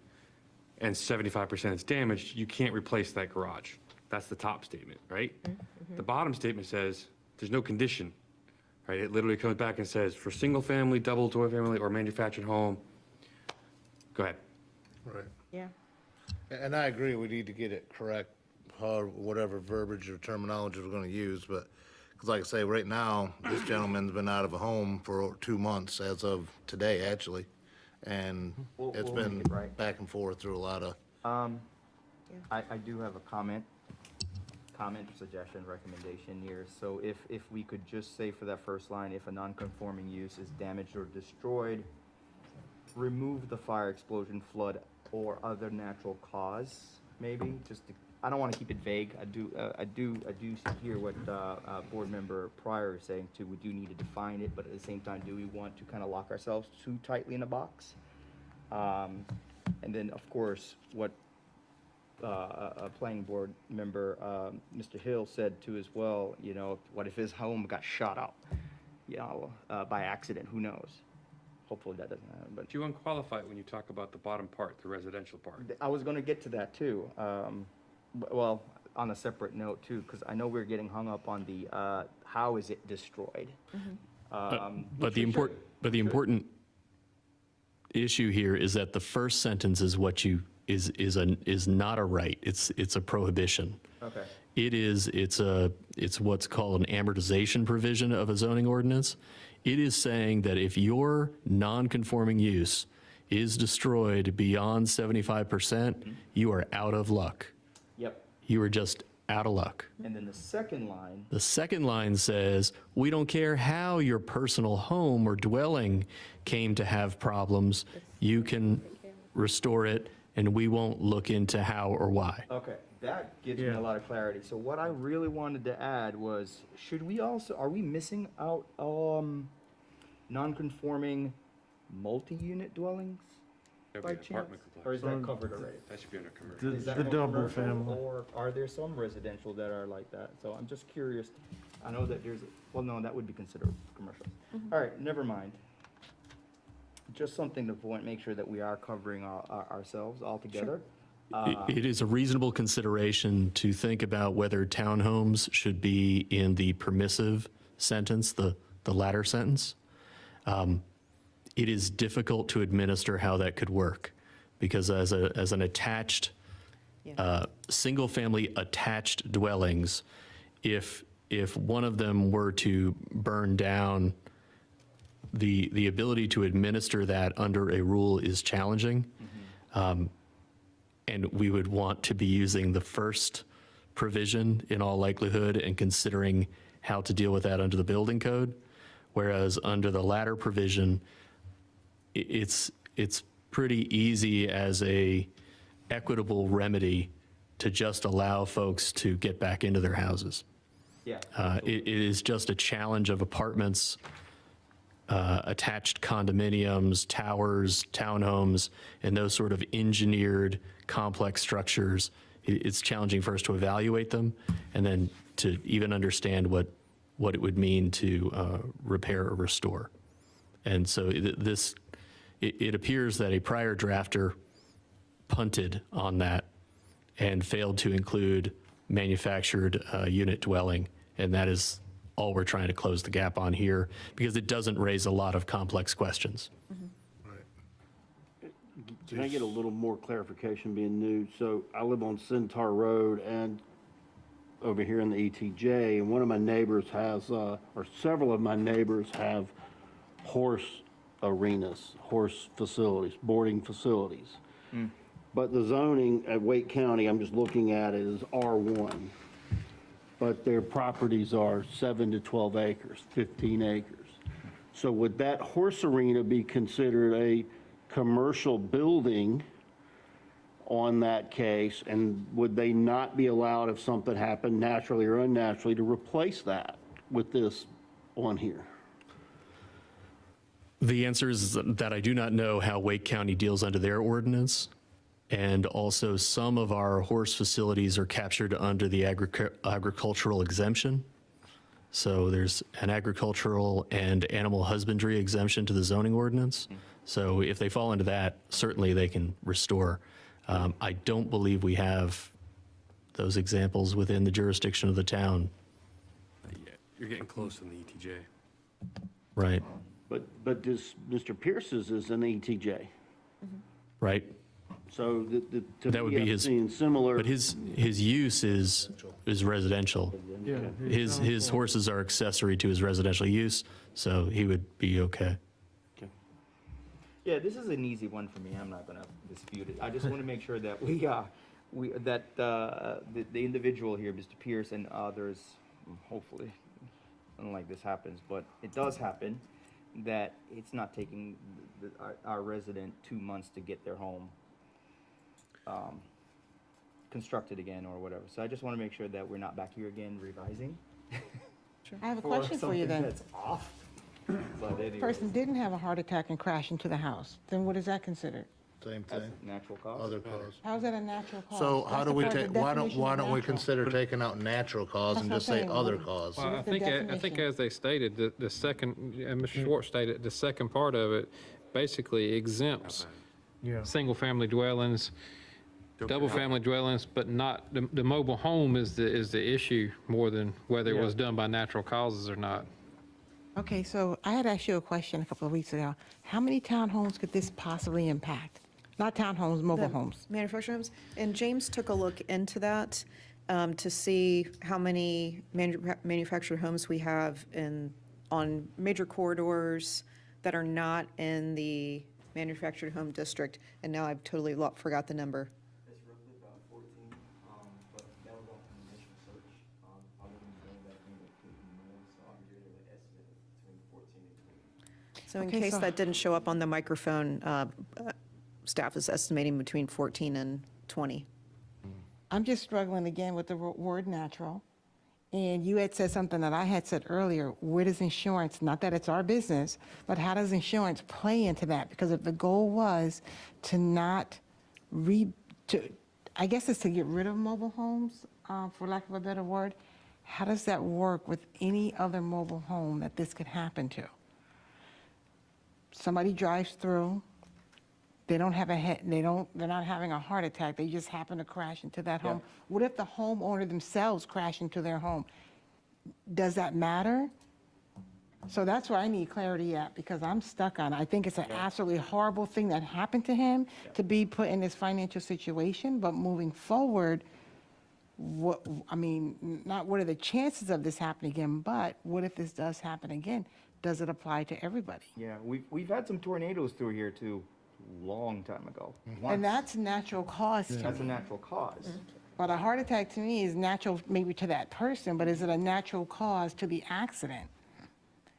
Speaker 7: and 75% is damaged, you can't replace that garage. That's the top statement, right? The bottom statement says there's no condition, right? It literally comes back and says for single family, double family, or manufactured home. Go ahead.
Speaker 13: Right.
Speaker 6: Yeah.
Speaker 13: And I agree, we need to get it correct, whatever verbiage or terminology we're gonna use, but, because like I say, right now, this gentleman's been out of a home for 2 months, as of today, actually, and it's
Speaker 4: we'll
Speaker 13: been
Speaker 4: make it right.
Speaker 13: back and forth through a lot of,
Speaker 4: I do have a comment, suggestion, recommendation here. So if we could just say for that first line, if a non-conforming use is damaged or destroyed, remove the fire, explosion, flood, or other natural cause, maybe, I don't want to keep it vague. I do hear what Board Member Pryor is saying too. We do need to define it, but at the same time, do we want to kind of lock ourselves too tightly in a box? And then, of course, what a planning board member, Mr. Hill, said too as well, what if his home got shot up, by accident, who knows? Hopefully that doesn't happen, but.
Speaker 7: Do you unqualify it when you talk about the bottom part, the residential part?
Speaker 4: I was gonna get to that too, well, on a separate note too, because I know we're getting hung up on the, how is it destroyed?
Speaker 8: But the important issue here is that the first sentence is what is not a right. It's a prohibition.
Speaker 4: Okay.
Speaker 8: It's what's called an amortization provision of a zoning ordinance. It is saying that if your non-conforming use is destroyed beyond 75%, you are out of luck.
Speaker 4: Yep.
Speaker 8: You are just out of luck.
Speaker 4: And then the second line,
Speaker 8: The second line says, we don't care how your personal home or dwelling came to have problems, you can restore it, and we won't look into how or why.
Speaker 4: okay, that gives me a lot of clarity. So what I really wanted to add was, are we missing out, non-conforming multi-unit dwellings?
Speaker 7: That'd
Speaker 4: By
Speaker 7: be an
Speaker 4: chance?
Speaker 7: apartment
Speaker 4: Or is
Speaker 7: complex.
Speaker 4: that covered already?
Speaker 7: That should be under commercial.
Speaker 4: Is that
Speaker 10: The
Speaker 4: more
Speaker 10: double
Speaker 4: commercial,
Speaker 10: family.
Speaker 4: or are there some residential that are like that? So I'm just curious. I know that no, that would be considered commercial. All right, never mind. Just something to make sure that we are covering ourselves all together.
Speaker 8: It is a reasonable consideration to think about whether townhomes should be in the permissive sentence, the latter sentence. It is difficult to administer how that could work, because as an attached, single-family attached dwellings, if one of them were to burn down, the ability to administer that under a rule is challenging. And we would want to be using the first provision in all likelihood and considering how to deal with that under the building code. Whereas under the latter provision, it's pretty easy as a equitable remedy to just allow folks to get back into their houses.
Speaker 4: Yeah.
Speaker 8: It is just a challenge of apartments, attached condominiums, towers, townhomes, and those sort of engineered complex structures. It's challenging first to evaluate them and then to even understand what it would mean to repair or restore. And so it appears that a prior drafter punted on that and failed to include manufactured unit dwelling. And that is all we're trying to close the gap on here because it doesn't raise a lot of complex questions.
Speaker 9: Can I get a little more clarification being new? So I live on Centaur Road and over here in the ETJ, and one of my neighbors has, or several of my neighbors have horse arenas, horse facilities, boarding facilities. But the zoning at Wake County, I'm just looking at it, is R1. But their properties are 7 to 12 acres, 15 acres. So would that horse arena be considered a commercial building on that case? And would they not be allowed, if something happened naturally or unnaturally, to replace that with this on here?
Speaker 8: The answer is that I do not know how Wake County deals under their ordinance. And also some of our horse facilities are captured under the agricultural exemption. So there's an agricultural and animal husbandry exemption to the zoning ordinance. So if they fall into that, certainly they can restore. I don't believe we have those examples within the jurisdiction of the town.
Speaker 7: You're getting close in the ETJ.
Speaker 8: Right,
Speaker 9: But this, Mr. Pierce's is an ETJ.
Speaker 8: right.
Speaker 9: So to
Speaker 8: That would
Speaker 9: me,
Speaker 8: be
Speaker 9: I'm
Speaker 8: his,
Speaker 9: seeing similar.
Speaker 8: but his use is residential.
Speaker 10: Yeah.
Speaker 8: His horses are accessory to his residential use, so he would be okay.
Speaker 4: Yeah, this is an easy one for me. I'm not gonna dispute it. I just want to make sure that the individual here, Mr. Pierce, and others, hopefully, nothing like this happens, but it does happen, that it's not taking our resident 2 months to get their home constructed again or whatever. So I just want to make sure that we're not back here again revising.
Speaker 12: I have a question for you then.
Speaker 4: That's off. But anyway,
Speaker 12: Person didn't have a heart attack and crash into the house, then what is that considered?
Speaker 13: Same
Speaker 4: that's
Speaker 13: thing,
Speaker 4: natural cause.
Speaker 13: other cause.
Speaker 12: How is that a natural cause?
Speaker 13: So how
Speaker 12: That's
Speaker 13: do
Speaker 12: the
Speaker 13: we
Speaker 12: part of
Speaker 13: take,
Speaker 12: the
Speaker 13: why
Speaker 12: definition
Speaker 13: don't
Speaker 12: of
Speaker 13: we
Speaker 12: natural.
Speaker 13: consider taking out natural cause and
Speaker 12: That's
Speaker 13: just
Speaker 12: what I'm
Speaker 13: say
Speaker 12: saying.
Speaker 13: other
Speaker 12: What-
Speaker 13: cause?
Speaker 12: Well,
Speaker 2: I
Speaker 12: the
Speaker 2: think
Speaker 12: definition.
Speaker 2: as they stated, the second, and Mr. Schwartz stated, the second part of it basically exempts
Speaker 10: Yeah.
Speaker 2: single-family dwellings, double-family dwellings, but not, the mobile home is the issue more than whether it was done by natural causes or not.
Speaker 12: Okay, so I had asked you a question a couple of weeks ago. How many townhomes could this possibly impact? Not townhomes, mobile
Speaker 3: The
Speaker 12: homes.
Speaker 3: Manufactured homes. And James took a look into that to see how many manufactured homes we have on major corridors that are not in the manufactured home district. And now I've totally forgot the number.
Speaker 14: It's roughly about 14, but that was off an initial search. I wouldn't know that being included more, so I'm giving an estimate of between 14 and 20.
Speaker 3: So in
Speaker 12: Okay,
Speaker 3: case
Speaker 12: so-
Speaker 3: that didn't show up on the microphone, staff is estimating between 14 and 20.
Speaker 12: I'm just struggling again with the word natural. And you had said something that I had said earlier, where does insurance, not that it's our business, but how does insurance play into that? Because if the goal was to not I guess it's to get rid of mobile homes, for lack of a better word, how does that work with any other mobile home that this could happen to? Somebody drives through, they're not having a heart attack, they just happen to crash into that home. What if the homeowner themselves crash into their home? Does that matter? So that's where I need clarity at, because I'm stuck on it. I think it's an absolutely horrible thing that happened to him, to be put in this financial situation, but moving forward, not what are the chances of this happening again, but what if this does happen again? Does it apply to everybody?
Speaker 4: Yeah, we've had some tornadoes through here too, long time ago.
Speaker 12: And that's natural cause to
Speaker 4: That's a
Speaker 12: me.
Speaker 4: natural cause.
Speaker 12: But a heart attack to me is natural maybe to that person, but is it a natural cause to the accident?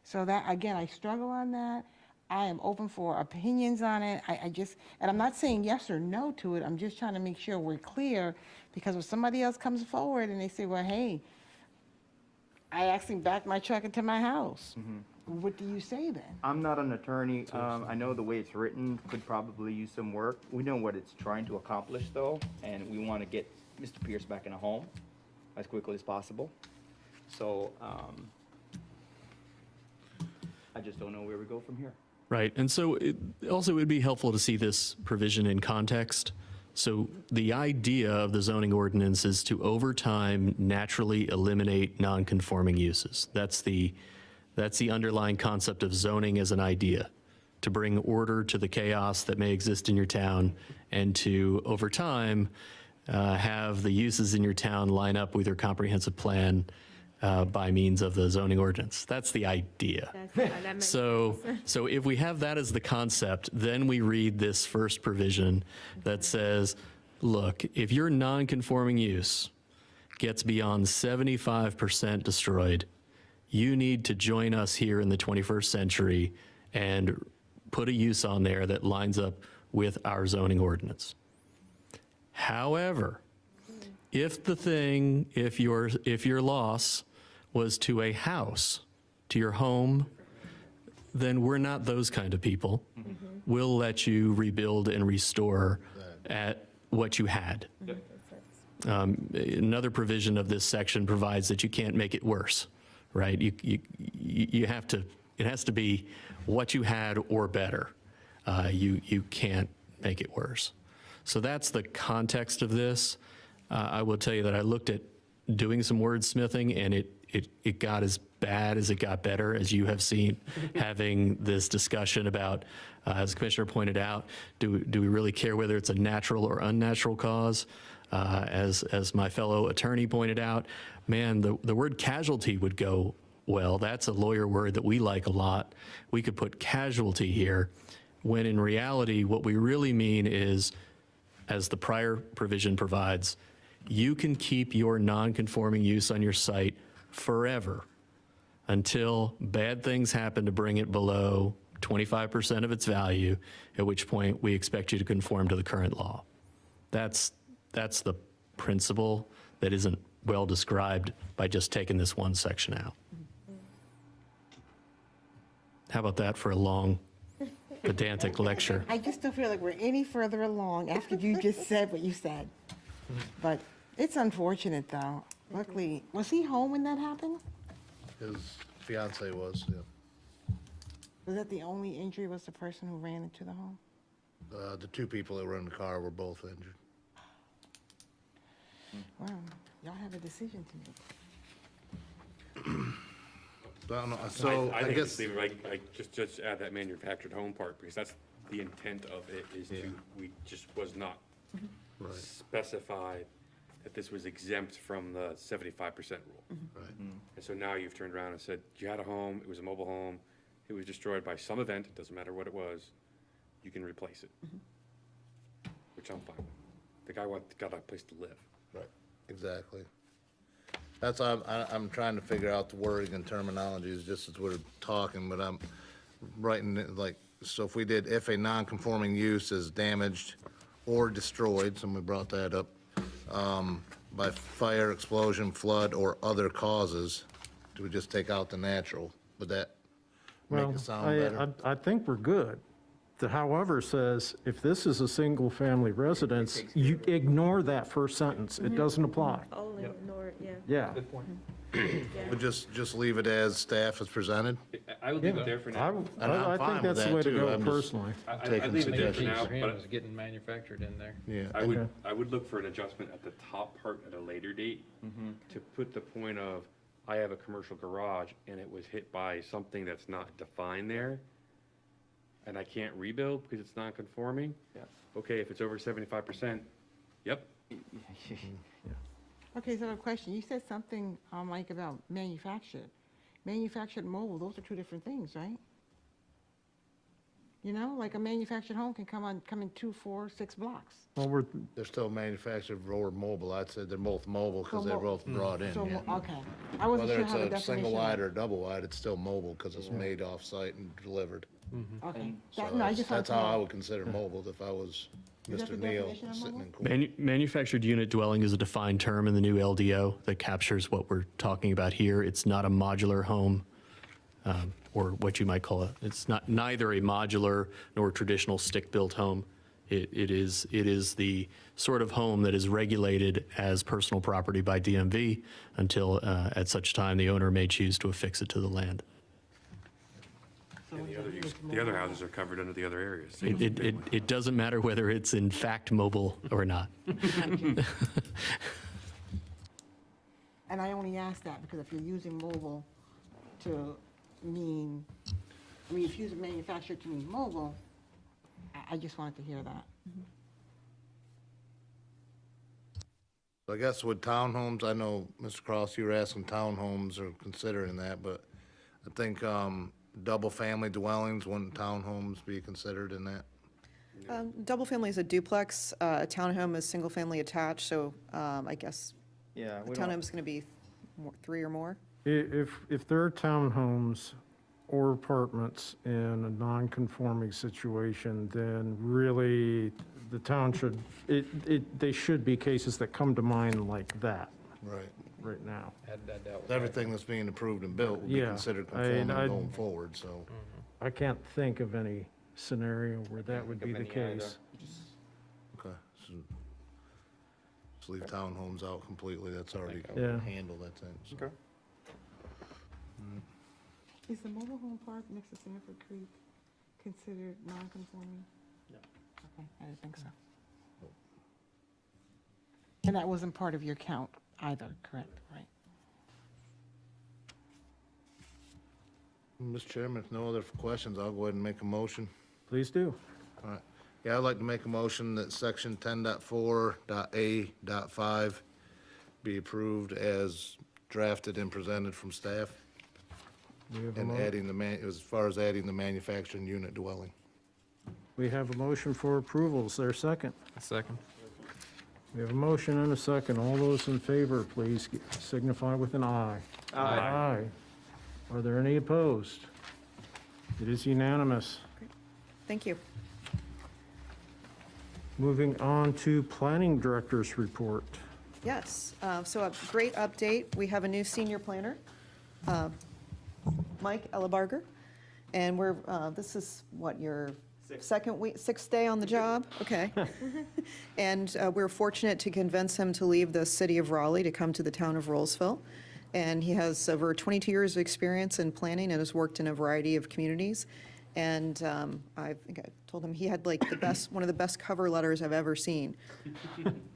Speaker 12: So that, again, I struggle on that. I am open for opinions on it. I just, and I'm not saying yes or no to it. I'm just trying to make sure we're clear, because if somebody else comes forward and they say, well, hey, I actually backed my truck into my house, what do you say then?
Speaker 4: I'm not an attorney. I know the way it's written could probably use some work. We know what it's trying to accomplish, though, and we want to get Mr. Pierce back in a home as quickly as possible. So I just don't know where we go from here.
Speaker 8: Right, and so it would be helpful to see this provision in context. So the idea of the zoning ordinance is to, over time, naturally eliminate non-conforming uses. That's the underlying concept of zoning as an idea, to bring order to the chaos that may exist in your town, and to, over time, have the uses in your town line up with your comprehensive plan by means of the zoning ordinance. That's the idea.
Speaker 6: That makes
Speaker 8: So if we have that as the concept, then we read this first provision that says, look, if your non-conforming use gets beyond 75% destroyed, you need to join us here in the 21st century and put a use on there that lines up with our zoning ordinance. However, if your loss was to a house, to your home, then we're not those kind of people. We'll let you rebuild and restore at what you had. Another provision of this section provides that you can't make it worse, right? You have to, it has to be what you had or better. You can't make it worse. So that's the context of this. I will tell you that I looked at doing some wordsmithing, and it got as bad as it got better, as you have seen, having this discussion about, as the Commissioner pointed out, do we really care whether it's a natural or unnatural cause? As my fellow attorney pointed out, man, the word casualty would go well. That's a lawyer word that we like a lot. We could put casualty here, when in reality, what we really mean is, as the prior provision provides, you can keep your non-conforming use on your site forever until bad things happen to bring it below 25% of its value, at which point we expect you to conform to the current law. That's the principle that isn't well described by just taking this one section out. How about that for a long, pedantic lecture?
Speaker 12: I just don't feel like we're any further along after you just said what you said. But it's unfortunate, though. Luckily, was he home when that happened?
Speaker 13: His fiance was, yeah.
Speaker 12: Was that the only injury, was the person who ran into the home?
Speaker 13: The two people that were in the car were both injured.
Speaker 12: Well, y'all have a decision to make.
Speaker 13: I don't know, so I
Speaker 7: think
Speaker 13: guess,
Speaker 7: just leave it, like, just add that manufactured home part, because that's the intent of it, is to, we just was not
Speaker 13: right,
Speaker 7: specified that this was exempt from the 75% rule.
Speaker 13: right.
Speaker 7: And so now you've turned around and said, you had a home, it was a mobile home, it was destroyed by some event, it doesn't matter what it was, you can replace it. Which I'm fine with. The guy got a place to live.
Speaker 13: Right, exactly. That's why I'm trying to figure out the wording and terminologies just as we're talking, but I'm writing it like, so if we did, if a non-conforming use is damaged or destroyed, somebody brought that up, by fire, explosion, flood, or other causes, do we just take out the natural? Would that make
Speaker 10: Well,
Speaker 13: it sound better?
Speaker 10: I think we're good. The however says, if this is a single-family residence, you ignore that first sentence. It doesn't apply.
Speaker 6: Only ignore it, yeah.
Speaker 10: Yeah.
Speaker 5: Good point.
Speaker 13: We'll just leave it as staff has presented?
Speaker 7: I would leave it there for now.
Speaker 13: And I'm
Speaker 10: I
Speaker 13: fine
Speaker 10: think
Speaker 13: with
Speaker 10: that's the
Speaker 13: that,
Speaker 10: way to
Speaker 13: too.
Speaker 10: go
Speaker 13: I'm just
Speaker 10: personally.
Speaker 7: I'd
Speaker 13: taking
Speaker 7: leave it there for
Speaker 13: suggestions.
Speaker 7: now,
Speaker 2: For him,
Speaker 7: but
Speaker 2: it's getting manufactured in there.
Speaker 13: Yeah.
Speaker 7: I would look for an adjustment at the top part at a later date to put the point of, I have a commercial garage and it was hit by something that's not defined there, and I can't rebuild because it's non-conforming.
Speaker 4: Yeah.
Speaker 7: Okay, if it's over 75%, yep.
Speaker 12: Okay, so a question. You said something, Mike, about manufactured. Manufactured and mobile, those are two different things, right? You know, like a manufactured home can come in 2, 4, 6 blocks.
Speaker 10: Well,
Speaker 13: They're still manufactured or mobile. I'd say they're both mobile because they're both brought in,
Speaker 12: So,
Speaker 13: yeah.
Speaker 12: okay. I wasn't
Speaker 13: Whether
Speaker 12: sure how the
Speaker 13: it's a
Speaker 12: definition.
Speaker 13: single wide or double wide, it's still mobile because it's made off-site and delivered.
Speaker 12: Okay.
Speaker 13: So
Speaker 12: No, I just wanted
Speaker 13: that's
Speaker 12: to
Speaker 13: how I
Speaker 12: know.
Speaker 13: would consider mobile if I was
Speaker 12: Is that the
Speaker 13: Mr. Neal
Speaker 12: definition of
Speaker 13: sitting
Speaker 12: mobile?
Speaker 13: in court.
Speaker 8: Manufactured unit dwelling is a defined term in the new LDO that captures what we're talking about here. It's not a modular home, or what you might call it's neither a modular nor traditional stick-built home. It is the sort of home that is regulated as personal property by DMV until at such time the owner may choose to affix it to the land.
Speaker 7: And the other houses are covered under the other areas.
Speaker 8: It doesn't matter whether it's in fact mobile or not.
Speaker 12: And I only ask that because if you're using mobile to mean, if you're using manufactured to mean mobile, I just wanted to hear that.
Speaker 13: So I guess with townhomes, I know, Mr. Cross, you were asking townhomes or considering that, but I think double-family dwellings, wouldn't townhomes be considered in that?
Speaker 3: Double family is a duplex, a townhome is single-family attached, so I guess
Speaker 4: Yeah,
Speaker 3: a
Speaker 4: we don't,
Speaker 3: townhome is going to be 3 or more.
Speaker 10: if there are townhomes or apartments in a non-conforming situation, then really the town should, they should be cases that come to mind like that right now.
Speaker 13: Everything that's being approved and built would be
Speaker 10: Yeah,
Speaker 13: considered
Speaker 10: I mean,
Speaker 13: conforming going forward, so.
Speaker 10: I can't think of any scenario where that would be the case.
Speaker 13: Okay, so just leave townhomes out completely, that's already
Speaker 10: Yeah.
Speaker 13: handled, I think. so.
Speaker 4: Okay.
Speaker 12: Is the mobile home park next to Stanford Creek considered non-conforming? No. Okay, I didn't think so. And that wasn't part of your count either, correct, right?
Speaker 13: Mr. Chairman, if no other questions, I'll go ahead and make a motion.
Speaker 10: Please do.
Speaker 13: All right. Yeah, I'd like to make a motion that section 10.4.A.5 be approved as drafted and presented from staff,
Speaker 10: We have a
Speaker 13: and
Speaker 10: mo-
Speaker 13: adding as far as adding the manufacturing unit dwelling.
Speaker 10: We have a motion for approval. Is there a second?
Speaker 2: A second.
Speaker 10: We have a motion and a second. All those in favor, please signify with an aye. Aye. Are there any opposed? It is unanimous.
Speaker 3: Thank you.
Speaker 10: Moving on to Planning Director's report.
Speaker 3: Yes, so a great update. We have a new senior planner, Mike Ellebarger, and this is what, your sixth day on the job? Okay. And we're fortunate to convince him to leave the city of Raleigh to come to the town of Rolesville. And he has over 22 years of experience in planning and has worked in a variety of communities. And I think I told him he had like one of the best cover letters I've ever seen.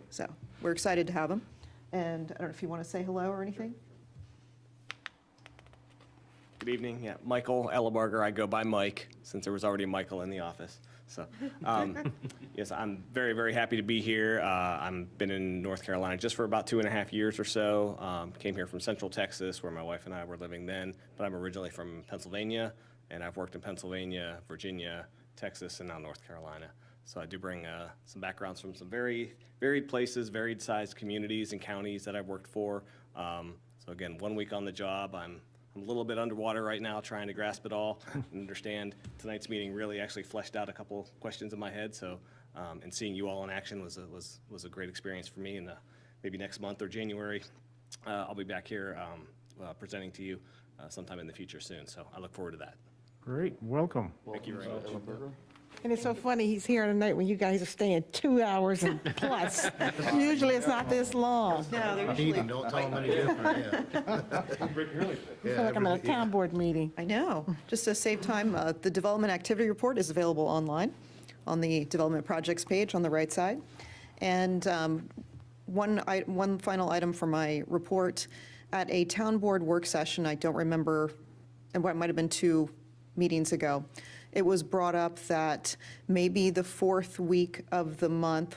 Speaker 3: So we're excited to have him. And I don't know if you want to say hello or anything?
Speaker 15: Good evening. Yeah, Michael Ellebarger. I go by Mike since there was already a Michael in the office. So, yes, I'm very, very happy to be here. I've been in North Carolina just for about 2.5 years or so. Came here from Central Texas, where my wife and I were living then, but I'm originally from Pennsylvania, and I've worked in Pennsylvania, Virginia, Texas, and now North Carolina. So I do bring some backgrounds from some very varied places, varied sized communities and counties that I've worked for. So again, 1 week on the job, I'm a little bit underwater right now trying to grasp it all and understand. Tonight's meeting really actually fleshed out a couple questions in my head. So, and seeing you all in action was a great experience for me. And maybe next month or January, I'll be back here presenting to you sometime in the future soon. So I look forward to that.
Speaker 10: Great, welcome.
Speaker 15: Thank you very much.
Speaker 12: And it's so funny, he's here tonight when you guys are staying 2 hours and plus. Usually it's not this long.
Speaker 3: No, they're
Speaker 13: Meeting, don't tell them any different, yeah.
Speaker 12: I feel like I'm at a town board meeting.
Speaker 3: I know. Just to save time, the Development Activity Report is available online on the Development Projects page on the right side. And one final item for my report. At a town board work session, I don't remember, and what might have been 2 meetings ago, it was brought up that maybe the 4th week of the month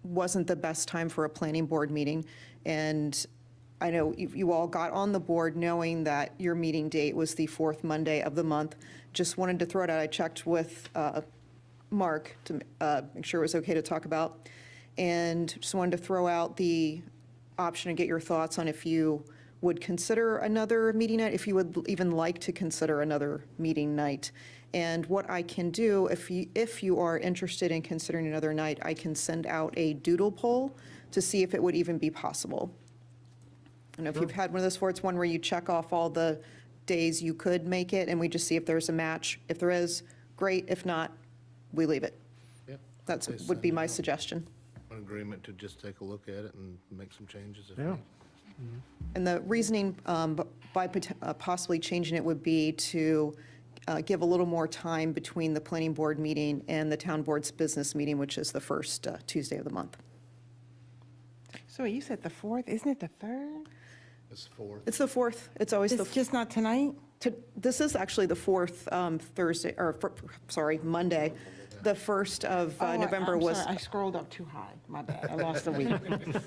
Speaker 3: wasn't the best time for a planning board meeting. And I know you all got on the board knowing that your meeting date was the fourth Monday of the month. Just wanted to throw it out. I checked with Mark to make sure it was okay to talk about. And just wanted to throw out the option and get your thoughts on if you would consider another meeting night, if you would even like to consider another meeting night. And what I can do, if you are interested in considering another night, I can send out a doodle poll to see if it would even be possible. I don't know if you've had one of those before. It's one where you check off all the days you could make it, and we just see if there's a match. If there is, great. If not, we leave it.
Speaker 13: Yep.
Speaker 3: That's
Speaker 13: They
Speaker 3: would be
Speaker 13: send
Speaker 3: my
Speaker 13: out
Speaker 3: suggestion.
Speaker 13: An agreement to just take a look at it and make some changes if
Speaker 10: Yeah.
Speaker 13: need.
Speaker 3: And the reasoning by possibly changing it would be to give a little more time between the planning board meeting and the town board's business meeting, which is the first Tuesday of the month.
Speaker 12: So you said the 4th, isn't it the 3rd?
Speaker 13: It's 4th.
Speaker 3: It's the 4th. It's always the,
Speaker 12: It's just not tonight?
Speaker 3: this is actually the 4th Thursday, or, sorry, Monday. The 1st of
Speaker 12: Oh,
Speaker 3: November
Speaker 12: I'm
Speaker 3: was.
Speaker 12: sorry, I scrolled up too high. My bad. I lost a week.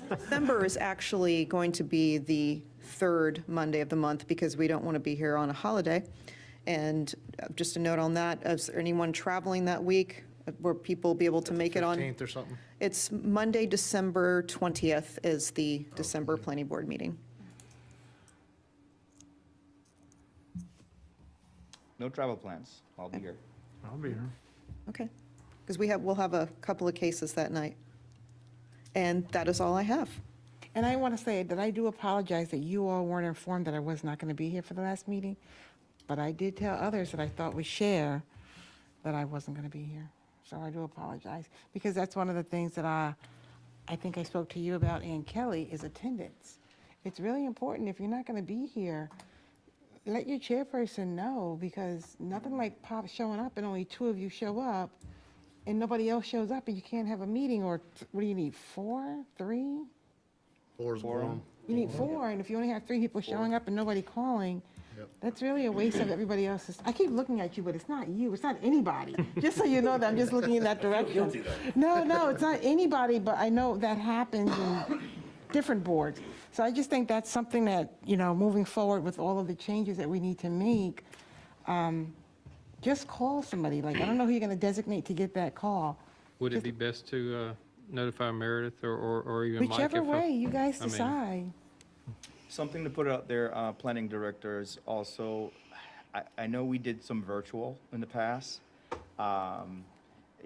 Speaker 3: December is actually going to be the 3rd Monday of the month because we don't want to be here on a holiday. And just a note on that, is there anyone traveling that week? Where people be able to make it on?
Speaker 13: 15th or something?
Speaker 3: It's Monday, December 20th is the December planning board meeting.
Speaker 4: No travel plans. I'll be here.
Speaker 10: I'll be here.
Speaker 3: Okay. Because we'll have a couple of cases that night. And that is all I have.
Speaker 12: And I want to say that I do apologize that you all weren't informed that I was not going to be here for the last meeting. But I did tell others that I thought we share that I wasn't going to be here. So I do apologize. Because that's one of the things that I think I spoke to you about, and Kelly, is attendance. It's really important. If you're not going to be here, let your chairperson know, because nothing like Pop showing up and only 2 of you show up and nobody else shows up and you can't have a meeting. Or what do you need, 4, 3?
Speaker 13: 4 is warm.
Speaker 12: You need 4, and if you only have 3 people showing up and nobody calling,
Speaker 13: Yep.
Speaker 12: that's really a waste of everybody else's. I keep looking at you, but it's not you, it's not anybody. Just so you know that I'm just looking in that direction. No, it's not anybody, but I know that happens in different boards. So I just think that's something that, moving forward with all of the changes that we need to make, just call somebody. Like, I don't know who you're going to designate to get that call.
Speaker 2: Would it be best to notify Meredith or even Mike?
Speaker 12: Whichever way you guys
Speaker 2: I mean-
Speaker 12: decide.
Speaker 4: Something to put out there, planning directors also, I know we did some virtual in the past. I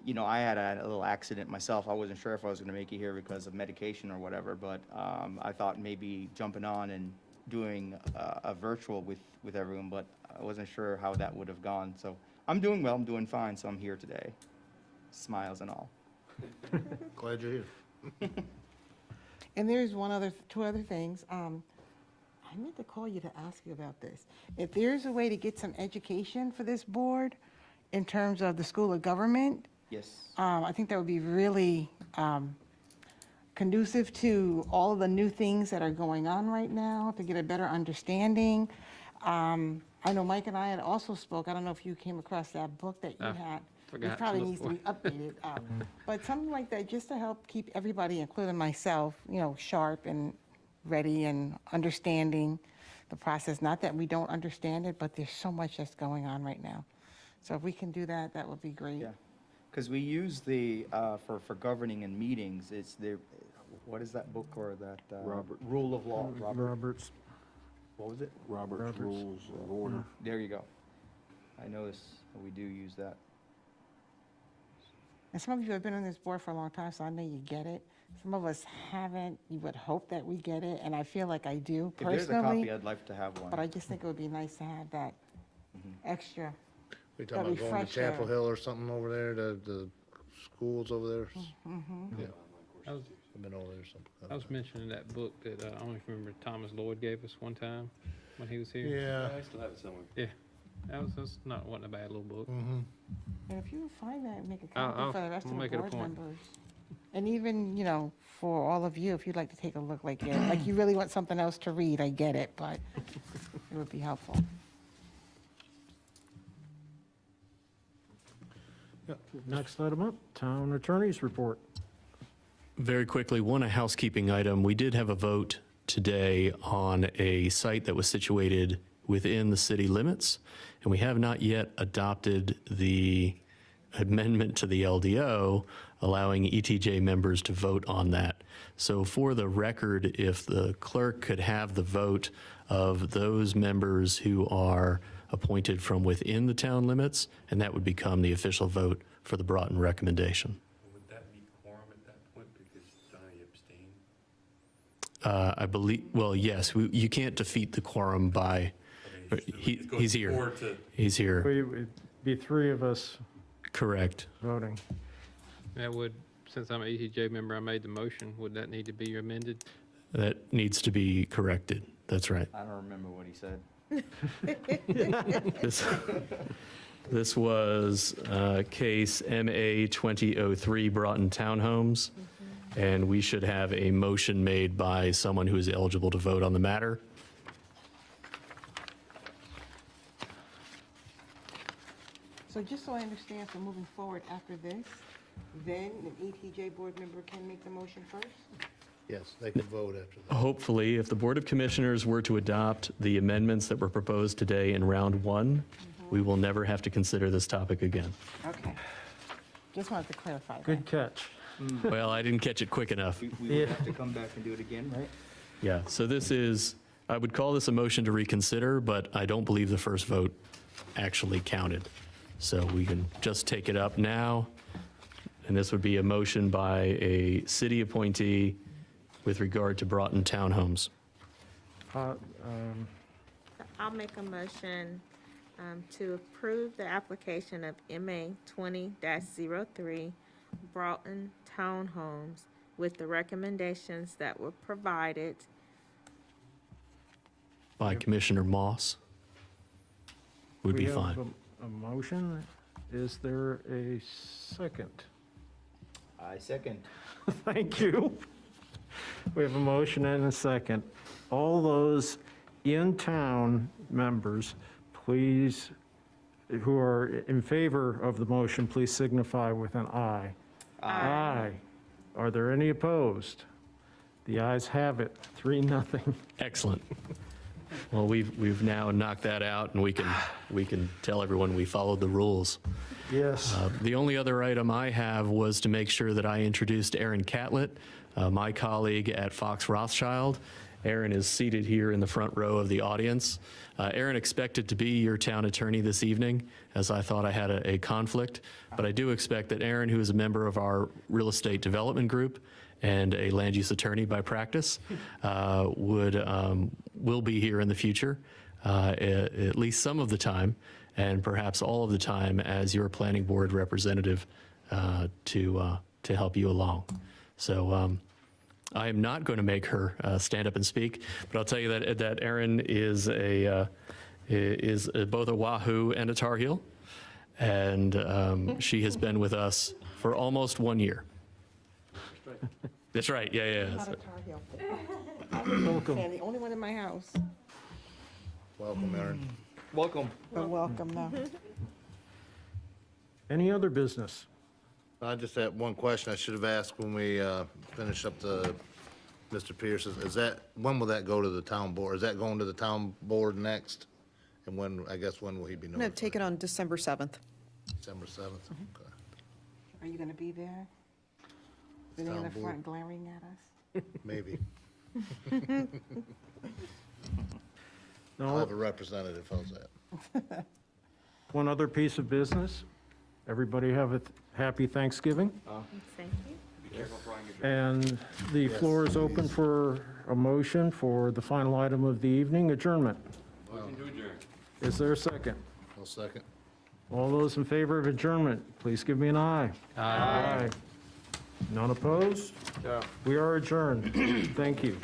Speaker 4: had a little accident myself. I wasn't sure if I was gonna make it here because of medication or whatever, but I thought maybe jumping on and doing a virtual with everyone, but I wasn't sure how that would have gone. So I'm doing well, I'm doing fine, so I'm here today. Smiles and all.
Speaker 13: Glad you're here.
Speaker 12: And there's 2 other things. I meant to call you to ask you about this. If there's a way to get some education for this board in terms of the School of Government,
Speaker 4: Yes.
Speaker 12: I think that would be really conducive to all of the new things that are going on right now, to get a better understanding. I know Mike and I had also spoke, I don't know if you came across that book that you had.
Speaker 2: forgot
Speaker 12: It
Speaker 2: to
Speaker 12: probably
Speaker 2: look
Speaker 12: needs to
Speaker 2: for
Speaker 12: be updated. But something like that, just to help keep everybody, including myself, sharp and ready and understanding the process. Not that we don't understand it, but there's so much that's going on right now. So if we can do that, that would be great.
Speaker 4: Yeah, because we use the, for governing and meetings, it's the, what is that book or that? Rule of law,
Speaker 10: Roberts.
Speaker 4: what was it?
Speaker 10: Roberts.
Speaker 9: Rules of Order.
Speaker 4: There you go. I noticed we do use that.
Speaker 12: And some of you have been on this board for a long time, so I know you get it. Some of us haven't. You would hope that we get it, and I feel like I do
Speaker 4: If there's a copy,
Speaker 12: personally.
Speaker 4: I'd like to have one.
Speaker 12: But I just think it would be nice to have that extra.
Speaker 13: We talking about going to
Speaker 12: refresher.
Speaker 13: Chapel Hill or something over there, the schools over there? Yeah,
Speaker 2: I was,
Speaker 13: I've been over there or something.
Speaker 2: I was mentioning that book that I don't remember Thomas Lloyd gave us one time when he was here.
Speaker 13: Yeah.
Speaker 5: I still have it somewhere.
Speaker 2: Yeah. That's wasn't a bad little book.
Speaker 12: And if you find that, make a
Speaker 2: I'll-
Speaker 12: copy for the rest of
Speaker 2: I'll
Speaker 12: the
Speaker 2: make it a
Speaker 12: board
Speaker 2: point.
Speaker 12: members. And even, for all of you, if you'd like to take a look, like you really want something else to read, I get it, but it would be helpful.
Speaker 10: Next item up, town attorney's report.
Speaker 8: Very quickly, a housekeeping item. We did have a vote today on a site that was situated within the city limits, and we have not yet adopted the amendment to the LDO allowing ETJ members to vote on that. So for the record, if the clerk could have the vote of those members who are appointed from within the town limits, and that would become the official vote for the Broughton recommendation.
Speaker 7: Would that be quorum at that point because Donnie abstained?
Speaker 8: I believe, well, yes, you can't defeat the quorum by, he's here. He's here,
Speaker 10: It'd be three of us
Speaker 8: correct.
Speaker 10: voting.
Speaker 2: That would, since I'm an ETJ member, I made the motion. Would that need to be amended?
Speaker 8: That needs to be corrected, that's right.
Speaker 4: I don't remember what he said.
Speaker 8: This was case MA 2003 Broughton Townhomes, and we should have a motion made by someone who is eligible to vote on the matter.
Speaker 12: So just so I understand, so moving forward after this, then an ETJ board member can make the motion first?
Speaker 13: Yes, they can vote after that.
Speaker 8: Hopefully, if the Board of Commissioners were to adopt the amendments that were proposed today in round one, we will never have to consider this topic again.
Speaker 12: Okay. Just wanted to clarify that.
Speaker 10: Good catch.
Speaker 8: Well, I didn't catch it quick enough.
Speaker 4: We would have to come back and do it again, right?
Speaker 8: Yeah, so this is, I would call this a motion to reconsider, but I don't believe the first vote actually counted. So we can just take it up now, and this would be a motion by a city appointee with regard to Broughton Townhomes.
Speaker 6: I'll make a motion to approve the application of MA 20-03 Broughton Townhomes with the recommendations that were provided.
Speaker 8: By Commissioner Moss. Would be fine.
Speaker 10: We have a motion. Is there a second?
Speaker 4: I second.
Speaker 10: Thank you. We have a motion and a second. All those in-town members, please, who are in favor of the motion, please signify with an aye. Aye. Are there any opposed? The ayes have it, 3-0.
Speaker 8: Excellent. Well, we've now knocked that out, and we can tell everyone we followed the rules.
Speaker 10: Yes.
Speaker 8: The only other item I have was to make sure that I introduced Aaron Catlett, my colleague at Fox Rothschild. Aaron is seated here in the front row of the audience. Aaron expected to be your town attorney this evening, as I thought I had a conflict, but I do expect that Aaron, who is a member of our real estate development group and a land use attorney by practice, will be here in the future, at least some of the time, and perhaps all of the time as your planning board representative to help you along. So I am not going to make her stand up and speak, but I'll tell you that Erin is both a Wahoo and a Tar Heel, and she has been with us for almost 1 year. That's right. Yeah.
Speaker 12: Not a Tar Heel.
Speaker 10: Welcome.
Speaker 12: And the only one in my house.
Speaker 13: Welcome, Aaron.
Speaker 4: Welcome.
Speaker 12: But welcome, though.
Speaker 10: Any other business?
Speaker 13: I just had one question I should have asked when we finished up the Mr. Pierce. Is that, when will that go to the town board? Is that going to the town board next? And when will he be
Speaker 3: I'm
Speaker 13: notified?
Speaker 3: going to take it on December 7th.
Speaker 13: December 7th? Okay.
Speaker 12: Are you going to be there? Sitting in the front glaring at us?
Speaker 13: Maybe.
Speaker 10: No.
Speaker 13: I'll have a representative, how's that?
Speaker 10: One other piece of business. Everybody have a happy Thanksgiving.
Speaker 6: Thank you.
Speaker 7: Be careful throwing your
Speaker 10: And the floor is open for a motion for the final item of the evening, adjournment.
Speaker 7: motion to adjourn.
Speaker 10: Is there a second?
Speaker 13: I'll second.
Speaker 10: All those in favor of adjournment, please give me an aye. Aye. None opposed? We are adjourned. Thank you.